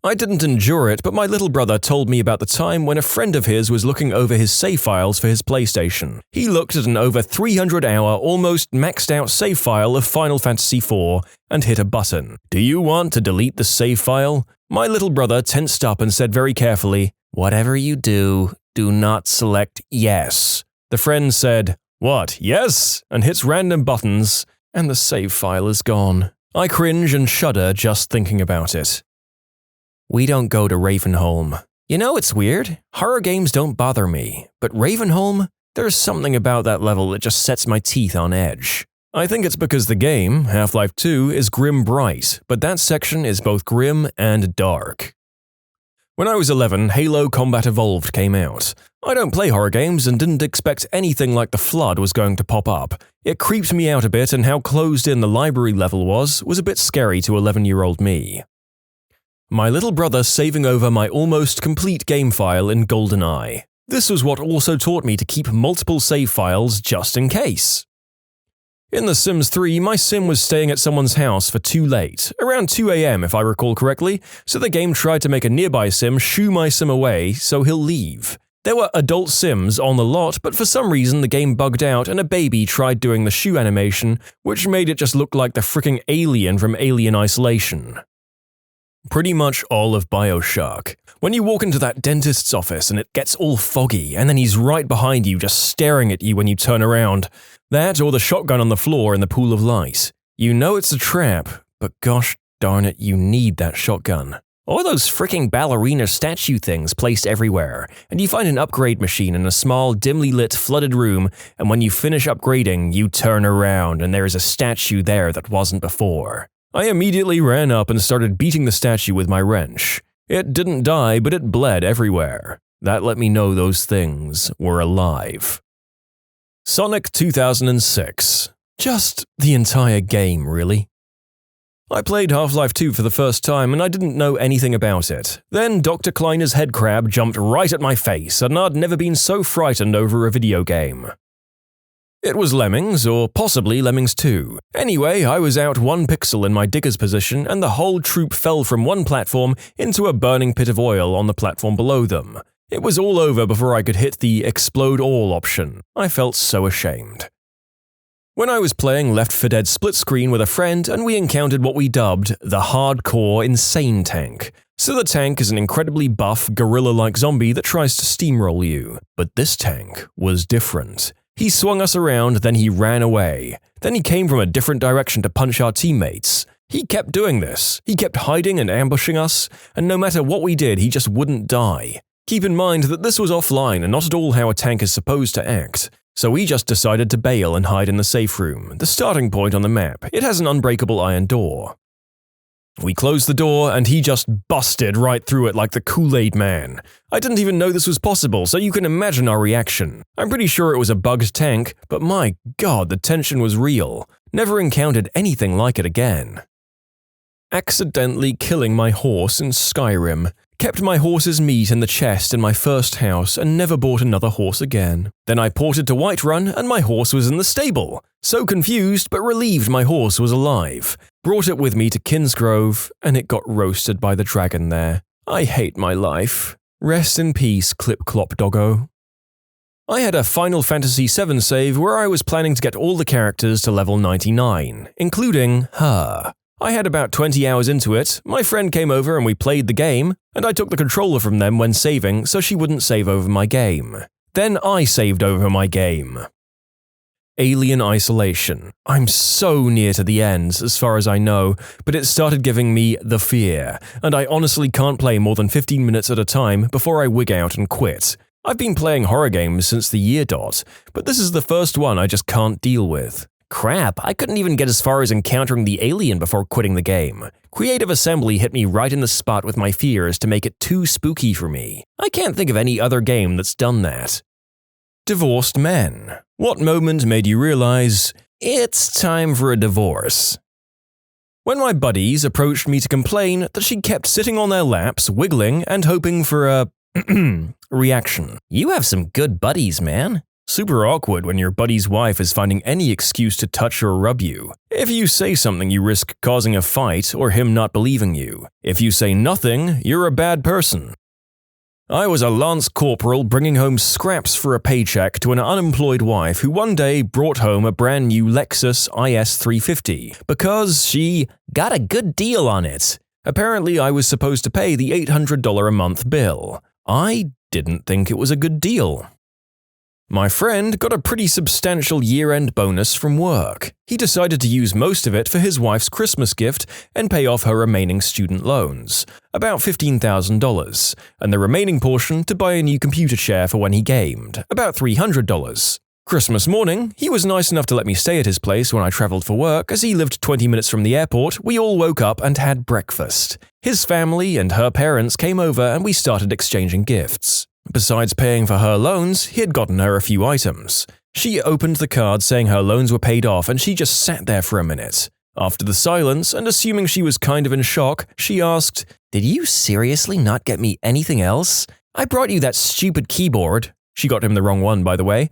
I didn't endure it, but my little brother told me about the time when a friend of his was looking over his save files for his PlayStation. He looked at an over 300-hour, almost maxed-out save file of Final Fantasy IV and hit a button. "Do you want to delete the save file?" My little brother tensed up and said very carefully, "Whatever you do, do not select yes." The friend said, "What, yes?" and hits random buttons, and the save file is gone. I cringe and shudder just thinking about it. We don't go to Ravenholm. You know, it's weird. Horror games don't bother me, but Ravenholm? There's something about that level that just sets my teeth on edge. I think it's because the game, Half-Life 2, is grim bright, but that section is both grim and dark. When I was 11, Halo Combat Evolved came out. I don't play horror games and didn't expect anything like the Flood was going to pop up. It creeped me out a bit, and how closed in the library level was a bit scary to 11-year-old me. My little brother saving over my almost complete game file in GoldenEye. This was what also taught me to keep multiple save files just in case. In The Sims 3, my sim was staying at someone's house for too late, around 2 AM if I recall correctly, so the game tried to make a nearby sim shoo my sim away so he'll leave. There were adult sims on the lot, but for some reason the game bugged out and a baby tried doing the shoo animation, which made it just look like the fricking alien from Alien Isolation. Pretty much all of BioShock. When you walk into that dentist's office and it gets all foggy, and then he's right behind you just staring at you when you turn around. That or the shotgun on the floor in the pool of light. You know it's a trap, but gosh darn it, you need that shotgun. Or those fricking ballerina statue things placed everywhere, and you find an upgrade machine in a small, dimly lit, flooded room, and when you finish upgrading, you turn around and there is a statue there that wasn't before. I immediately ran up and started beating the statue with my wrench. It didn't die, but it bled everywhere. That let me know those things were alive. Sonic 2006. Just the entire game, really. I played Half-Life 2 for the first time and I didn't know anything about it. Then Dr. Kleiner's headcrab jumped right at my face and I'd never been so frightened over a video game. It was Lemmings, or possibly Lemmings 2. Anyway, I was out 1 pixel in my digger's position and the whole troop fell from one platform into a burning pit of oil on the platform below them. It was all over before I could hit the explode all option. I felt so ashamed. When I was playing Left 4 Dead split screen with a friend and we encountered what we dubbed the hardcore insane tank. So the tank is an incredibly buff, gorilla-like zombie that tries to steamroll you. But this tank was different. He swung us around, then he ran away. Then he came from a different direction to punch our teammates. He kept doing this. He kept hiding and ambushing us, and no matter what we did, he just wouldn't die. Keep in mind that this was offline and not at all how a tank is supposed to act. So we just decided to bail and hide in the safe room, the starting point on the map. It has an unbreakable iron door. We closed the door and he just busted right through it like the Kool-Aid Man. I didn't even know this was possible, so you can imagine our reaction. I'm pretty sure it was a bugged tank, but my god, the tension was real. Never encountered anything like it again. Accidentally killing my horse in Skyrim. Kept my horse's meat in the chest in my first house and never bought another horse again. Then I ported to Whiterun and my horse was in the stable. So confused but relieved my horse was alive. Brought it with me to Kinsgrove and it got roasted by the dragon there. I hate my life. Rest in peace, Clip-Clop Doggo. I had a Final Fantasy VII save where I was planning to get all the characters to level 99, including her. I had about 20 hours into it, my friend came over and we played the game, and I took the controller from them when saving so she wouldn't save over my game. Then I saved over my game. Alien Isolation. I'm so near to the end, as far as I know, but it started giving me the fear, and I honestly can't play more than 15 minutes at a time before I wig out and quit. I've been playing horror games since the year dot, but this is the first one I just can't deal with. Crap, I couldn't even get as far as encountering the alien before quitting the game. Creative Assembly hit me right in the spot with my fears to make it too spooky for me. I can't think of any other game that's done that. Divorced Men. What moment made you realize, it's time for a divorce? When my buddies approached me to complain that she kept sitting on their laps, wiggling and hoping for a reaction. You have some good buddies, man. Super awkward when your buddy's wife is finding any excuse to touch or rub you. If you say something, you risk causing a fight or him not believing you. If you say nothing, you're a bad person. I was a lance corporal bringing home scraps for a paycheck to an unemployed wife who one day brought home a brand new Lexus IS 350 because she got a good deal on it. Apparently, I was supposed to pay the $800 a month bill. I didn't think it was a good deal. My friend got a pretty substantial year-end bonus from work. He decided to use most of it for his wife's Christmas gift and pay off her remaining student loans, about $15,000, and the remaining portion to buy a new computer chair for when he gamed, about $300. Christmas morning, he was nice enough to let me stay at his place when I traveled for work. As he lived 20 minutes from the airport, we all woke up and had breakfast. His family and her parents came over and we started exchanging gifts. Besides paying for her loans, he had gotten her a few items. She opened the card saying her loans were paid off and she just sat there for a minute. After the silence, and assuming she was kind of in shock, she asked, "Did you seriously not get me anything else? I brought you that stupid keyboard." She got him the wrong one, by the way.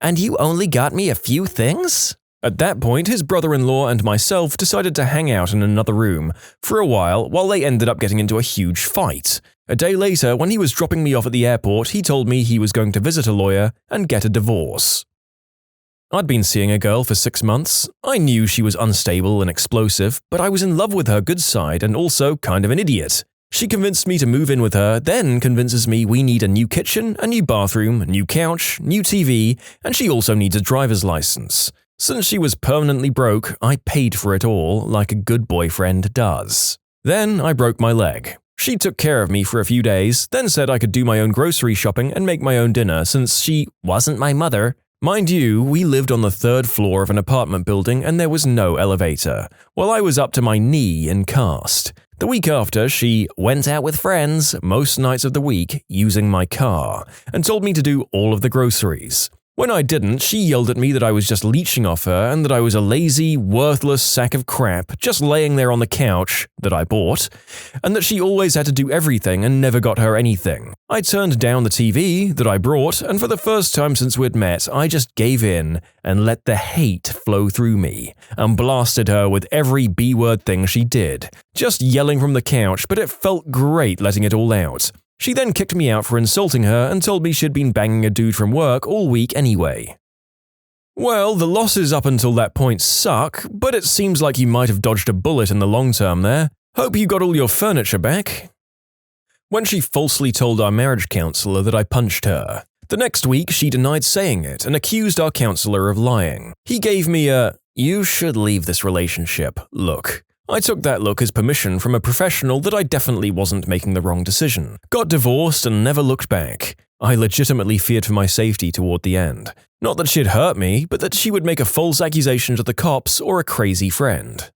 "And you only got me a few things?" At that point, his brother-in-law and myself decided to hang out in another room for a while they ended up getting into a huge fight. A day later, when he was dropping me off at the airport, he told me he was going to visit a lawyer and get a divorce. I'd been seeing a girl for 6 months. I knew she was unstable and explosive, but I was in love with her good side and also kind of an idiot. She convinced me to move in with her, then convinces me we need a new kitchen, a new bathroom, a new couch, new TV, and she also needs a driver's license. Since she was permanently broke, I paid for it all like a good boyfriend does. Then I broke my leg. She took care of me for a few days, then said I could do my own grocery shopping and make my own dinner since she wasn't my mother. Mind you, we lived on the 3rd floor of an apartment building and there was no elevator, while I was up to my knee in cast. The week after, she went out with friends most nights of the week using my car and told me to do all of the groceries. When I didn't, she yelled at me that I was just leeching off her and that I was a lazy, worthless sack of crap just laying there on the couch that I bought, and that she always had to do everything and never got her anything. I turned down the TV that I brought, and for the first time since we'd met, I just gave in and let the hate flow through me, and blasted her with every B-word thing she did, just yelling from the couch, but it felt great letting it all out. She then kicked me out for insulting her and told me she'd been banging a dude from work all week anyway. Well, the losses up until that point suck, but it seems like you might have dodged a bullet in the long term there. Hope you got all your furniture back. When she falsely told our marriage counselor that I punched her. The next week, she denied saying it and accused our counselor of lying. He gave me a, "You should leave this relationship" look. I took that look as permission from a professional that I definitely wasn't making the wrong decision. Got divorced and never looked back. I legitimately feared for my safety toward the end. Not that she'd hurt me, but that she would make a false accusation to the cops or a crazy friend.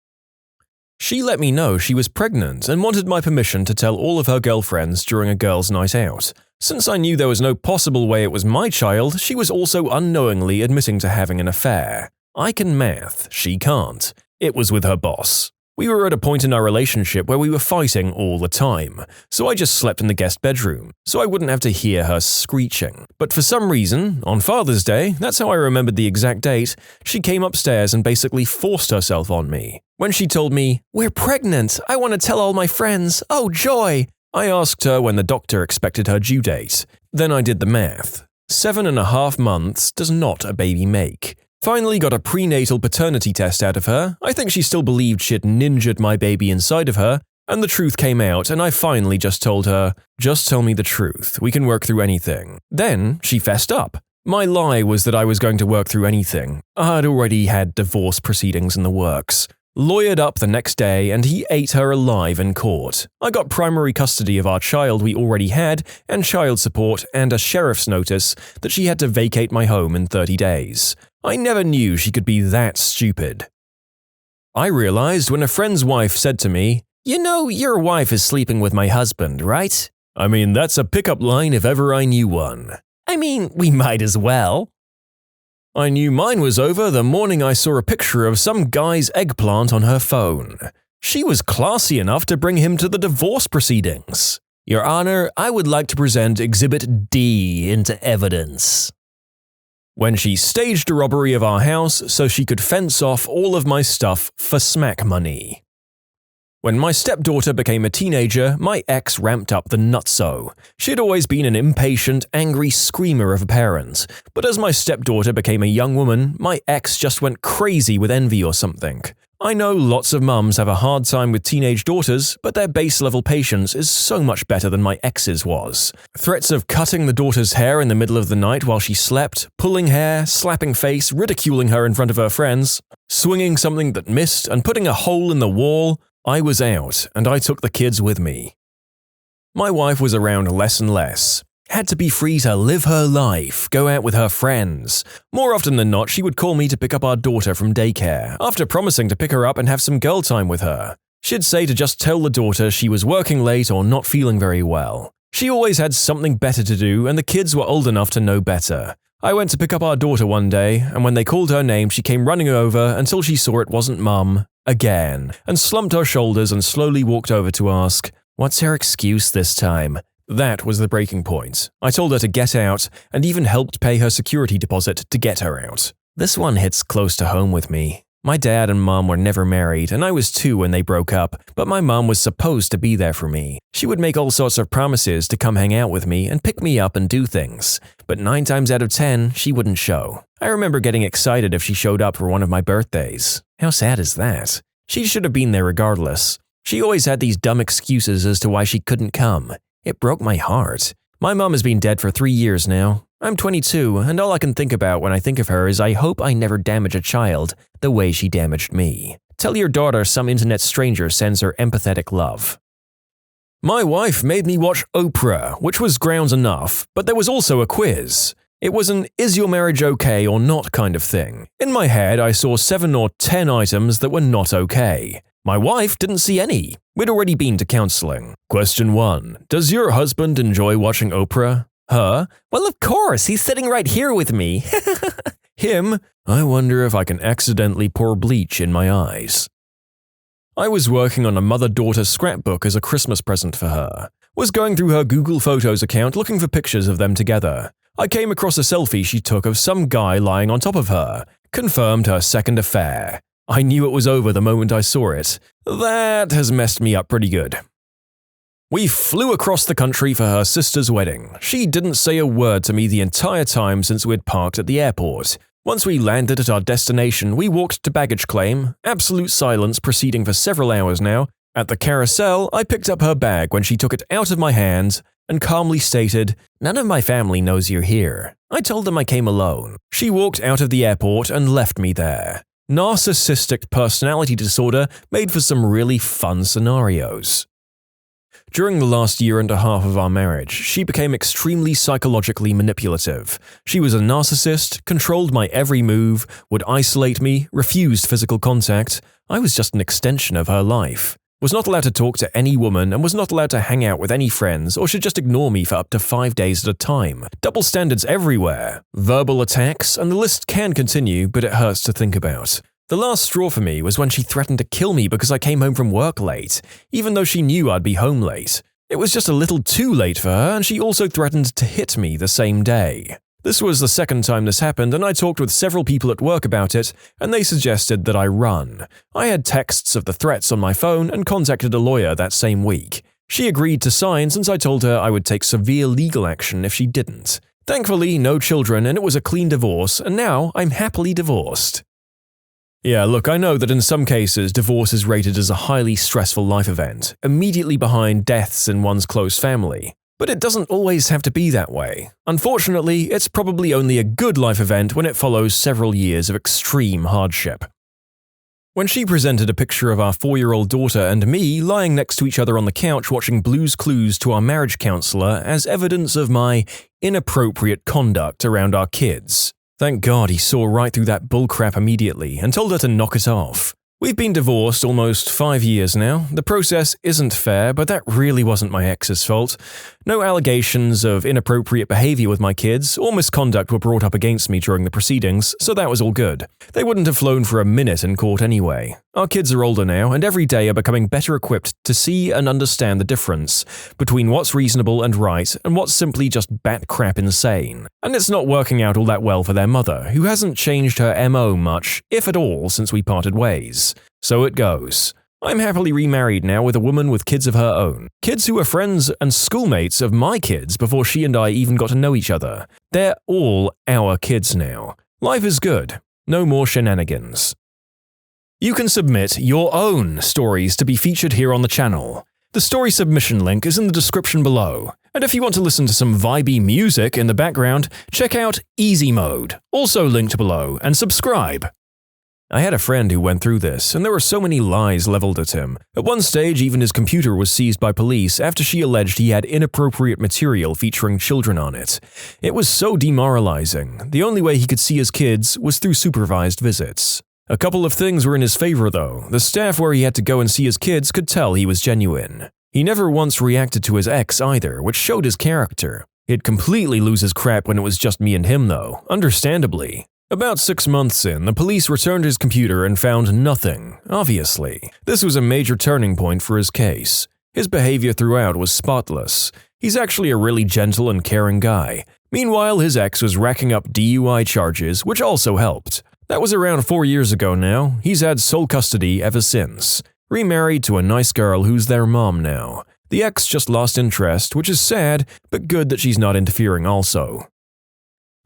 She let me know she was pregnant and wanted my permission to tell all of her girlfriends during a girls' night out. Since I knew there was no possible way it was my child, she was also unknowingly admitting to having an affair. I can math, she can't. It was with her boss. We were at a point in our relationship where we were fighting all the time, so I just slept in the guest bedroom, so I wouldn't have to hear her screeching. But for some reason, on Father's Day, that's how I remembered the exact date, she came upstairs and basically forced herself on me. When she told me, "We're pregnant, I want to tell all my friends, oh joy!" I asked her when the doctor expected her due date. Then I did the math. 7.5 months does not a baby make. Finally got a prenatal paternity test out of her. I think she still believed she'd ninja'd my baby inside of her, and the truth came out and I finally just told her, "Just tell me the truth, we can work through anything." Then she fessed up. My lie was that I was going to work through anything. I'd already had divorce proceedings in the works. Lawyered up the next day and he ate her alive in court. I got primary custody of our child we already had and child support and a sheriff's notice that she had to vacate my home in 30 days. I never knew she could be that stupid. I realized when a friend's wife said to me, "You know, your wife is sleeping with my husband, right?" I mean, that's a pickup line if ever I knew one. I mean, we might as well. I knew mine was over the morning I saw a picture of some guy's eggplant on her phone. She was classy enough to bring him to the divorce proceedings. "Your Honor, I would like to present Exhibit D into evidence." When she staged a robbery of our house so she could fence off all of my stuff for smack money. When my stepdaughter became a teenager, my ex ramped up the nutso. She'd always been an impatient, angry screamer of a parent, but as my stepdaughter became a young woman, my ex just went crazy with envy or something. I know lots of mums have a hard time with teenage daughters, but their base-level patience is so much better than my ex's was. Threats of cutting the daughter's hair in the middle of the night while she slept, pulling hair, slapping face, ridiculing her in front of her friends, swinging something that missed, and putting a hole in the wall. I was out, and I took the kids with me. My wife was around less and less. Had to be free to live her life, go out with her friends. More often than not, she would call me to pick up our daughter from daycare, after promising to pick her up and have some girl time with her. She'd say to just tell the daughter she was working late or not feeling very well. She always had something better to do, and the kids were old enough to know better. I went to pick up our daughter one day, and when they called her name, she came running over until she saw it wasn't Mum, again, and slumped her shoulders and slowly walked over to ask, "What's her excuse this time?" That was the breaking point. I told her to get out and even helped pay her security deposit to get her out. This one hits close to home with me. My dad and mom were never married, and I was 2 when they broke up, but my mom was supposed to be there for me. She would make all sorts of promises to come hang out with me and pick me up and do things, but 9 times out of 10, she wouldn't show. I remember getting excited if she showed up for one of my birthdays. How sad is that? She should have been there regardless. She always had these dumb excuses as to why she couldn't come. It broke my heart. My mom has been dead for 3 years now. I'm 22, and all I can think about when I think of her is I hope I never damage a child the way she damaged me. Tell your daughter some internet stranger sends her empathetic love. My wife made me watch Oprah, which was grounds enough, but there was also a quiz. It was an is your marriage okay or not kind of thing. In my head, I saw 7 or 10 items that were not okay. My wife didn't see any. We'd already been to counseling. Question 1. Does your husband enjoy watching Oprah? Her? Well, of course, he's sitting right here with me. Him? I wonder if I can accidentally pour bleach in my eyes. I was working on a mother-daughter scrapbook as a Christmas present for her. Was going through her Google Photos account looking for pictures of them together. I came across a selfie she took of some guy lying on top of her. Confirmed her second affair. I knew it was over the moment I saw it. That has messed me up pretty good. We flew across the country for her sister's wedding. She didn't say a word to me the entire time since we'd parked at the airport. Once we landed at our destination, we walked to baggage claim, absolute silence proceeding for several hours now. At the carousel, I picked up her bag when she took it out of my hands and calmly stated, "None of my family knows you're here." I told them I came alone. She walked out of the airport and left me there. Narcissistic personality disorder made for some really fun scenarios. During the last 1.5 years of our marriage, she became extremely psychologically manipulative. She was a narcissist, controlled my every move, would isolate me, refused physical contact. I was just an extension of her life. Was not allowed to talk to any woman and was not allowed to hang out with any friends or should just ignore me for up to 5 days at a time. Double standards everywhere. Verbal attacks, and the list can continue, but it hurts to think about. The last straw for me was when she threatened to kill me because I came home from work late, even though she knew I'd be home late. It was just a little too late for her, and she also threatened to hit me the same day. This was the second time this happened, and I talked with several people at work about it, and they suggested that I run. I had texts of the threats on my phone and contacted a lawyer that same week. She agreed to sign since I told her I would take severe legal action if she didn't. Thankfully, no children, and it was a clean divorce, and now I'm happily divorced. Yeah, look, I know that in some cases, divorce is rated as a highly stressful life event, immediately behind deaths in one's close family. But it doesn't always have to be that way. Unfortunately, it's probably only a good life event when it follows several years of extreme hardship. When she presented a picture of our 4-year-old daughter and me lying next to each other on the couch watching Blue's Clues to our marriage counselor as evidence of my inappropriate conduct around our kids. Thank God he saw right through that bullcrap immediately and told her to knock it off. We've been divorced almost 5 years now. The process isn't fair, but that really wasn't my ex's fault. No allegations of inappropriate behavior with my kids or misconduct were brought up against me during the proceedings, so that was all good. They wouldn't have flown for a minute in court anyway. Our kids are older now, and every day are becoming better equipped to see and understand the difference between what's reasonable and right and what's simply just bat crap insane. And it's not working out all that well for their mother, who hasn't changed her MO much, if at all, since we parted ways. So it goes. I'm happily remarried now with a woman with kids of her own. Kids who were friends and schoolmates of my kids before she and I even got to know each other. They're all our kids now. Life is good. No more shenanigans. You can submit your own stories to be featured here on the channel. The story submission link is in the description below. And if you want to listen to some vibey music in the background, check out easymode, also linked below, and subscribe. I had a friend who went through this, and there were so many lies leveled at him. At one stage, even his computer was seized by police after she alleged he had inappropriate material featuring children on it. It was so demoralizing. The only way he could see his kids was through supervised visits. A couple of things were in his favor, though. The staff where he had to go and see his kids could tell he was genuine. He never once reacted to his ex either, which showed his character. He'd completely lose his crap when it was just me and him, though, understandably. About 6 months in, the police returned his computer and found nothing, obviously. This was a major turning point for his case. His behavior throughout was spotless. He's actually a really gentle and caring guy. Meanwhile, his ex was racking up DUI charges, which also helped. That was around 4 years ago now. He's had sole custody ever since. Remarried to a nice girl who's their mom now. The ex just lost interest, which is sad, but good that she's not interfering also.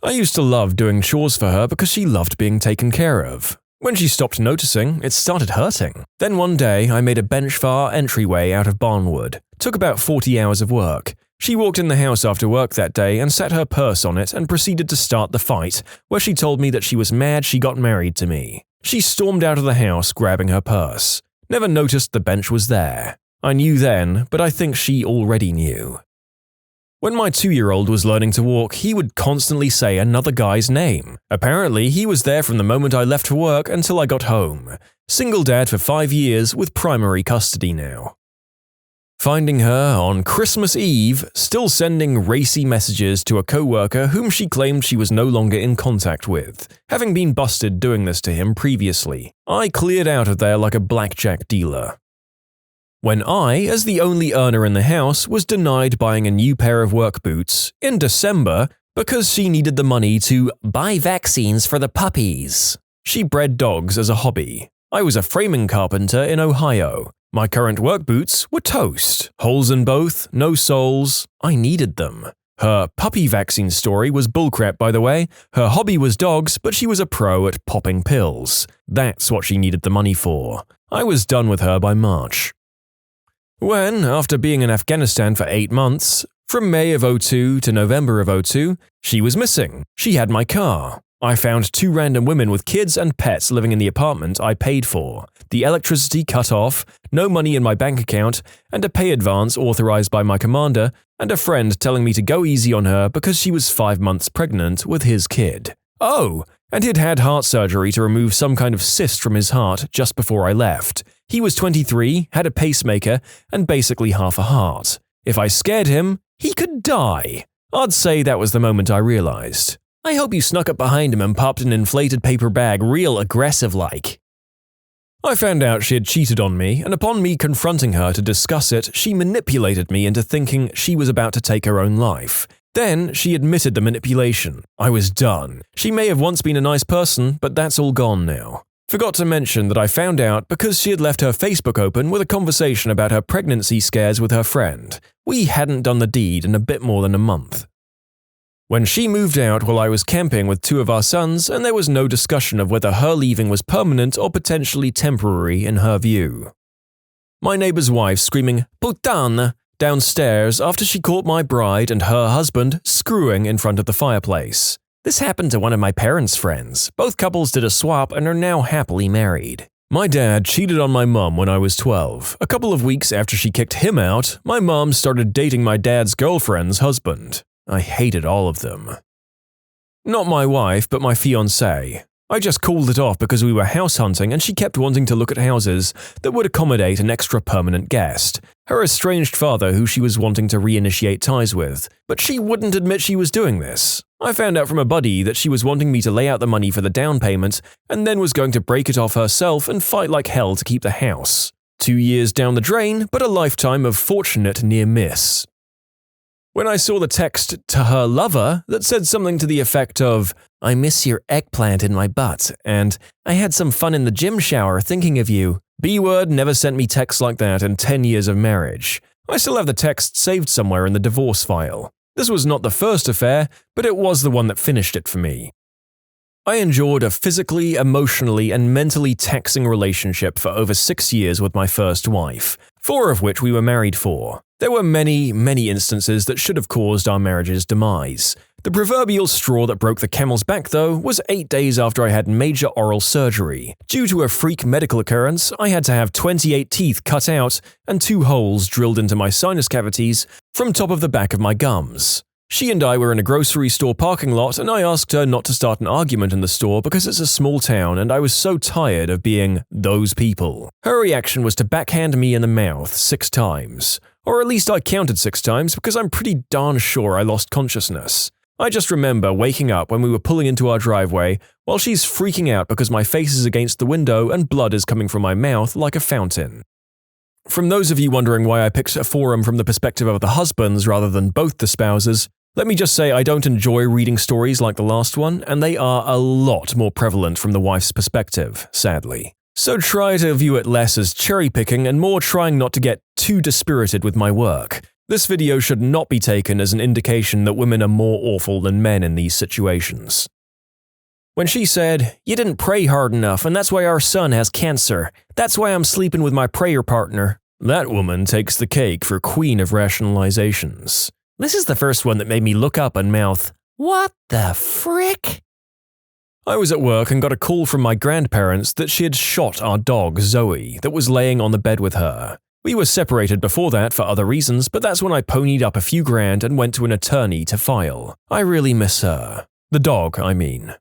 I used to love doing chores for her because she loved being taken care of. When she stopped noticing, it started hurting. Then one day, I made a bench for our entryway out of barnwood. Took about 40 hours of work. She walked in the house after work that day and set her purse on it and proceeded to start the fight, where she told me that she was mad she got married to me. She stormed out of the house grabbing her purse. Never noticed the bench was there. I knew then, but I think she already knew. When my 2-year-old was learning to walk, he would constantly say another guy's name. Apparently, he was there from the moment I left for work until I got home. Single dad for 5 years with primary custody now. Finding her on Christmas Eve, still sending racy messages to a co-worker whom she claimed she was no longer in contact with, having been busted doing this to him previously. I cleared out of there like a blackjack dealer. When I, as the only earner in the house, was denied buying a new pair of work boots in December because she needed the money to buy vaccines for the puppies. She bred dogs as a hobby. I was a framing carpenter in Ohio. My current work boots were toast. Holes in both, no soles. I needed them. Her puppy vaccine story was bullcrap, by the way. Her hobby was dogs, but she was a pro at popping pills. That's what she needed the money for. I was done with her by March. When, after being in Afghanistan for 8 months, from May of 02 to November of 02, she was missing. She had my car. I found 2 random women with kids and pets living in the apartment I paid for. The electricity cut off, no money in my bank account, and a pay advance authorized by my commander, and a friend telling me to go easy on her because she was 5 months pregnant with his kid. Oh, and he'd had heart surgery to remove some kind of cyst from his heart just before I left. He was 23, had a pacemaker, and basically half a heart. If I scared him, he could die. I'd say that was the moment I realized. I hope you snuck up behind him and popped an inflated paper bag real aggressive-like. I found out she had cheated on me, and upon me confronting her to discuss it, she manipulated me into thinking she was about to take her own life. Then, she admitted the manipulation. I was done. She may have once been a nice person, but that's all gone now. Forgot to mention that I found out because she had left her Facebook open with a conversation about her pregnancy scares with her friend. We hadn't done the deed in a bit more than a month. When she moved out while I was camping with 2 of our sons, and there was no discussion of whether her leaving was permanent or potentially temporary in her view. My neighbor's wife screaming, "Putain!" downstairs after she caught my bride and her husband screwing in front of the fireplace. This happened to one of my parents' friends. Both couples did a swap and are now happily married. My dad cheated on my mom when I was 12. A couple of weeks after she kicked him out, my mom started dating my dad's girlfriend's husband. I hated all of them. Not my wife, but my fiancée. I just called it off because we were house hunting and she kept wanting to look at houses that would accommodate an extra permanent guest. Her estranged father who she was wanting to reinitiate ties with. But she wouldn't admit she was doing this. I found out from a buddy that she was wanting me to lay out the money for the down payment and then was going to break it off herself and fight like hell to keep the house. 2 years down the drain, but a lifetime of fortunate near miss. When I saw the text to her lover that said something to the effect of, "I miss your eggplant in my butt," and "I had some fun in the gym shower thinking of you." B-word never sent me texts like that in 10 years of marriage. I still have the text saved somewhere in the divorce file. This was not the first affair, but it was the one that finished it for me. I endured a physically, emotionally, and mentally taxing relationship for over 6 years with my first wife, 4 of which we were married for. There were many, many instances that should have caused our marriage's demise. The proverbial straw that broke the camel's back, though, was 8 days after I had major oral surgery. Due to a freak medical occurrence, I had to have 28 teeth cut out and 2 holes drilled into my sinus cavities from top of the back of my gums. She and I were in a grocery store parking lot, and I asked her not to start an argument in the store because it's a small town and I was so tired of being those people. Her reaction was to backhand me in the mouth 6 times. Or at least I counted 6 times because I'm pretty darn sure I lost consciousness. I just remember waking up when we were pulling into our driveway while she's freaking out because my face is against the window and blood is coming from my mouth like a fountain. From those of you wondering why I picked a forum from the perspective of the husbands rather than both the spouses, let me just say I don't enjoy reading stories like the last one, and they are a lot more prevalent from the wife's perspective, sadly. So try to view it less as cherry-picking and more trying not to get too dispirited with my work. This video should not be taken as an indication that women are more awful than men in these situations. When she said, "You didn't pray hard enough and that's why our son has cancer. That's why I'm sleeping with my prayer partner," that woman takes the cake for queen of rationalizations. This is the first one that made me look up and mouth, "What the frick?" I was at work and got a call from my grandparents that she had shot our dog Zoe that was laying on the bed with her. We were separated before that for other reasons, but that's when I ponied up a few grand and went to an attorney to file. I really miss her. The dog, I mean.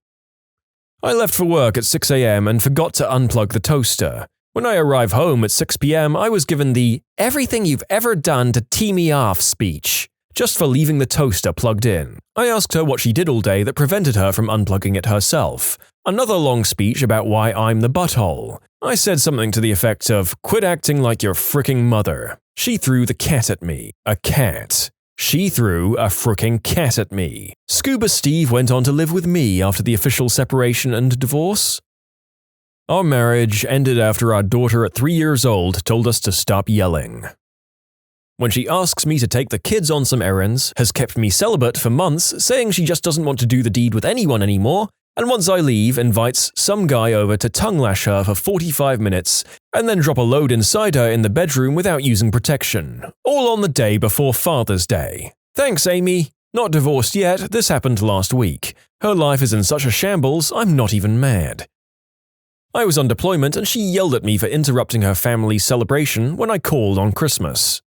I left for work at 6 a.m. and forgot to unplug the toaster. When I arrived home at 6 p.m., I was given the "everything you've ever done to tee me off" speech, just for leaving the toaster plugged in. I asked her what she did all day that prevented her from unplugging it herself. Another long speech about why I'm the butthole. I said something to the effect of, "Quit acting like your fricking mother." She threw the cat at me. A cat. She threw a fricking cat at me. Scuba Steve went on to live with me after the official separation and divorce. Our marriage ended after our daughter at 3 years old told us to stop yelling. When she asks me to take the kids on some errands, has kept me celibate for months, saying she just doesn't want to do the deed with anyone anymore, and once I leave, invites some guy over to tongue lash her for 45 minutes, and then drop a load inside her in the bedroom without using protection, all on the day before Father's Day. Thanks, Amy. Not divorced yet, this happened last week. Her life is in such a shambles, I'm not even mad. I was on deployment and she yelled at me for interrupting her family's celebration when I called on Christmas.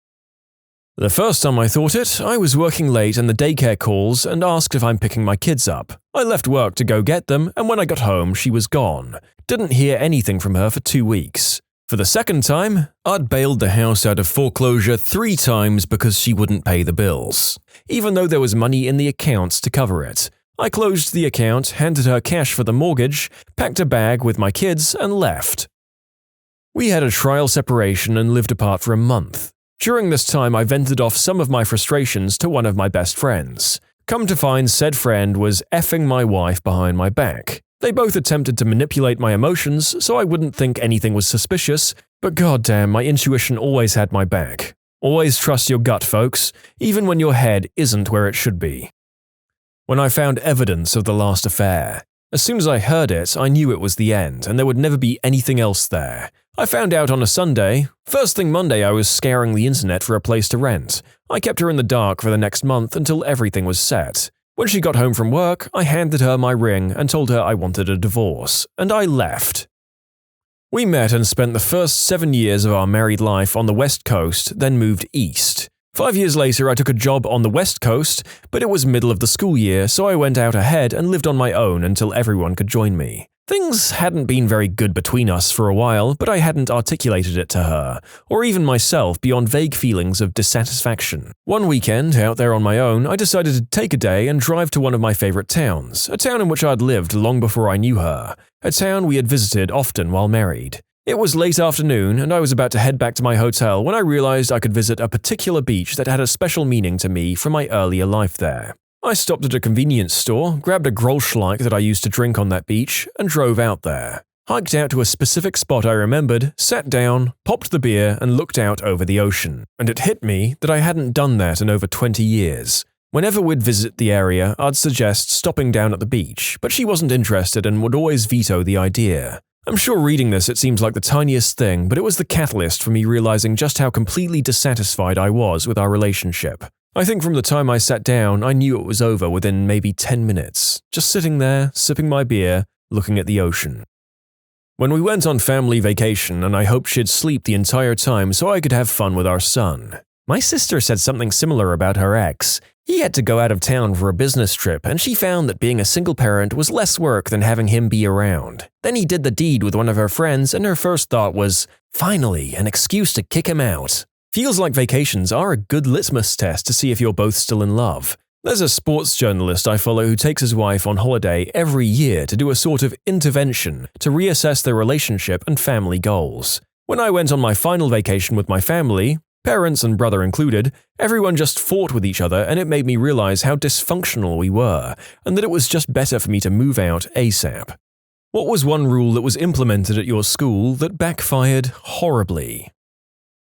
The first time I thought it, I was working late and the daycare calls and asked if I'm picking my kids up. I left work to go get them, and when I got home, she was gone. Didn't hear anything from her for 2 weeks. For the second time, I'd bailed the house out of foreclosure 3 times because she wouldn't pay the bills, even though there was money in the accounts to cover it. I closed the account, handed her cash for the mortgage, packed a bag with my kids, and left. We had a trial separation and lived apart for a month. During this time, I vented off some of my frustrations to one of my best friends. Come to find, said friend was effing my wife behind my back. They both attempted to manipulate my emotions so I wouldn't think anything was suspicious, but goddamn, my intuition always had my back. Always trust your gut, folks, even when your head isn't where it should be. When I found evidence of the last affair, as soon as I heard it, I knew it was the end and there would never be anything else there. I found out on a Sunday. First thing Monday, I was scouring the internet for a place to rent. I kept her in the dark for the next month until everything was set. When she got home from work, I handed her my ring and told her I wanted a divorce, and I left. We met and spent the first 7 years of our married life on the West Coast, then moved east. 5 years later, I took a job on the West Coast, but it was middle of the school year, so I went out ahead and lived on my own until everyone could join me. Things hadn't been very good between us for a while, but I hadn't articulated it to her, or even myself beyond vague feelings of dissatisfaction. One weekend, out there on my own, I decided to take a day and drive to one of my favorite towns, a town in which I'd lived long before I knew her, a town we had visited often while married. It was late afternoon, and I was about to head back to my hotel when I realized I could visit a particular beach that had a special meaning to me from my earlier life there. I stopped at a convenience store, grabbed a Grolschleich that I used to drink on that beach, and drove out there. Hiked out to a specific spot I remembered, sat down, popped the beer, and looked out over the ocean. And it hit me that I hadn't done that in over 20 years. Whenever we'd visit the area, I'd suggest stopping down at the beach, but she wasn't interested and would always veto the idea. I'm sure reading this it seems like the tiniest thing, but it was the catalyst for me realizing just how completely dissatisfied I was with our relationship. I think from the time I sat down, I knew it was over within maybe 10 minutes, just sitting there, sipping my beer, looking at the ocean. When we went on family vacation, and I hoped she'd sleep the entire time so I could have fun with our son. My sister said something similar about her ex. He had to go out of town for a business trip, and she found that being a single parent was less work than having him be around. Then he did the deed with one of her friends, and her first thought was, finally, an excuse to kick him out. Feels like vacations are a good litmus test to see if you're both still in love. There's a sports journalist I follow who takes his wife on holiday every year to do a sort of intervention to reassess their relationship and family goals. When I went on my final vacation with my family, parents and brother included, everyone just fought with each other, and it made me realize how dysfunctional we were, and that it was just better for me to move out ASAP. What was one rule that was implemented at your school that backfired horribly?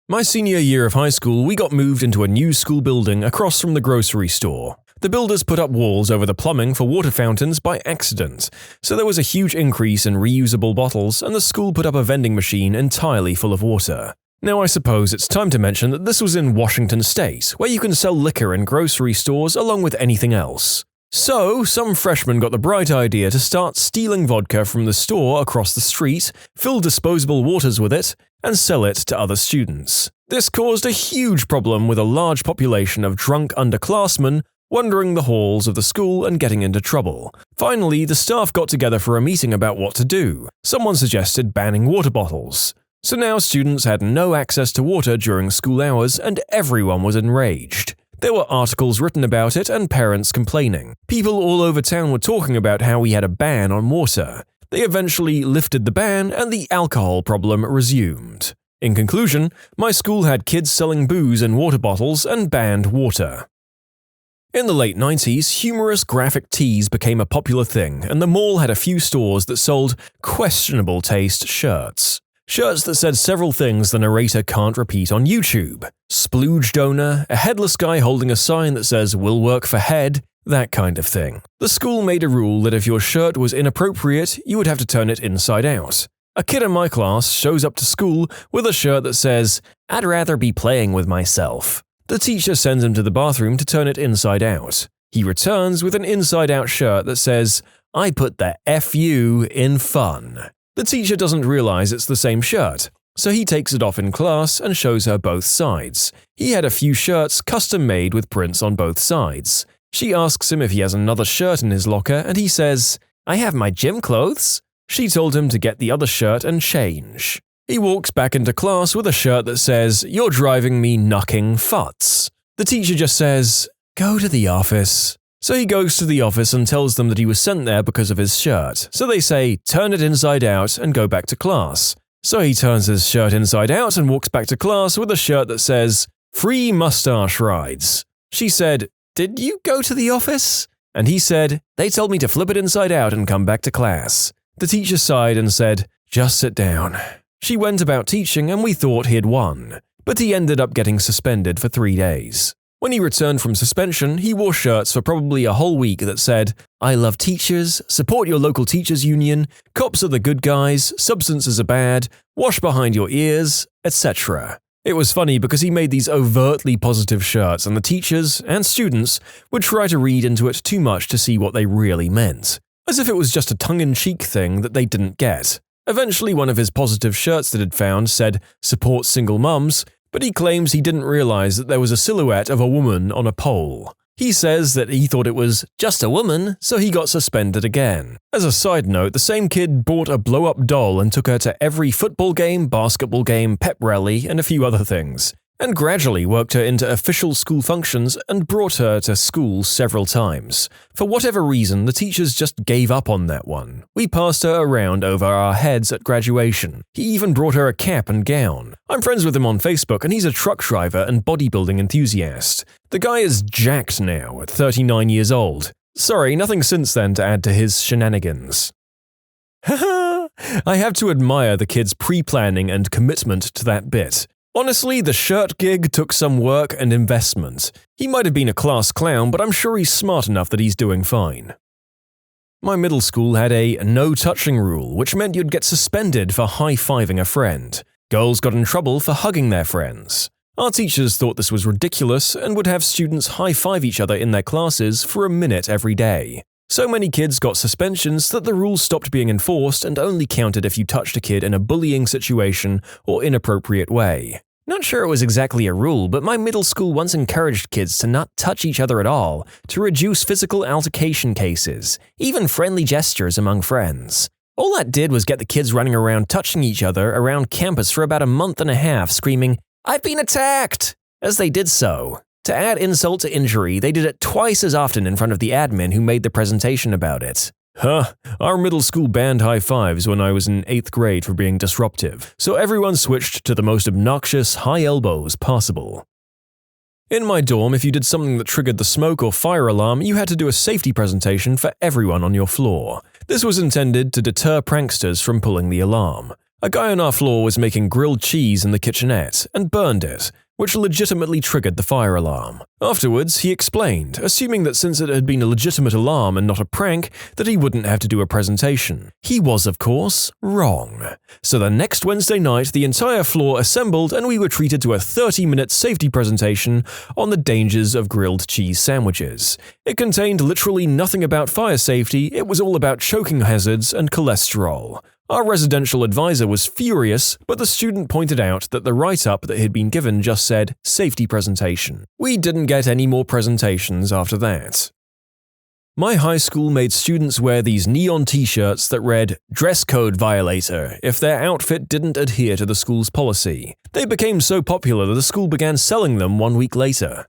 My senior year of high school, we got moved into a new school building across from the grocery store. The builders put up walls over the plumbing for water fountains by accident, so there was a huge increase in reusable bottles, and the school put up a vending machine entirely full of water. Now I suppose it's time to mention that this was in Washington State, where you can sell liquor in grocery stores along with anything else. So, some freshman got the bright idea to start stealing vodka from the store across the street, fill disposable waters with it, and sell it to other students. This caused a huge problem with a large population of drunk underclassmen wandering the halls of the school and getting into trouble. Finally, the staff got together for a meeting about what to do. Someone suggested banning water bottles. So now students had no access to water during school hours, and everyone was enraged. There were articles written about it and parents complaining. People all over town were talking about how we had a ban on water. They eventually lifted the ban, and the alcohol problem resumed. In conclusion, my school had kids selling booze in water bottles and banned water. In the late 90s, humorous graphic tees became a popular thing, and the mall had a few stores that sold questionable taste shirts. Shirts that said several things the narrator can't repeat on YouTube. Splooge donor, a headless guy holding a sign that says "will work for head," that kind of thing. The school made a rule that if your shirt was inappropriate, you would have to turn it inside out. A kid in my class shows up to school with a shirt that says, "I'd rather be playing with myself." The teacher sends him to the bathroom to turn it inside out. He returns with an inside-out shirt that says, "I put the FU in fun." The teacher doesn't realize it's the same shirt, so he takes it off in class and shows her both sides. He had a few shirts custom-made with prints on both sides. She asks him if he has another shirt in his locker, and he says, "I have my gym clothes." She told him to get the other shirt and change. He walks back into class with a shirt that says, "You're driving me knucking futs." The teacher just says, "Go to the office." So he goes to the office and tells them that he was sent there because of his shirt. So they say, "Turn it inside out and go back to class." So he turns his shirt inside out and walks back to class with a shirt that says, "Free mustache rides." She said, "Did you go to the office?" And he said, "They told me to flip it inside out and come back to class." The teacher sighed and said, "Just sit down." She went about teaching, and we thought he had won. But he ended up getting suspended for 3 days. When he returned from suspension, he wore shirts for probably a whole week that said, "I love teachers, support your local teachers union, cops are the good guys, substances are bad, wash behind your ears, etc." It was funny because he made these overtly positive shirts, and the teachers and students would try to read into it too much to see what they really meant, as if it was just a tongue-in-cheek thing that they didn't get. Eventually, one of his positive shirts that he'd found said, "Support single mums," but he claims he didn't realize that there was a silhouette of a woman on a pole. He says that he thought it was just a woman, so he got suspended again. As a side note, the same kid bought a blow-up doll and took her to every football game, basketball game, pep rally, and a few other things, and gradually worked her into official school functions and brought her to school several times. For whatever reason, the teachers just gave up on that one. We passed her around over our heads at graduation. He even brought her a cap and gown. I'm friends with him on Facebook, and he's a truck driver and bodybuilding enthusiast. The guy is jacked now, at 39 years old. Sorry, nothing since then to add to his shenanigans. Haha! I have to admire the kid's pre-planning and commitment to that bit. Honestly, the shirt gig took some work and investment. He might have been a class clown, but I'm sure he's smart enough that he's doing fine. My middle school had a no-touching rule, which meant you'd get suspended for high-fiving a friend. Girls got in trouble for hugging their friends. Our teachers thought this was ridiculous and would have students high-five each other in their classes for a minute every day. So many kids got suspensions that the rule stopped being enforced and only counted if you touched a kid in a bullying situation or inappropriate way. Not sure it was exactly a rule, but my middle school once encouraged kids to not touch each other at all, to reduce physical altercation cases, even friendly gestures among friends. All that did was get the kids running around touching each other around campus for about a month and a half, screaming, "I've been attacked!" as they did so. To add insult to injury, they did it twice as often in front of the admin who made the presentation about it. Our middle school banned high fives when I was in 8th grade for being disruptive, so everyone switched to the most obnoxious high elbows possible. In my dorm, if you did something that triggered the smoke or fire alarm, you had to do a safety presentation for everyone on your floor. This was intended to deter pranksters from pulling the alarm. A guy on our floor was making grilled cheese in the kitchenette and burned it, which legitimately triggered the fire alarm. Afterwards, he explained, assuming that since it had been a legitimate alarm and not a prank, that he wouldn't have to do a presentation. He was, of course, wrong. So the next Wednesday night, the entire floor assembled and we were treated to a 30-minute safety presentation on the dangers of grilled cheese sandwiches. It contained literally nothing about fire safety, it was all about choking hazards and cholesterol. Our residential advisor was furious, but the student pointed out that the write-up that had been given just said, "safety presentation." We didn't get any more presentations after that. My high school made students wear these neon t-shirts that read, "dress code violator," if their outfit didn't adhere to the school's policy. They became so popular that the school began selling them 1 week later.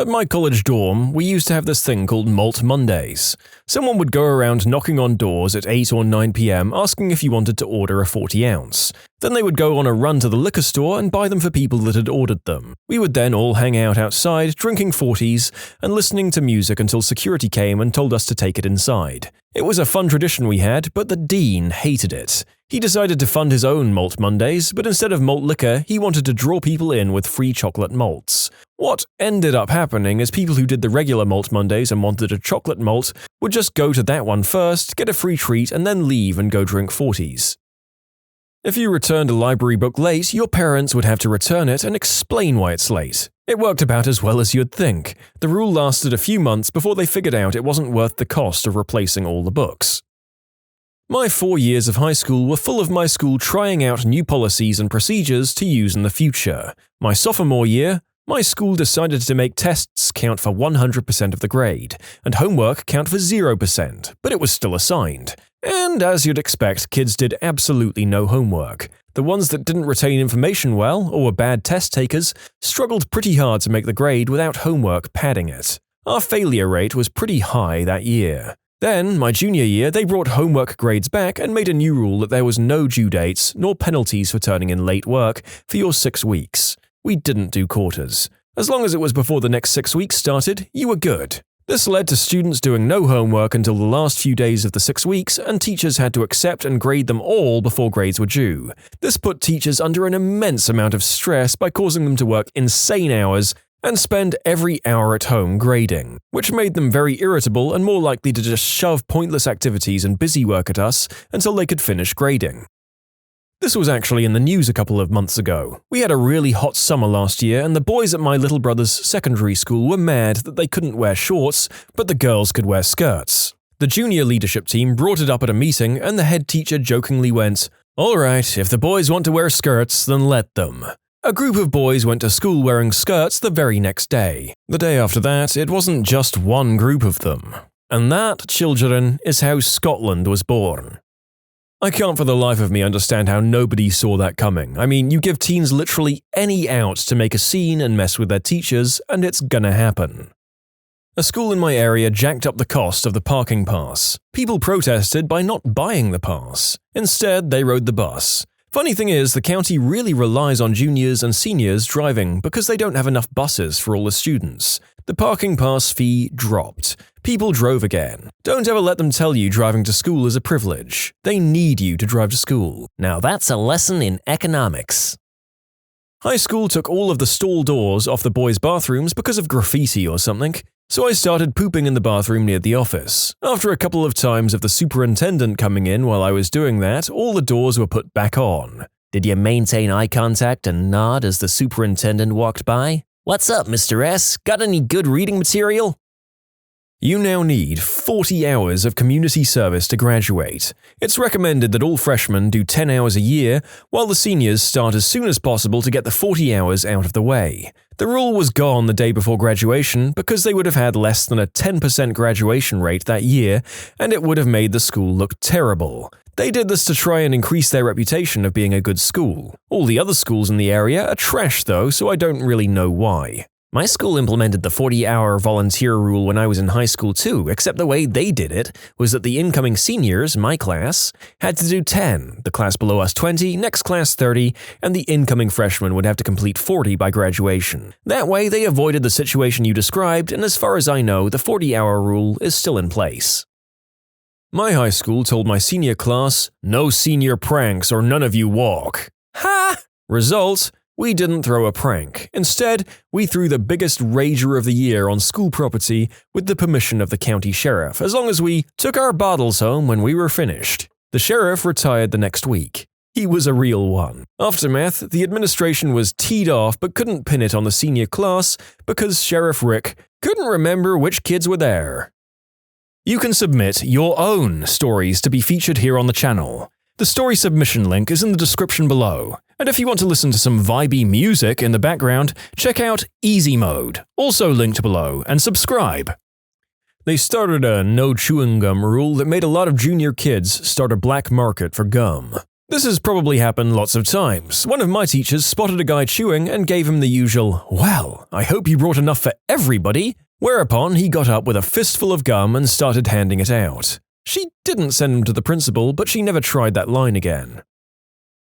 At my college dorm, we used to have this thing called Malt Mondays. Someone would go around knocking on doors at 8 or 9 p.m. asking if you wanted to order a 40-ounce. Then they would go on a run to the liquor store and buy them for people that had ordered them. We would then all hang out outside, drinking 40s and listening to music until security came and told us to take it inside. It was a fun tradition we had, but the dean hated it. He decided to fund his own Malt Mondays, but instead of malt liquor, he wanted to draw people in with free chocolate malts. What ended up happening is people who did the regular Malt Mondays and wanted a chocolate malt would just go to that one first, get a free treat, and then leave and go drink 40s. If you returned a library book late, your parents would have to return it and explain why it's late. It worked about as well as you'd think. The rule lasted a few months before they figured out it wasn't worth the cost of replacing all the books. My 4 years of high school were full of my school trying out new policies and procedures to use in the future. My sophomore year, my school decided to make tests count for 100% of the grade, and homework count for 0%, but it was still assigned. And as you'd expect, kids did absolutely no homework. The ones that didn't retain information well, or were bad test takers, struggled pretty hard to make the grade without homework padding it. Our failure rate was pretty high that year. Then, my junior year, they brought homework grades back and made a new rule that there was no due dates, nor penalties for turning in late work for your 6 weeks. We didn't do quarters. As long as it was before the next 6 weeks started, you were good. This led to students doing no homework until the last few days of the 6 weeks, and teachers had to accept and grade them all before grades were due. This put teachers under an immense amount of stress by causing them to work insane hours and spend every hour at home grading, which made them very irritable and more likely to just shove pointless activities and busy work at us until they could finish grading. This was actually in the news a couple of months ago. We had a really hot summer last year, and the boys at my little brother's secondary school were mad that they couldn't wear shorts, but the girls could wear skirts. The junior leadership team brought it up at a meeting, and the head teacher jokingly went, "All right, if the boys want to wear skirts, then let them." A group of boys went to school wearing skirts the very next day. The day after that, it wasn't just one group of them. And that, children, is how Scotland was born. I can't for the life of me understand how nobody saw that coming. I mean, you give teens literally any out to make a scene and mess with their teachers, and it's gonna happen. A school in my area jacked up the cost of the parking pass. People protested by not buying the pass. Instead, they rode the bus. Funny thing is, the county really relies on juniors and seniors driving because they don't have enough buses for all the students. The parking pass fee dropped. People drove again. Don't ever let them tell you driving to school is a privilege. They need you to drive to school. Now that's a lesson in economics. High school took all of the stall doors off the boys' bathrooms because of graffiti or something, so I started pooping in the bathroom near the office. After a couple of times of the superintendent coming in while I was doing that, all the doors were put back on. Did you maintain eye contact and nod as the superintendent walked by? What's up, Mr. S? Got any good reading material? You now need 40 hours of community service to graduate. It's recommended that all freshmen do 10 hours a year, while the seniors start as soon as possible to get the 40 hours out of the way. The rule was gone the day before graduation because they would have had less than a 10% graduation rate that year, and it would have made the school look terrible. They did this to try and increase their reputation of being a good school. All the other schools in the area are trash though, so I don't really know why. My school implemented the 40-hour volunteer rule when I was in high school too, except the way they did it was that the incoming seniors, my class, had to do 10, the class below us 20, next class 30, and the incoming freshmen would have to complete 40 by graduation. That way, they avoided the situation you described, and as far as I know, the 40-hour rule is still in place. My high school told my senior class, "No senior pranks or none of you walk." Ha! Result: we didn't throw a prank. Instead, we threw the biggest rager of the year on school property with the permission of the county sheriff, as long as we took our bottles home when we were finished. The sheriff retired the next week. He was a real one. Aftermath, the administration was teed off but couldn't pin it on the senior class because Sheriff Rick couldn't remember which kids were there. You can submit your own stories to be featured here on the channel. The story submission link is in the description below. And if you want to listen to some vibey music in the background, check out easymode, also linked below, and subscribe. They started a no chewing gum rule that made a lot of junior kids start a black market for gum. This has probably happened lots of times. One of my teachers spotted a guy chewing and gave him the usual, "Well, I hope you brought enough for everybody," whereupon he got up with a fistful of gum and started handing it out. She didn't send him to the principal, but she never tried that line again.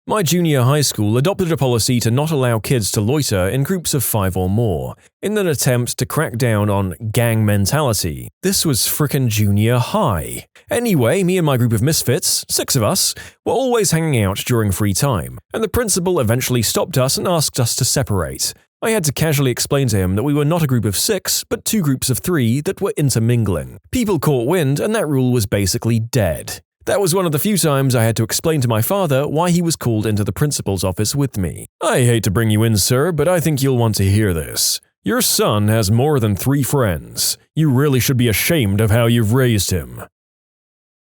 My junior high school adopted a policy to not allow kids to loiter in groups of 5 or more, in an attempt to crack down on gang mentality. This was frickin' junior high. Anyway, me and my group of misfits, 6 of us, were always hanging out during free time, and the principal eventually stopped us and asked us to separate. I had to casually explain to him that we were not a group of 6, but 2 groups of 3 that were intermingling. People caught wind, and that rule was basically dead. That was one of the few times I had to explain to my father why he was called into the principal's office with me. "I hate to bring you in, sir, but I think you'll want to hear this. Your son has more than 3 friends. You really should be ashamed of how you've raised him."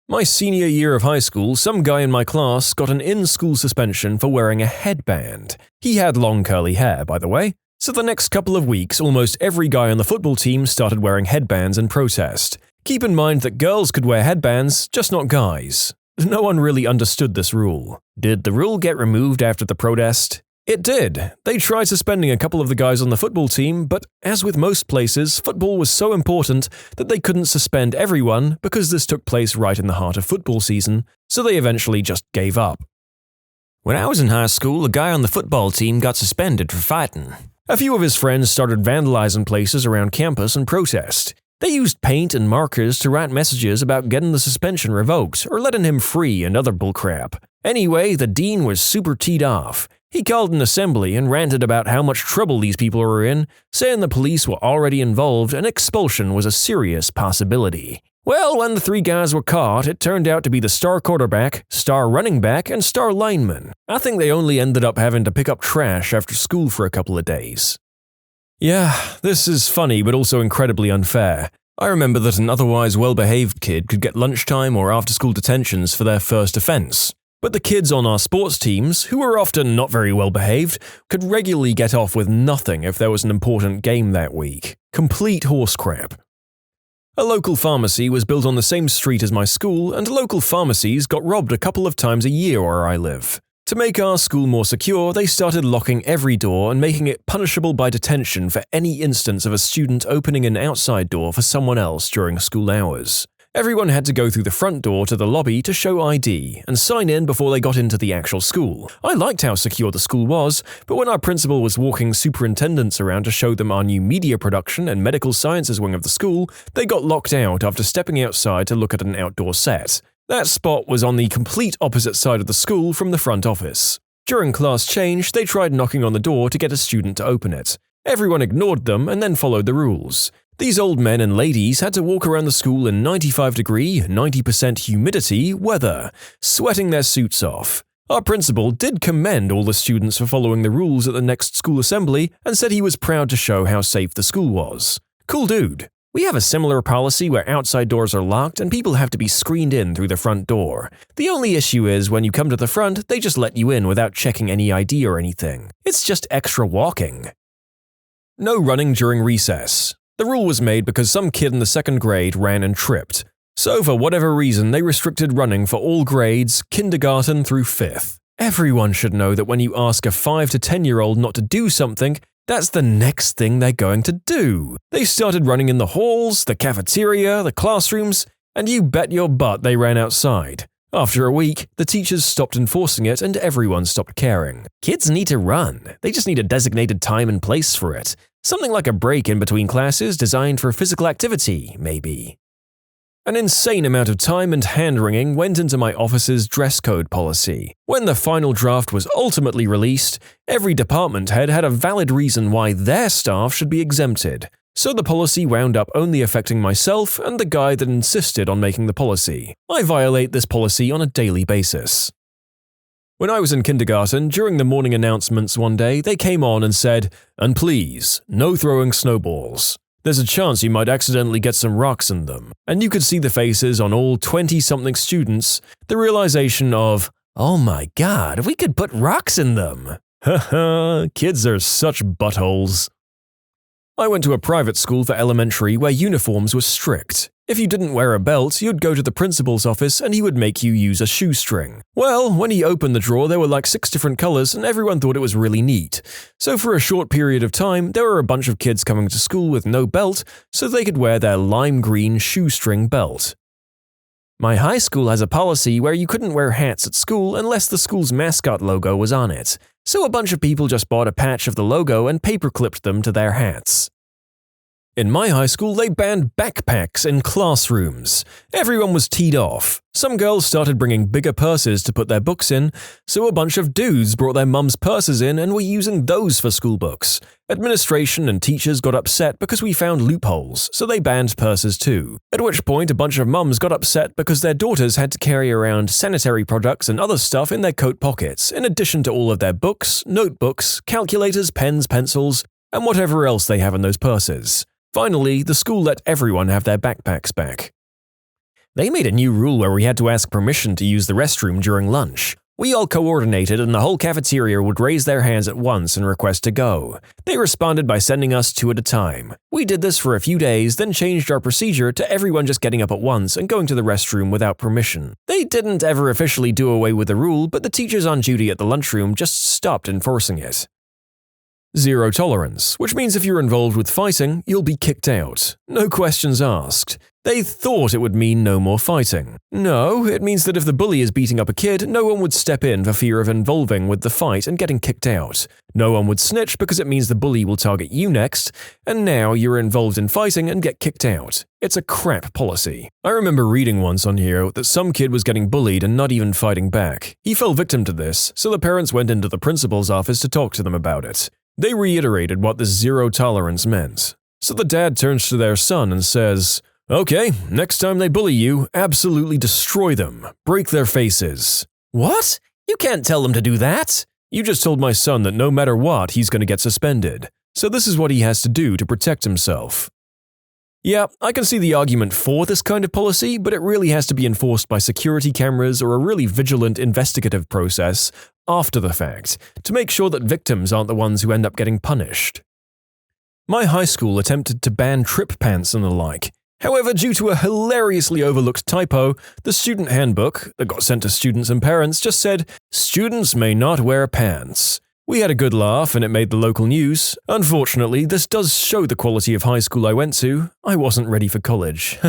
My senior year of high school, some guy in my class got an in-school suspension for wearing a headband. He had long curly hair, by the way. So the next couple of weeks, almost every guy on the football team started wearing headbands in protest. Keep in mind that girls could wear headbands, just not guys. No one really understood this rule. Did the rule get removed after the protest? It did. They tried suspending a couple of the guys on the football team, but as with most places, football was so important that they couldn't suspend everyone because this took place right in the heart of football season, so they eventually just gave up. When I was in high school, a guy on the football team got suspended for fighting. A few of his friends started vandalizing places around campus in protest. They used paint and markers to write messages about getting the suspension revoked or letting him free and other bullcrap. Anyway, the dean was super teed off. He called an assembly and ranted about how much trouble these people were in, saying the police were already involved and expulsion was a serious possibility. Well, when the 3 guys were caught, it turned out to be the star quarterback, star running back, and star lineman. I think they only ended up having to pick up trash after school for a couple of days. Yeah, this is funny but also incredibly unfair. I remember that an otherwise well-behaved kid could get lunchtime or after-school detentions for their first offense. But the kids on our sports teams, who were often not very well-behaved, could regularly get off with nothing if there was an important game that week. Complete horse crap. A local pharmacy was built on the same street as my school, and local pharmacies got robbed a couple of times a year where I live. To make our school more secure, they started locking every door and making it punishable by detention for any instance of a student opening an outside door for someone else during school hours. Everyone had to go through the front door to the lobby to show ID and sign in before they got into the actual school. I liked how secure the school was, but when our principal was walking superintendents around to show them our new media production and medical sciences wing of the school, they got locked out after stepping outside to look at an outdoor set. That spot was on the complete opposite side of the school from the front office. During class change, they tried knocking on the door to get a student to open it. Everyone ignored them and then followed the rules. These old men and ladies had to walk around the school in 95-degree, 90% humidity weather, sweating their suits off. Our principal did commend all the students for following the rules at the next school assembly and said he was proud to show how safe the school was. Cool dude. We have a similar policy where outside doors are locked and people have to be screened in through the front door. The only issue is when you come to the front, they just let you in without checking any ID or anything. It's just extra walking. No running during recess. The rule was made because some kid in the 2nd grade ran and tripped. So for whatever reason, they restricted running for all grades, kindergarten through 5th. Everyone should know that when you ask a 5 to 10-year-old not to do something, that's the next thing they're going to do. They started running in the halls, the cafeteria, the classrooms, and you bet your butt they ran outside. After a week, the teachers stopped enforcing it and everyone stopped caring. Kids need to run. They just need a designated time and place for it. Something like a break in between classes designed for physical activity, maybe. An insane amount of time and hand-wringing went into my office's dress code policy. When the final draft was ultimately released, every department head had a valid reason why their staff should be exempted. So the policy wound up only affecting myself and the guy that insisted on making the policy. I violate this policy on a daily basis. When I was in kindergarten, during the morning announcements one day, they came on and said, "And please, no throwing snowballs. There's a chance you might accidentally get some rocks in them." And you could see the faces on all 20-something students, the realization of, oh my god, we could put rocks in them. Haha, kids are such buttholes. I went to a private school for elementary where uniforms were strict. If you didn't wear a belt, you'd go to the principal's office and he would make you use a shoestring. Well, when he opened the drawer, there were like 6 different colors and everyone thought it was really neat. So for a short period of time, there were a bunch of kids coming to school with no belt so they could wear their lime green shoestring belt. My high school has a policy where you couldn't wear hats at school unless the school's mascot logo was on it. So a bunch of people just bought a patch of the logo and paper-clipped them to their hats. In my high school, they banned backpacks in classrooms. Everyone was teed off. Some girls started bringing bigger purses to put their books in, so a bunch of dudes brought their mums' purses in and were using those for school books. Administration and teachers got upset because we found loopholes, so they banned purses too. At which point, a bunch of mums got upset because their daughters had to carry around sanitary products and other stuff in their coat pockets, in addition to all of their books, notebooks, calculators, pens, pencils, and whatever else they have in those purses. Finally, the school let everyone have their backpacks back. They made a new rule where we had to ask permission to use the restroom during lunch. We all coordinated and the whole cafeteria would raise their hands at once and request to go. They responded by sending us 2 at a time. We did this for a few days, then changed our procedure to everyone just getting up at once and going to the restroom without permission. They didn't ever officially do away with the rule, but the teachers on duty at the lunchroom just stopped enforcing it. Zero tolerance, which means if you're involved with fighting, you'll be kicked out. No questions asked. They thought it would mean no more fighting. No, it means that if the bully is beating up a kid, no one would step in for fear of involving with the fight and getting kicked out. No one would snitch because it means the bully will target you next, and now you're involved in fighting and get kicked out. It's a crap policy. I remember reading once on here that some kid was getting bullied and not even fighting back. He fell victim to this, so the parents went into the principal's office to talk to them about it. They reiterated what this zero tolerance meant. So the dad turns to their son and says, "Okay, next time they bully you, absolutely destroy them. Break their faces." What? You can't tell them to do that. You just told my son that no matter what, he's going to get suspended. So this is what he has to do to protect himself. Yeah, I can see the argument for this kind of policy, but it really has to be enforced by security cameras or a really vigilant investigative process after the fact, to make sure that victims aren't the ones who end up getting punished. My high school attempted to ban trip pants and the like. However, due to a hilariously overlooked typo, the student handbook that got sent to students and parents just said, "Students may not wear pants." We had a good laugh and it made the local news. Unfortunately, this does show the quality of high school I went to. I wasn't ready for college.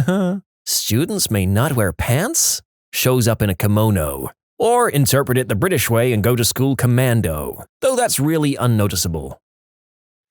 Students may not wear pants? Shows up in a kimono. Or interpret it the British way and go to school commando. Though that's really unnoticeable.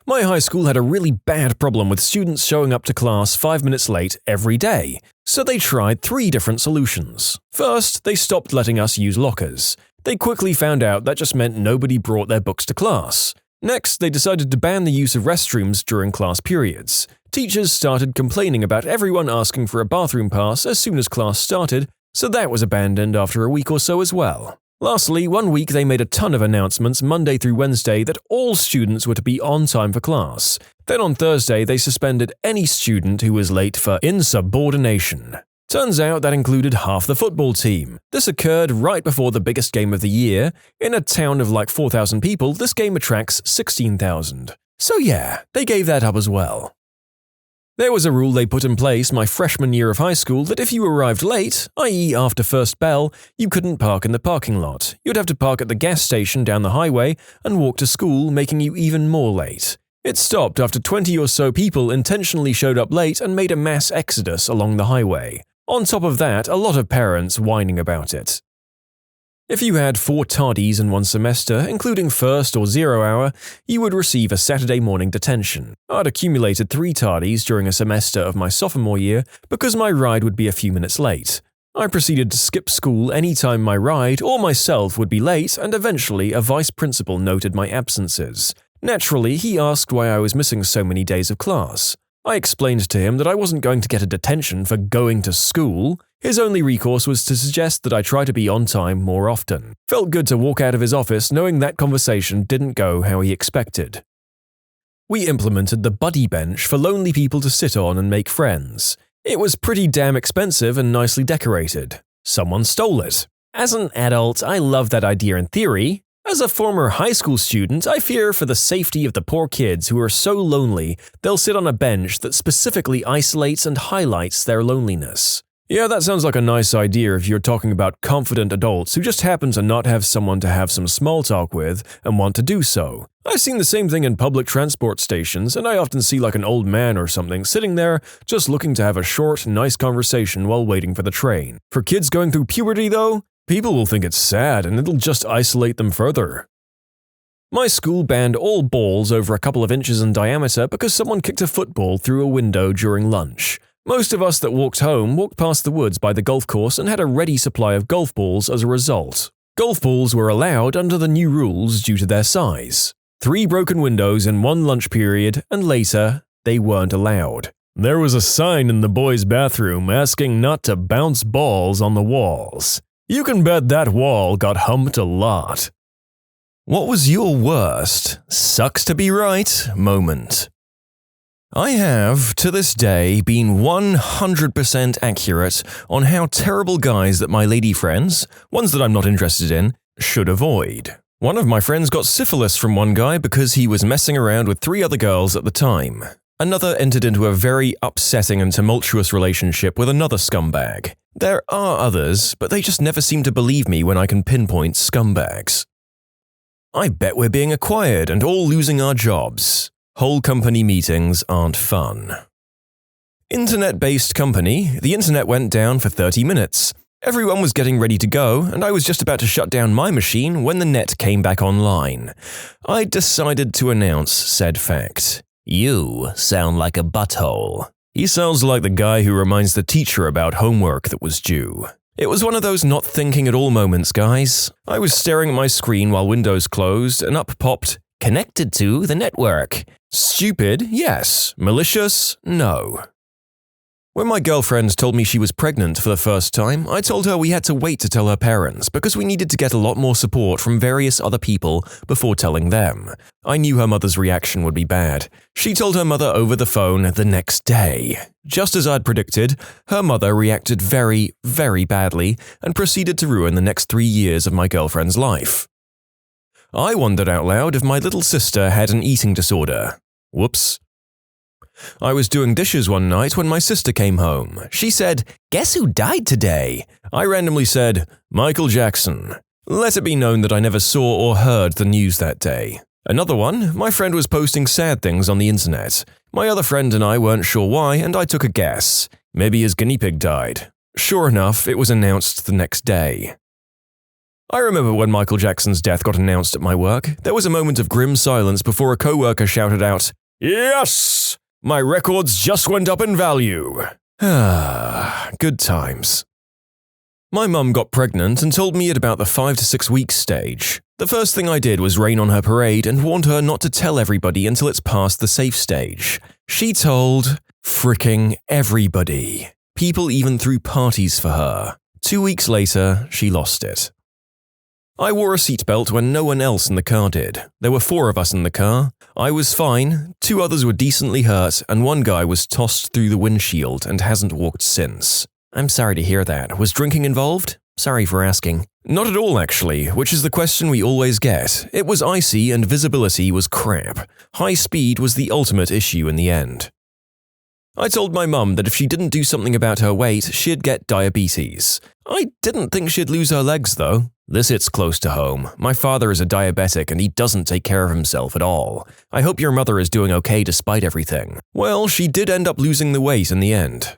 My high school had a really bad problem with students showing up to class 5 minutes late every day, so they tried 3 different solutions. First, they stopped letting us use lockers. They quickly found out that just meant nobody brought their books to class. Next, they decided to ban the use of restrooms during class periods. Teachers started complaining about everyone asking for a bathroom pass as soon as class started, so that was abandoned after a week or so as well. Lastly, one week they made a ton of announcements Monday through Wednesday that all students were to be on time for class. Then on Thursday, they suspended any student who was late for insubordination. Turns out that included half the football team. This occurred right before the biggest game of the year. In a town of like 4,000 people, this game attracts 16,000. So yeah, they gave that up as well. There was a rule they put in place my freshman year of high school that if you arrived late, i.e. after first bell, you couldn't park in the parking lot. You'd have to park at the gas station down the highway and walk to school, making you even more late. It stopped after 20 or so people intentionally showed up late and made a mass exodus along the highway. On top of that, a lot of parents whining about it. If you had 4 tardies in one semester, including first or 0 hour, you would receive a Saturday morning detention. I'd accumulated 3 tardies during a semester of my sophomore year because my ride would be a few minutes late. I proceeded to skip school anytime my ride or myself would be late, and eventually a vice principal noted my absences. Naturally, he asked why I was missing so many days of class. I explained to him that I wasn't going to get a detention for going to school. His only recourse was to suggest that I try to be on time more often. Felt good to walk out of his office knowing that conversation didn't go how he expected. We implemented the buddy bench for lonely people to sit on and make friends. It was pretty damn expensive and nicely decorated. Someone stole it. As an adult, I love that idea in theory. As a former high school student, I fear for the safety of the poor kids who are so lonely they'll sit on a bench that specifically isolates and highlights their loneliness. Yeah, that sounds like a nice idea if you're talking about confident adults who just happen to not have someone to have some small talk with and want to do so. I've seen the same thing in public transport stations, and I often see like an old man or something sitting there just looking to have a short, nice conversation while waiting for the train. For kids going through puberty, though, people will think it's sad and it'll just isolate them further. My school banned all balls over a couple of inches in diameter because someone kicked a football through a window during lunch. Most of us that walked home walked past the woods by the golf course and had a ready supply of golf balls as a result. Golf balls were allowed under the new rules due to their size. 3 broken windows in one lunch period, and later, they weren't allowed. There was a sign in the boys' bathroom asking not to bounce balls on the walls. You can bet that wall got humped a lot. What was your worst, sucks to be right moment? I have, to this day, been 100% accurate on how terrible guys that my lady friends, ones that I'm not interested in, should avoid. One of my friends got syphilis from one guy because he was messing around with 3 other girls at the time. Another entered into a very upsetting and tumultuous relationship with another scumbag. There are others, but they just never seem to believe me when I can pinpoint scumbags. I bet we're being acquired and all losing our jobs. Whole company meetings aren't fun. Internet-based company, the internet went down for 30 minutes. Everyone was getting ready to go, and I was just about to shut down my machine when the net came back online. I decided to announce said fact. You sound like a butthole. He sounds like the guy who reminds the teacher about homework that was due. It was one of those not thinking at all moments, guys. I was staring at my screen while Windows closed, and up popped, "Connected to the network." Stupid, yes. Malicious, no. When my girlfriend told me she was pregnant for the first time, I told her we had to wait to tell her parents because we needed to get a lot more support from various other people before telling them. I knew her mother's reaction would be bad. She told her mother over the phone the next day. Just as I'd predicted, her mother reacted very, very badly and proceeded to ruin the next 3 years of my girlfriend's life. I wondered out loud if my little sister had an eating disorder. Whoops. I was doing dishes one night when my sister came home. She said, "Guess who died today?" I randomly said, "Michael Jackson." Let it be known that I never saw or heard the news that day. Another one, my friend was posting sad things on the internet. My other friend and I weren't sure why, and I took a guess. Maybe his guinea pig died. Sure enough, it was announced the next day. I remember when Michael Jackson's death got announced at my work, there was a moment of grim silence before a coworker shouted out, "Yes! My records just went up in value." Good times. My mum got pregnant and told me at about the 5 to 6 weeks stage. The first thing I did was rain on her parade and warned her not to tell everybody until it's past the safe stage. She told fricking everybody. People even threw parties for her. 2 weeks later, she lost it. I wore a seatbelt when no one else in the car did. There were 4 of us in the car. I was fine, 2 others were decently hurt, and 1 guy was tossed through the windshield and hasn't walked since. I'm sorry to hear that. Was drinking involved? Sorry for asking. Not at all, actually, which is the question we always get. It was icy and visibility was crap. High speed was the ultimate issue in the end. I told my mum that if she didn't do something about her weight, she'd get diabetes. I didn't think she'd lose her legs, though. This hits close to home. My father is a diabetic and he doesn't take care of himself at all. I hope your mother is doing okay despite everything. Well, she did end up losing the weight in the end.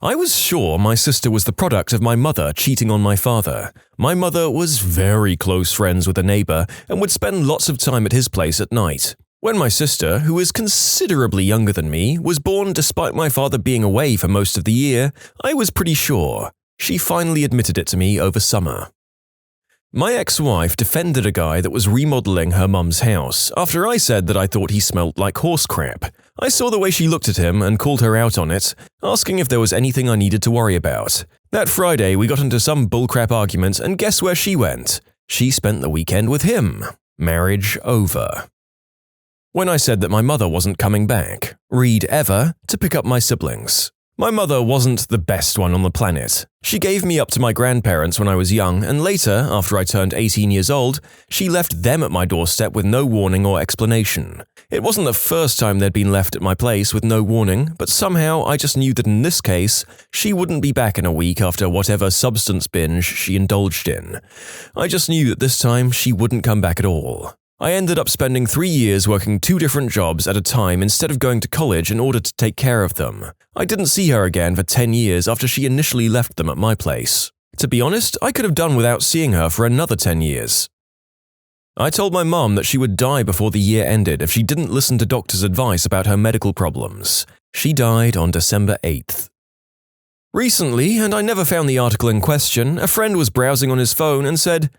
I was sure my sister was the product of my mother cheating on my father. My mother was very close friends with a neighbor and would spend lots of time at his place at night. When my sister, who is considerably younger than me, was born despite my father being away for most of the year, I was pretty sure. She finally admitted it to me over summer. My ex-wife defended a guy that was remodeling her mum's house after I said that I thought he smelled like horse crap. I saw the way she looked at him and called her out on it, asking if there was anything I needed to worry about. That Friday, we got into some bullcrap argument, and guess where she went? She spent the weekend with him. Marriage over. When I said that my mother wasn't coming back, read ever, to pick up my siblings. My mother wasn't the best one on the planet. She gave me up to my grandparents when I was young, and later, after I turned 18 years old, she left them at my doorstep with no warning or explanation. It wasn't the first time they'd been left at my place with no warning, but somehow I just knew that in this case, she wouldn't be back in a week after whatever substance binge she indulged in. I just knew that this time she wouldn't come back at all. I ended up spending 3 years working 2 different jobs at a time instead of going to college in order to take care of them. I didn't see her again for 10 years after she initially left them at my place. To be honest, I could have done without seeing her for another 10 years. I told my mum that she would die before the year ended if she didn't listen to doctors' advice about her medical problems. She died on December 8th. Recently, and I never found the article in question, a friend was browsing on his phone and said,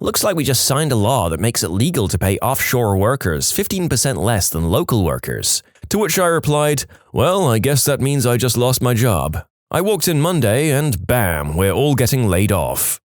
Looks like we just signed a law that makes it legal to pay offshore workers 15% less than local workers. To which I replied, well, I guess that means I just lost my job. I walked in Monday and bam, we're all getting laid off.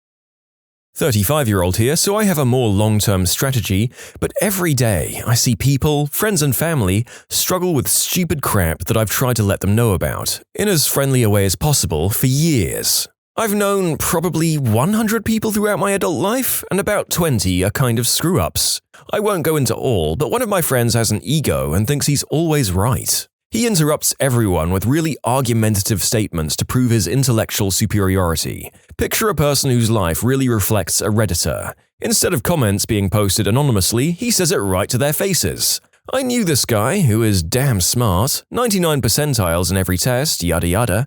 35-year-old here, so I have a more long-term strategy, but every day I see people, friends and family, struggle with stupid crap that I've tried to let them know about, in as friendly a way as possible for years. I've known probably 100 people throughout my adult life, and about 20 are kind of screw-ups. I won't go into all, but one of my friends has an ego and thinks he's always right. He interrupts everyone with really argumentative statements to prove his intellectual superiority. Picture a person whose life really reflects a Redditor. Instead of comments being posted anonymously, he says it right to their faces. I knew this guy, who is damn smart, 99 percentiles in every test, yada yada,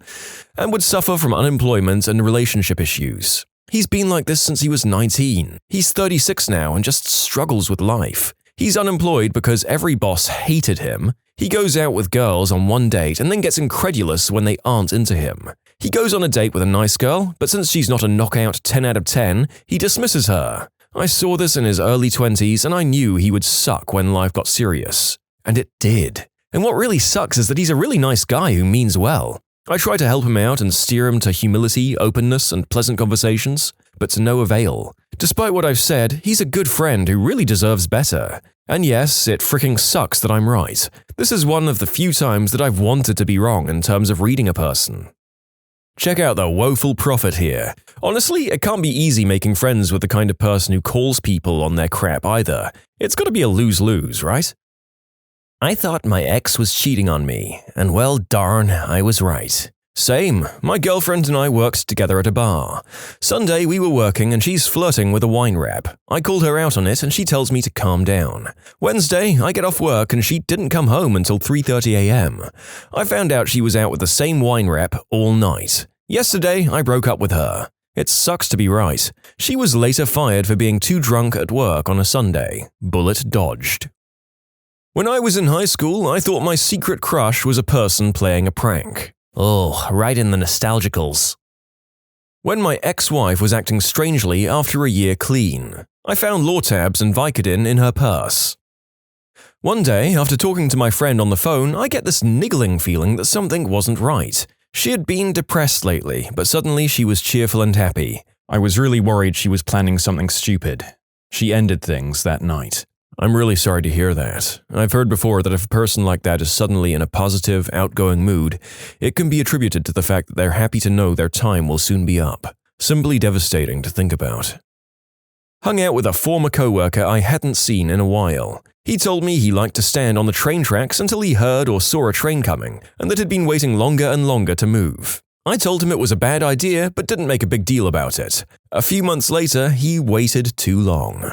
and would suffer from unemployment and relationship issues. He's been like this since he was 19. He's 36 now and just struggles with life. He's unemployed because every boss hated him. He goes out with girls on one date and then gets incredulous when they aren't into him. He goes on a date with a nice girl, but since she's not a knockout 10 out of 10, he dismisses her. I saw this in his early 20s and I knew he would suck when life got serious. And it did. And what really sucks is that he's a really nice guy who means well. I try to help him out and steer him to humility, openness, and pleasant conversations, but to no avail. Despite what I've said, he's a good friend who really deserves better. And yes, it freaking sucks that I'm right. This is one of the few times that I've wanted to be wrong in terms of reading a person. Check out the woeful prophet here. Honestly, it can't be easy making friends with the kind of person who calls people on their crap either. It's gotta be a lose-lose, right? I thought my ex was cheating on me, and well darn, I was right. Same. My girlfriend and I worked together at a bar. Sunday we were working and she's flirting with a wine rep. I called her out on it and she tells me to calm down. Wednesday, I get off work and she didn't come home until 3:30 a.m. I found out she was out with the same wine rep all night. Yesterday, I broke up with her. It sucks to be right. She was later fired for being too drunk at work on a Sunday. Bullet dodged. When I was in high school, I thought my secret crush was a person playing a prank. Oh, right in the nostalgicals. When my ex-wife was acting strangely after a year clean, I found Lortabs and Vicodin in her purse. One day, after talking to my friend on the phone, I get this niggling feeling that something wasn't right. She had been depressed lately, but suddenly she was cheerful and happy. I was really worried she was planning something stupid. She ended things that night. I'm really sorry to hear that. I've heard before that if a person like that is suddenly in a positive, outgoing mood, it can be attributed to the fact that they're happy to know their time will soon be up. Simply devastating to think about. Hung out with a former coworker I hadn't seen in a while. He told me he liked to stand on the train tracks until he heard or saw a train coming, and that he'd been waiting longer and longer to move. I told him it was a bad idea, but didn't make a big deal about it. A few months later, he waited too long.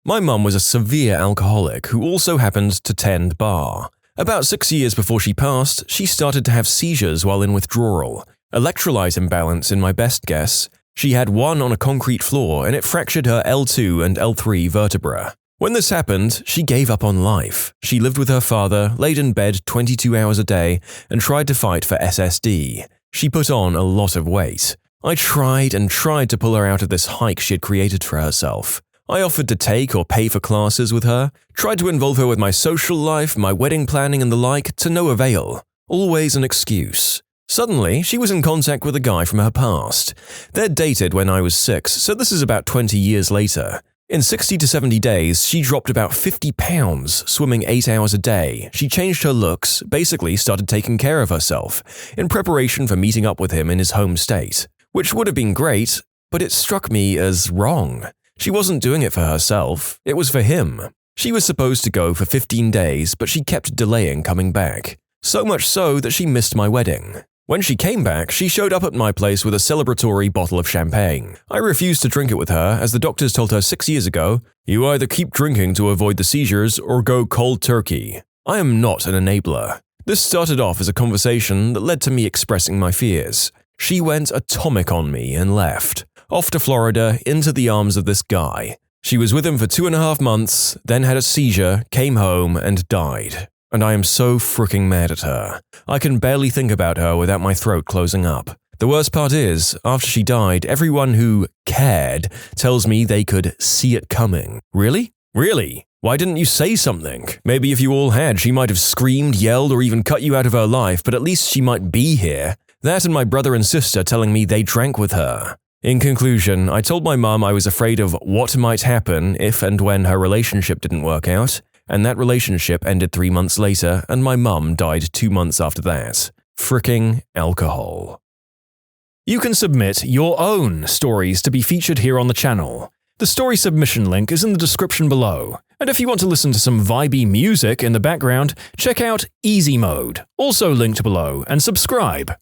My mum was a severe alcoholic who also happened to tend bar. About 6 years before she passed, she started to have seizures while in withdrawal. Electrolyte imbalance in my best guess. She had one on a concrete floor and it fractured her L2 and L3 vertebra. When this happened, she gave up on life. She lived with her father, laid in bed 22 hours a day, and tried to fight for SSD. She put on a lot of weight. I tried and tried to pull her out of this hike she had created for herself. I offered to take or pay for classes with her, tried to involve her with my social life, my wedding planning and the like, to no avail. Always an excuse. Suddenly, she was in contact with a guy from her past. They'd dated when I was 6, so this is about 20 years later. In 60 to 70 days, she dropped about 50 pounds, swimming 8 hours a day. She changed her looks, basically started taking care of herself, in preparation for meeting up with him in his home state. Which would have been great, but it struck me as wrong. She wasn't doing it for herself, it was for him. She was supposed to go for 15 days, but she kept delaying coming back. So much so that she missed my wedding. When she came back, she showed up at my place with a celebratory bottle of champagne. I refused to drink it with her, as the doctors told her 6 years ago, "You either keep drinking to avoid the seizures or go cold turkey." I am not an enabler. This started off as a conversation that led to me expressing my fears. She went atomic on me and left. Off to Florida, into the arms of this guy. She was with him for 2.5 months, then had a seizure, came home, and died. And I am so freaking mad at her. I can barely think about her without my throat closing up. The worst part is, after she died, everyone who cared tells me they could see it coming. Really? Really? Why didn't you say something? Maybe if you all had, she might have screamed, yelled, or even cut you out of her life, but at least she might be here. That and my brother and sister telling me they drank with her. In conclusion, I told my mum I was afraid of what might happen if and when her relationship didn't work out, and that relationship ended 3 months later, and my mum died 2 months after that. Fricking alcohol. You can submit your own stories to be featured here on the channel. The story submission link is in the description below. And if you want to listen to some vibey music in the background, check out easymode, also linked below, and subscribe.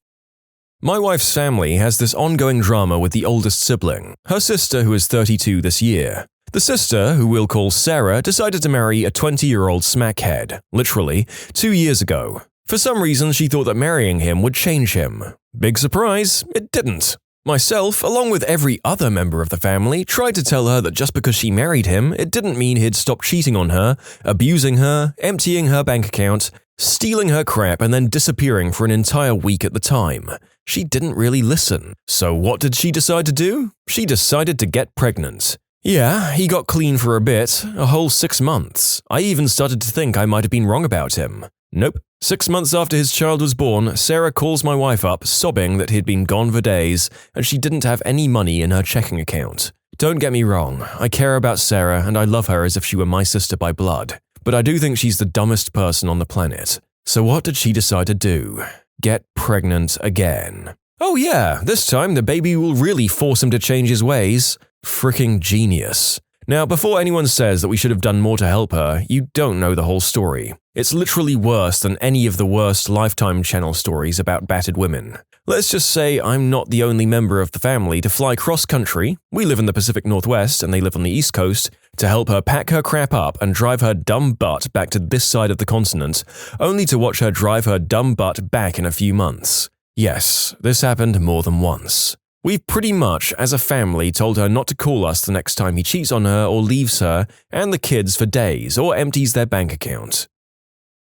My wife's family has this ongoing drama with the oldest sibling, her sister who is 32 this year. The sister, who we'll call Sarah, decided to marry a 20-year-old smackhead, literally, 2 years ago. For some reason, she thought that marrying him would change him. Big surprise, it didn't. Myself, along with every other member of the family, tried to tell her that just because she married him, it didn't mean he'd stop cheating on her, abusing her, emptying her bank account, stealing her crap, and then disappearing for an entire week at the time. She didn't really listen. So what did she decide to do? She decided to get pregnant. Yeah, he got clean for a bit, a whole 6 months. I even started to think I might have been wrong about him. Nope. 6 months after his child was born, Sarah calls my wife up, sobbing that he'd been gone for days, and she didn't have any money in her checking account. Don't get me wrong, I care about Sarah and I love her as if she were my sister by blood, but I do think she's the dumbest person on the planet. So what did she decide to do? Get pregnant again. Oh yeah, this time the baby will really force him to change his ways. Fricking genius. Now, before anyone says that we should have done more to help her, you don't know the whole story. It's literally worse than any of the worst Lifetime channel stories about battered women. Let's just say I'm not the only member of the family to fly cross-country, we live in the Pacific Northwest and they live on the East Coast, to help her pack her crap up and drive her dumb butt back to this side of the continent, only to watch her drive her dumb butt back in a few months. Yes, this happened more than once. We've pretty much, as a family, told her not to call us the next time he cheats on her or leaves her and the kids for days or empties their bank account.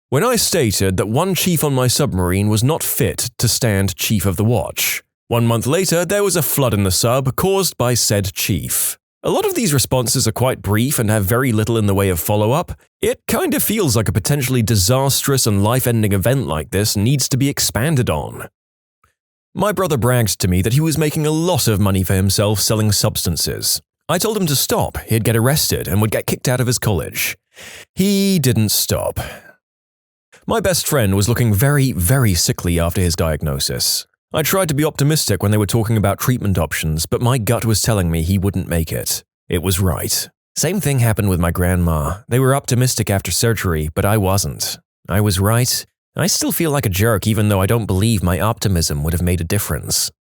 When I stated that one chief on my submarine was not fit to stand chief of the watch, 1 month later, there was a flood in the sub caused by said chief. A lot of these responses are quite brief and have very little in the way of follow-up. It kind of feels like a potentially disastrous and life-ending event like this needs to be expanded on. My brother bragged to me that he was making a lot of money for himself selling substances. I told him to stop, he'd get arrested and would get kicked out of his college. He didn't stop. My best friend was looking very, very sickly after his diagnosis. I tried to be optimistic when they were talking about treatment options, but my gut was telling me he wouldn't make it. It was right. Same thing happened with my grandma. They were optimistic after surgery, but I wasn't. I was right. I still feel like a jerk even though I don't believe my optimism would have made a difference.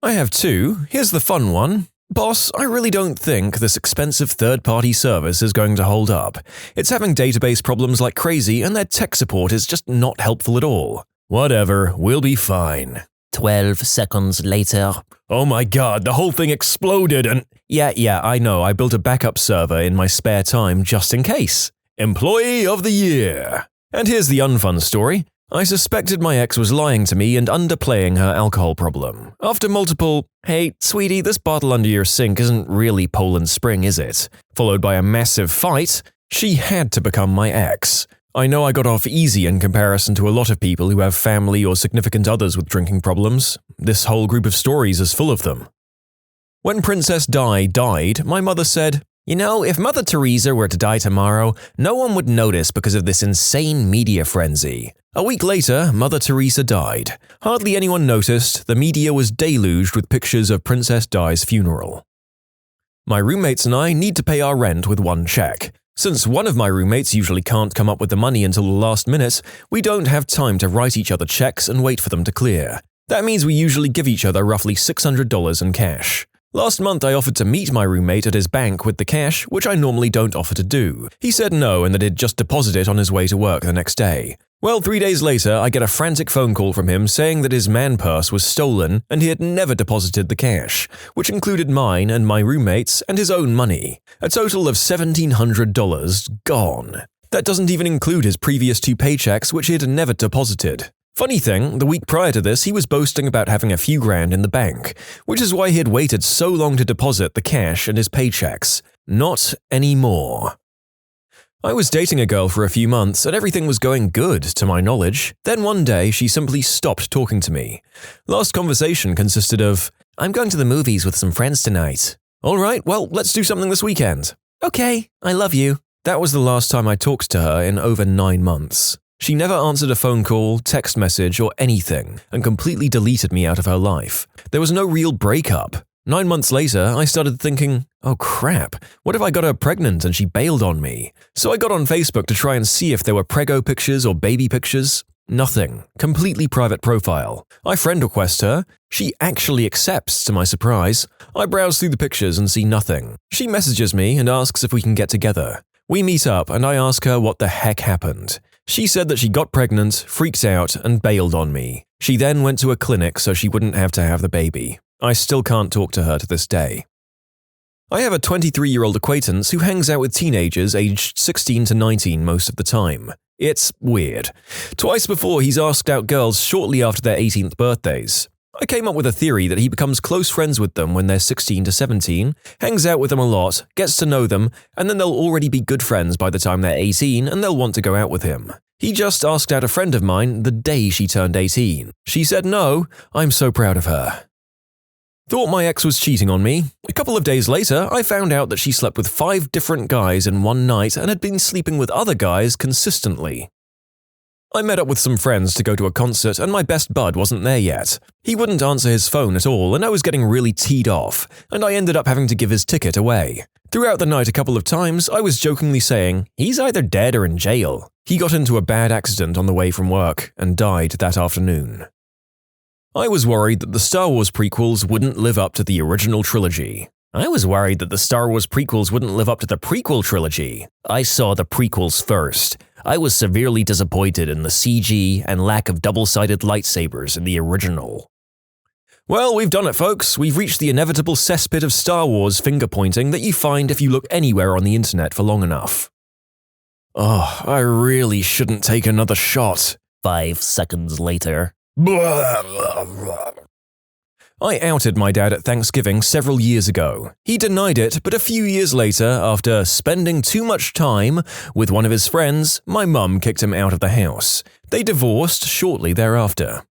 I have two. Here's the fun one. Boss, I really don't think this expensive third-party service is going to hold up. It's having database problems like crazy and their tech support is just not helpful at all. Whatever, we'll be fine. 12 seconds later. Oh my god, the whole thing exploded and… Yeah, I know, I built a backup server in my spare time just in case. Employee of the Year. And here's the unfun story. I suspected my ex was lying to me and underplaying her alcohol problem. After multiple, "Hey, sweetie, this bottle under your sink isn't really Poland Spring, is it?" followed by a massive fight, she had to become my ex. I know I got off easy in comparison to a lot of people who have family or significant others with drinking problems. This whole group of stories is full of them. When Princess Di died, my mother said, "You know, if Mother Teresa were to die tomorrow, no one would notice because of this insane media frenzy." A week later, Mother Teresa died. Hardly anyone noticed, the media was deluged with pictures of Princess Di's funeral. My roommates and I need to pay our rent with one check. Since one of my roommates usually can't come up with the money until the last minute, we don't have time to write each other checks and wait for them to clear. That means we usually give each other roughly $600 in cash. Last month I offered to meet my roommate at his bank with the cash, which I normally don't offer to do. He said no and that he'd just deposit it on his way to work the next day. Well, 3 days later, I get a frantic phone call from him saying that his man purse was stolen and he had never deposited the cash, which included mine and my roommate's and his own money. A total of $1,700 gone. That doesn't even include his previous 2 paychecks, which he had never deposited. Funny thing, the week prior to this, he was boasting about having a few grand in the bank, which is why he had waited so long to deposit the cash and his paychecks. Not anymore. I was dating a girl for a few months and everything was going good, to my knowledge. Then one day, she simply stopped talking to me. Last conversation consisted of, "I'm going to the movies with some friends tonight." "All right, well, let's do something this weekend." "Okay, I love you." That was the last time I talked to her in over 9 months. She never answered a phone call, text message, or anything, and completely deleted me out of her life. There was no real breakup. 9 months later, I started thinking, oh crap, what if I got her pregnant and she bailed on me? So I got on Facebook to try and see if there were preggo pictures or baby pictures. Nothing. Completely private profile. I friend request her. She actually accepts, to my surprise. I browse through the pictures and see nothing. She messages me and asks if we can get together. We meet up and I ask her what the heck happened. She said that she got pregnant, freaked out, and bailed on me. She then went to a clinic so she wouldn't have to have the baby. I still can't talk to her to this day. I have a 23-year-old acquaintance who hangs out with teenagers aged 16 to 19 most of the time. It's weird. Twice before, he's asked out girls shortly after their 18th birthdays. I came up with a theory that he becomes close friends with them when they're 16 to 17, hangs out with them a lot, gets to know them, and then they'll already be good friends by the time they're 18 and they'll want to go out with him. He just asked out a friend of mine the day she turned 18. She said no. I'm so proud of her. Thought my ex was cheating on me. A couple of days later, I found out that she slept with 5 different guys in one night and had been sleeping with other guys consistently. I met up with some friends to go to a concert and my best bud wasn't there yet. He wouldn't answer his phone at all and I was getting really teed off, and I ended up having to give his ticket away. Throughout the night a couple of times, I was jokingly saying, "He's either dead or in jail." He got into a bad accident on the way from work and died that afternoon. I was worried that the Star Wars prequels wouldn't live up to the original trilogy. I was worried that the Star Wars prequels wouldn't live up to the prequel trilogy. I saw the prequels first. I was severely disappointed in the CG and lack of double-sided lightsabers in the original. Well, we've done it, folks. We've reached the inevitable cesspit of Star Wars finger-pointing that you find if you look anywhere on the internet for long enough. Oh, I really shouldn't take another shot. 5 seconds later. I outed my dad at Thanksgiving several years ago. He denied it, but a few years later, after spending too much time with one of his friends, my mum kicked him out of the house. They divorced shortly thereafter.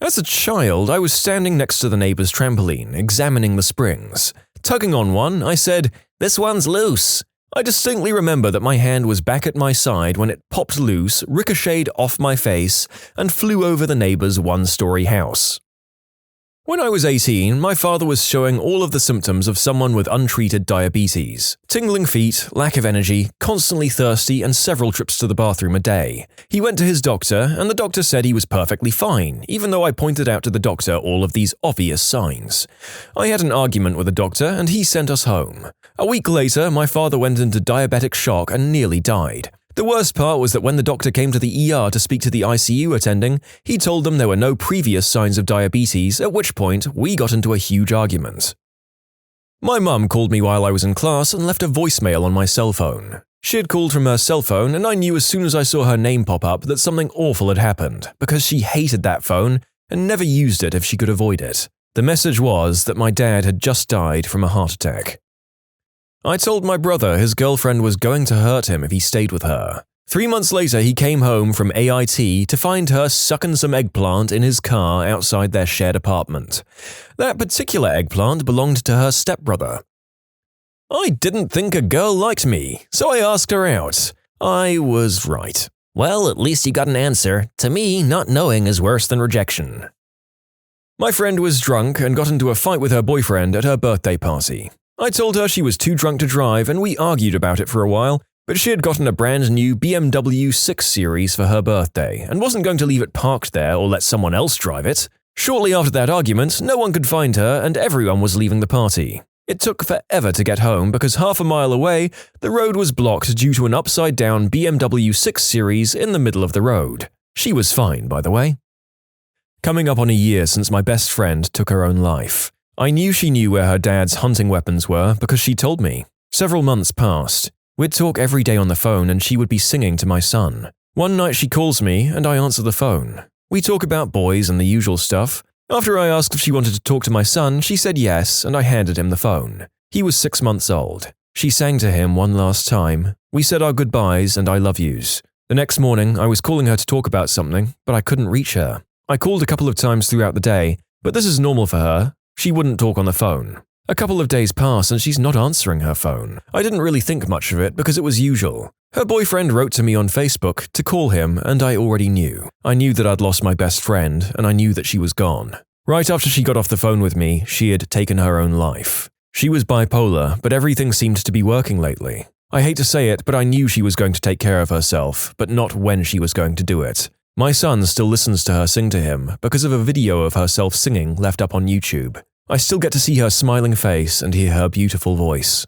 As a child, I was standing next to the neighbor's trampoline, examining the springs. Tugging on one, I said, "This one's loose." I distinctly remember that my hand was back at my side when it popped loose, ricocheted off my face, and flew over the neighbor's one-story house. When I was 18, my father was showing all of the symptoms of someone with untreated diabetes. Tingling feet, lack of energy, constantly thirsty, and several trips to the bathroom a day. He went to his doctor, and the doctor said he was perfectly fine, even though I pointed out to the doctor all of these obvious signs. I had an argument with the doctor, and he sent us home. A week later, my father went into diabetic shock and nearly died. The worst part was that when the doctor came to the ER to speak to the ICU attending, he told them there were no previous signs of diabetes, at which point we got into a huge argument. My mum called me while I was in class and left a voicemail on my cell phone. She had called from her cell phone, and I knew as soon as I saw her name pop up that something awful had happened, because she hated that phone and never used it if she could avoid it. The message was that my dad had just died from a heart attack. I told my brother his girlfriend was going to hurt him if he stayed with her. 3 months later, he came home from AITA to find her sucking some eggplant in his car outside their shared apartment. That particular eggplant belonged to her stepbrother. I didn't think a girl liked me, so I asked her out. I was right. Well, at least you got an answer. To me, not knowing is worse than rejection. My friend was drunk and got into a fight with her boyfriend at her birthday party. I told her she was too drunk to drive, and we argued about it for a while, but she had gotten a brand new BMW 6 Series for her birthday and wasn't going to leave it parked there or let someone else drive it. Shortly after that argument, no one could find her and everyone was leaving the party. It took forever to get home because half a mile away, the road was blocked due to an upside-down BMW 6 Series in the middle of the road. She was fine, by the way. Coming up on a year since my best friend took her own life. I knew she knew where her dad's hunting weapons were because she told me. Several months passed. We'd talk every day on the phone and she would be singing to my son. One night she calls me and I answer the phone. We talk about boys and the usual stuff. After I asked if she wanted to talk to my son, she said yes and I handed him the phone. He was 6 months old. She sang to him one last time. We said our goodbyes and I love yous. The next morning, I was calling her to talk about something, but I couldn't reach her. I called a couple of times throughout the day, but this is normal for her. She wouldn't talk on the phone. A couple of days pass and she's not answering her phone. I didn't really think much of it because it was usual. Her boyfriend wrote to me on Facebook to call him and I already knew. I knew that I'd lost my best friend and I knew that she was gone. Right after she got off the phone with me, she had taken her own life. She was bipolar, but everything seemed to be working lately. I hate to say it, but I knew she was going to take care of herself, but not when she was going to do it. My son still listens to her sing to him because of a video of herself singing left up on YouTube. I still get to see her smiling face and hear her beautiful voice.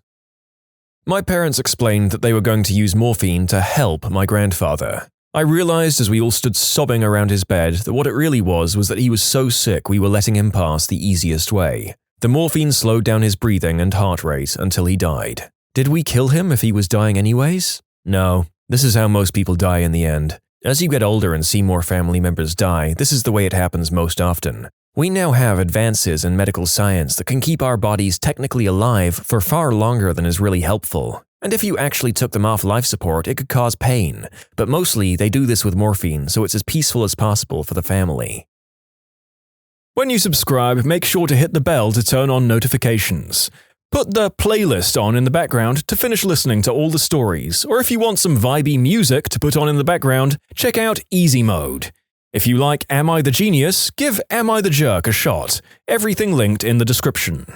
My parents explained that they were going to use morphine to help my grandfather. I realized as we all stood sobbing around his bed that what it really was that he was so sick we were letting him pass the easiest way. The morphine slowed down his breathing and heart rate until he died. Did we kill him if he was dying anyways? No, this is how most people die in the end. As you get older and see more family members die, this is the way it happens most often. We now have advances in medical science that can keep our bodies technically alive for far longer than is really helpful. And if you actually took them off life support, it could cause pain. But mostly, they do this with morphine, so it's as peaceful as possible for the family. When you subscribe, make sure to hit the bell to turn on notifications. Put the playlist on in the background to finish listening to all the stories, or if you want some vibey music to put on in the background, check out easymode. If you like Am I the Genius, give Am I the Jerk a shot. Everything linked in the description.